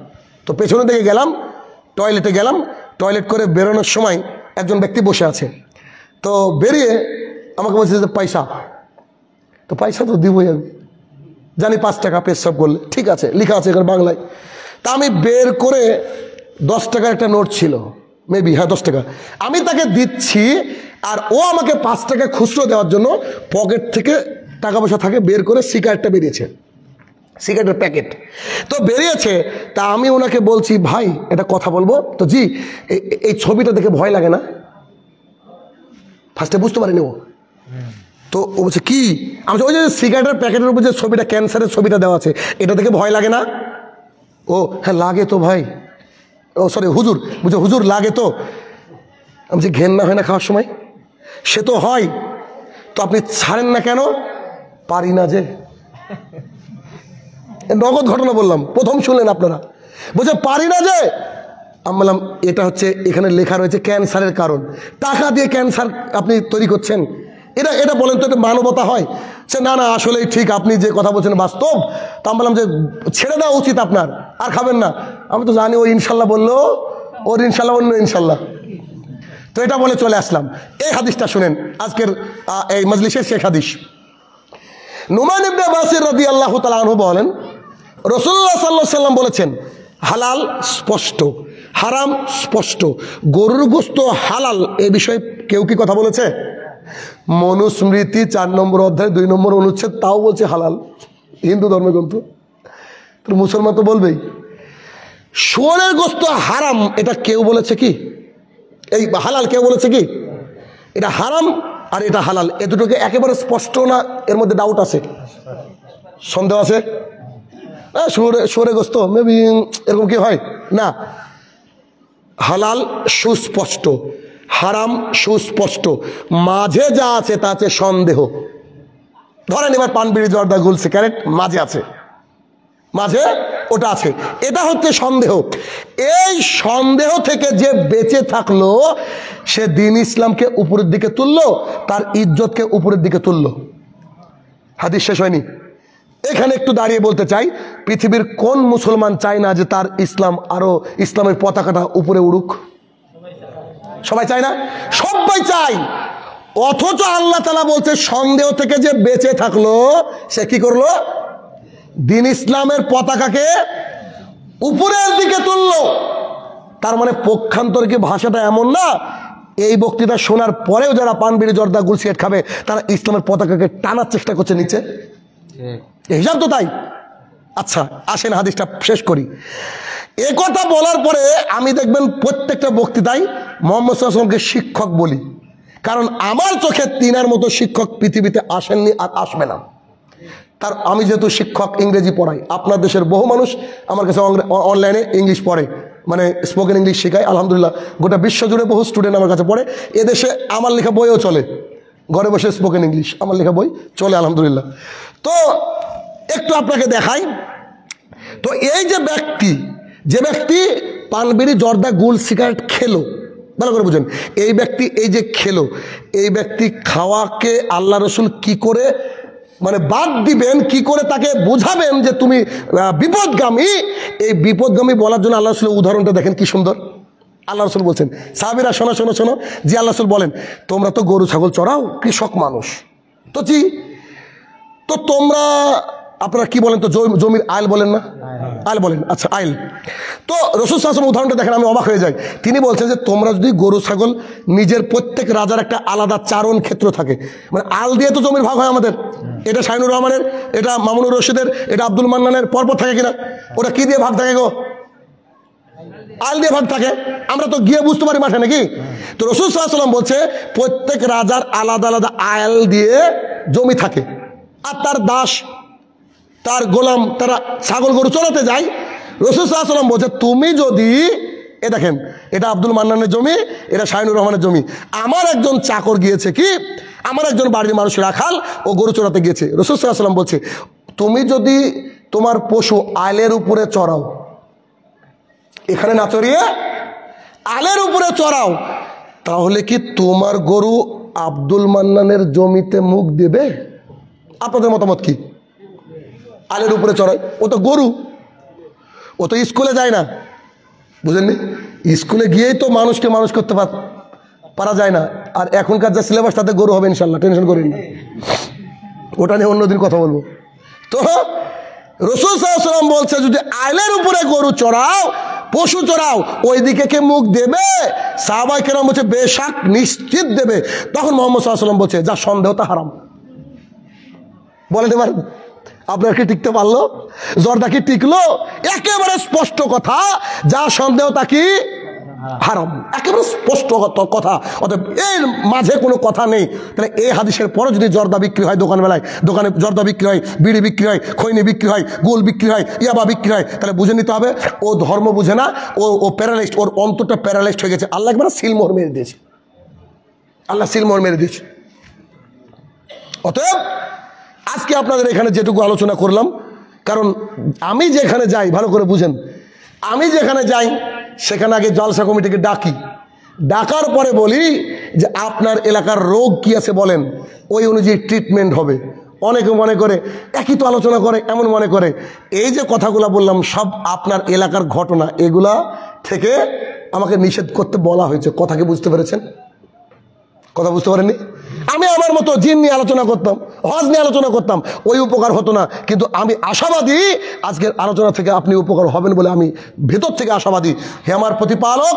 তো পেছনের দিকে গেলাম, টয়লেটে গেলাম, টয়লেট করে বেরোনোর সময় একজন ব্যক্তি বসে আছে। তো বেরিয়ে আমাকে বলছে যে পয়সা, তো পয়সা তো দিবই, আমি জানি 5 টাকা পেশাব করলে, ঠিক আছে লেখা আছে এখানে বাংলায়। তা আমি বের করে 10 টাকার একটা নোট ছিল, মেবি, হ্যাঁ 10 টাকা, আমি তাকে দিচ্ছি, আর ও আমাকে 5 টাকা খুচরো দেওয়ার জন্য পকেট থেকে টাকা পয়সা থাকে বের করে সিগারেটটা বেরিয়েছে, সিগারেটের প্যাকেট তো বেরিয়েছে। তা আমি ওনাকে বলছি, ভাই এটা কথা বলবো তো? জি, এই ছবিটা দেখে ভয় লাগে না? ফার্স্টে বুঝতে পারিনি ও, তো ও বলছে কি? আমি ওই যে সিগারেটের প্যাকেটের উপর যে ছবিটা, ক্যান্সারের ছবিটা দেওয়া আছে, এটা দেখে ভয় লাগে না? ও হ্যাঁ লাগে তো ভাই। ও সরি হুজুর, বুঝছো হুজুর লাগে তো। আমি যে ঘেন্না হয় না খাওয়ার সময়? সে তো হয়, তো আপনি ছাড়েন না কেন? পারি না যে। নগদ ঘটনা বললাম, প্রথম শুনলেন আপনারা। বলছে পারি না যে। আমি বললাম এটা হচ্ছে এখানে লেখা রয়েছে ক্যান্সারের কারণ, টাকা দিয়ে ক্যান্সার আপনি তৈরি করছেন, এটা বলেন তো এটা মানবতা হয়? সে না না আসলেই ঠিক, আপনি যে কথা বলছেন বাস্তব। তা আমি বললাম যে ছেড়ে দেওয়া উচিত আপনার, আর খাবেন না। আমি তো জানি ও ইনশাল্লাহ বললো, ওর ইনশাল্লাহ অন্য ইনশাল্লাহ। তো এটা বলে চলে আসলাম। এই হাদিসটা শুনেন, আজকের এই মজলিসের শেষ হাদিস। নুমান ইবনে বাসির রাদিয়াল্লাহু তাআলা আনহু বলেন, রাসূলুল্লাহ সাল্লাল্লাহু আলাইহি ওয়াসাল্লাম বলেছেন, হালাল স্পষ্ট, হারাম স্পষ্ট। গরুর গোশত হালাল এ বিষয়ে কেউ কি কথা বলেছে? মনুস্মৃতি 4 নম্বর অধ্যায় 2 নম্বর অনুচ্ছেদ তাও বলছে হালাল, হিন্দু ধর্মগ্রন্থ। তো মুসলমান তো বলবেই। শুয়োরের গোশত হারাম এটা কেউ বলেছে কি? এই হালাল কেউ বলেছে কি? এটা হারাম আর এটা হালাল, এ দুটোকে একেবারে স্পষ্ট না, এর মধ্যে ডাউট আছে, সন্দেহ আছে? শুয়োরের গোশত মেবি এরকম কি হয় না। হালাল সুস্পষ্ট, হারাম সুস্পষ্ট, মাঝে যা আছে তা আছে সন্দেহ। ধরেন এবার পান, বিড়ি, জর্দা, গুল, সিগারেট মাঝে আছে, মাঝে ওটা আছে, এটা হচ্ছে সন্দেহ। এই সন্দেহ থেকে যে বেঁচে থাকলো সে দ্বীন ইসলামকে উপরের দিকে তুললো, তার ইজ্জতকে উপরের দিকে তুললো। হাদিস শেষ হয়নি। এখানে একটু দাঁড়িয়ে বলতে চাই, পৃথিবীর কোন মুসলমান চায় না যে তার ইসলাম আরো, ইসলামের পতাকাটা উপরে উড়ুক? সবাই চায় না? সবাই চায়। অথচ আল্লাহ তাআলা বলছে সন্দেহ থেকে যে বেঁচে থাকলো সে কি করলো? দ্বীন ইসলামের পতাকাকে উপরের দিকে তুললো। তার মানে পক্ষান্তরে কি ভাষাটা এমন না, এই বক্তৃতা শোনার পরেও যারা পান, বিড়ি, জর্দা, গুল, সিগারেট খাবে তারা ইসলামের পতাকাকে টানার চেষ্টা করছে নিচে? হিসাব তো তাই। আচ্ছা আসেন হাদিসটা শেষ করি। এ কথা বলার পরে আমি দেখবেন প্রত্যেকটা বক্তৃতায় মুহাম্মদ সাল্লাল্লাহু আলাইহি ওয়াসাল্লামকে শিক্ষক বলি, কারণ আমার চোখে তিনার মতো শিক্ষক পৃথিবীতে আসেননি আর আসবে না। তার আমি যেহেতু শিক্ষক, ইংরেজি পড়াই, আপনার দেশের বহু মানুষ আমার কাছে অনলাইনে ইংলিশ পড়ে, মানে স্পোকেন ইংলিশ শেখায়। আলহামদুলিল্লাহ গোটা বিশ্ব জুড়ে বহু স্টুডেন্ট আমার কাছে পড়ে। এদেশে আমার লেখা বইও চলে, ঘরে বসে স্পোকেন ইংলিশ আমার লেখা বই চলে আলহামদুলিল্লাহ। তো একটু আপনাকে দেখাই। তো এই যে ব্যক্তি পান, বিড়ি, জর্দা, গুল, সিগারেট খেলো, ভালো করে বুঝুন, এই ব্যক্তি এই যে খেলো, এই ব্যক্তি খাওয়াকে আল্লাহ রসুল কি করে মানে বাদ দিবেন, কি করে তাকে বুঝাবেন যে তুমি বিপদগামী? এই বিপদগামী বলার জন্য আল্লাহ রসুলের উদাহরণটা দেখেন কি সুন্দর। আল্লাহ রসুল বলছেন, সাহাবীরা শোনো শোনো শোনো, যে আল্লাহ রসুল বলেন তোমরা তো গরু ছাগল চড়াও, কৃষক মানুষ তো জি, তো তোমরা আপনারা কি বলেন তো, জমির আইল বলেন না? আইল বলেন, আচ্ছা আইল। তো রাসূল সাল্লাল্লাহু আলাইহি ওয়াসাল্লাম উদাহরণটা দেখেন, আমি অবাক হয়ে যাই। তিনি বলছেন যে তোমরা যদি গরু ছাগল, নিজের প্রত্যেক রাজার একটা আলাদা চারণ ক্ষেত্র থাকে, মানে আল দিয়ে তো জমির ভাগ হয় আমাদের, এটা শাহিনুর রহমানের, এটা মামুনুর রশিদের, এটা আব্দুল মান্নানের, পরপর থাকে কিনা? ওটা কি দিয়ে ভাগ থাকে গো? আল দিয়ে ভাগ থাকে। আমরা তো গিয়ে বুঝতে পারি মাঠে নাকি? তো রাসূল সাল্লাল্লাহু আলাইহি ওয়াসাল্লাম বলছে প্রত্যেক রাজার আলাদা আলাদা আল দিয়ে জমি থাকে, আর তার দাস, তার গোলাম, তারা ছাগল গরু চড়াতে যায়। রাসূল সাল্লাল্লাহু আলাইহি ওয়াসাল্লাম বলছে তুমি যদি, এ দেখেন এটা আব্দুল মান্নানের জমি, এটা শাহিনুর রহমানের জমি, আমার একজন চাকর গিয়েছে কি, আমার একজন বাড়ির মানুষ রাখাল, ও গরু চড়াতে গিয়েছে। রাসূল সাল্লাল্লাহু আলাইহি ওয়াসাল্লাম বলছে তুমি যদি তোমার পশু আলের উপরে চড়াও, এখানে না চড়িয়ে আলের উপরে চড়াও, তাহলে কি তোমার গরু আব্দুল মান্নানের জমিতে মুখ দেবে? আপনাদের মতামত কি? আলের উপরে চড়াই, ও তো গরু, ও তো স্কুলে যায় না, বুঝেননি? স্কুলে গিয়েই তো মানুষকে মানুষ করতে পারা যায় না। আর এখনকার যা সিলেবাস তাতে গরু হবে ইনশাল্লাহ, টেনশন করেন না, ওটা নিয়ে অন্যদিন কথা বলবো। তো রাসূল সাল্লাল্লাহু আলাইহি ওয়াসাল্লাম বলছে যদি আলের উপরে গরু চড়াও, পশু চড়াও, ওই দিকে কে মুখ দেবে? সাহাবায়ে কেরাম বলছে বেশক নিশ্চিত দেবে। তখন মুহাম্মদ সাল্লাল্লাহু আলাইহি ওয়াসাল্লাম বলছে যা সন্দেহ তা হারাম। বলেন এবার আপনার কি টিকতে পারলো? জর্দা কি টিকলো? একেবারে স্পষ্ট কথা, যা সন্দেহ তা কি হারাম, একেবারে স্পষ্ট কথা। অতএব এর মাঝে কোনো কথা নেই। তাহলে এই হাদিসের পরে যদি জর্দা বিক্রি হয় দোকানবেলায়, দোকানে জর্দা বিক্রি হয়, বিড়ি বিক্রি হয়, খৈনি বিক্রি হয়, গোল বিক্রি হয়, ইয়াবা বিক্রি হয়, তাহলে বুঝে নিতে হবে ও ধর্ম বুঝে না, ও প্যারালাইজড, ওর অন্তরটা প্যারালাইজড হয়ে গেছে। আল্লাহ একবার সিলমোহর মেরে দিয়েছে, আল্লাহ সিলমোহর মেরে দিয়েছে। অতএব আজকে আপনাদের এখানে যেটুকু আলোচনা করলাম, কারণ আমি যেখানে যাই, ভালো করে বুঝেন, আমি যেখানে যাই সেখানে আগে জলসা কমিটিকে ডাকি, ডাকার পরে বলি যে আপনার এলাকার রোগ কি আছে বলেন, ওই অনুযায়ী ট্রিটমেন্ট হবে। অনেকে মনে করে একই তো আলোচনা করে, এমন মনে করে এই যে কথাগুলো বললাম সব আপনার এলাকার ঘটনা, এগুলা থেকে আমাকে নিষেধ করতে বলা হয়েছে। কথা কি বুঝতে পেরেছেন? কথা বুঝতে পারেননি? আমি আমার মতো জিন নিয়ে আলোচনা করতাম, হজ নিয়ে আলোচনা করতাম, ওই উপকার হতো না। কিন্তু আমি আশাবাদী আজকের আলোচনা থেকে আপনি উপকার হবেন বলে আমি ভেতর থেকে আশাবাদী। হে আমার প্রতিপালক,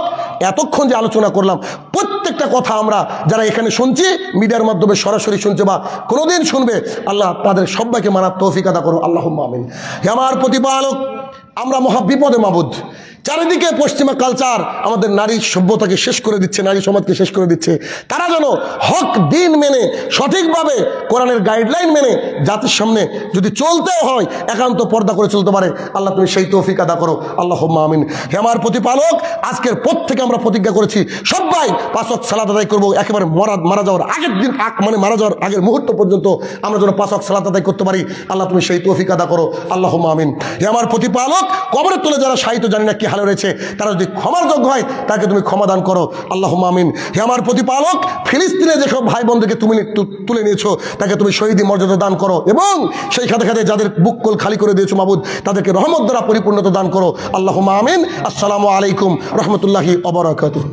এতক্ষণ যে আলোচনা করলাম প্রত্যেকটা কথা আমরা যারা এখানে শুনছি, মিডিয়ার মাধ্যমে সরাসরি শুনছে বা কোনোদিন শুনবে, আল্লাহ তাদের সবাইকে মানার তৌফিক আদা করো, আল্লাহুম্মা আমিন। হে আমার প্রতিপালক, আমরা মহা বিপদে মাবুদ। চারিদিকে পশ্চিমা কালচার আমাদের নারী সভ্যতাকে শেষ করে দিচ্ছে, নারী সমাজকে শেষ করে দিচ্ছে। তারা যেন হক দিন মেনে সঠিকভাবে কোরআনের গাইডলাইন মেনে জাতির সামনে যদি চলতে হয় একান্ত পর্দা করে চলতে পারে। আল্লাহ তুমি সেই তৌফিক আদা করো, আল্লাহুম্মা আমিন। হে আমার প্রতিপালক, আজকের পর থেকে আমরা প্রতিজ্ঞা করেছি সবাই 5 ওয়াক্ত সালাত আদায় করবো। একেবারে মারা যাওয়ার আগের দিন, মানে মারা যাওয়ার আগের মুহূর্ত পর্যন্ত আমরা যেন 5 ওয়াক্ত সালাত আদায় করতে পারি। আল্লাহ তুমি সেই তৌফিক আদা করো, আল্লাহুম্মা আমিন। হে আমার প্রতিপালক, কবরের তলে যারা শায়িত জানি না কি হালে রয়েছে, তারা যদি ক্ষমার যোগ্য হয় তাকে তুমি ক্ষমা দান করো, আল্লাহুম্মা আমিন। হে আমার প্রতিপালক, ফিলিস্তিনে যেসব ভাই বোনদেরকে তুমি তুলে নিয়েছো তাকে তুমি শহীদি মর্যাদা দান করো, এবং সেই খাতে খাতে যাদের বুককল খালি করে দিয়েছো মাবুদ, তাদেরকে রহমত দ্বারা পরিপূর্ণতা দান করো, আল্লাহুম্মা আমিন। আসসালামু আলাইকুম রহমতুল্লাহি ওয়া বারাকাতুহু।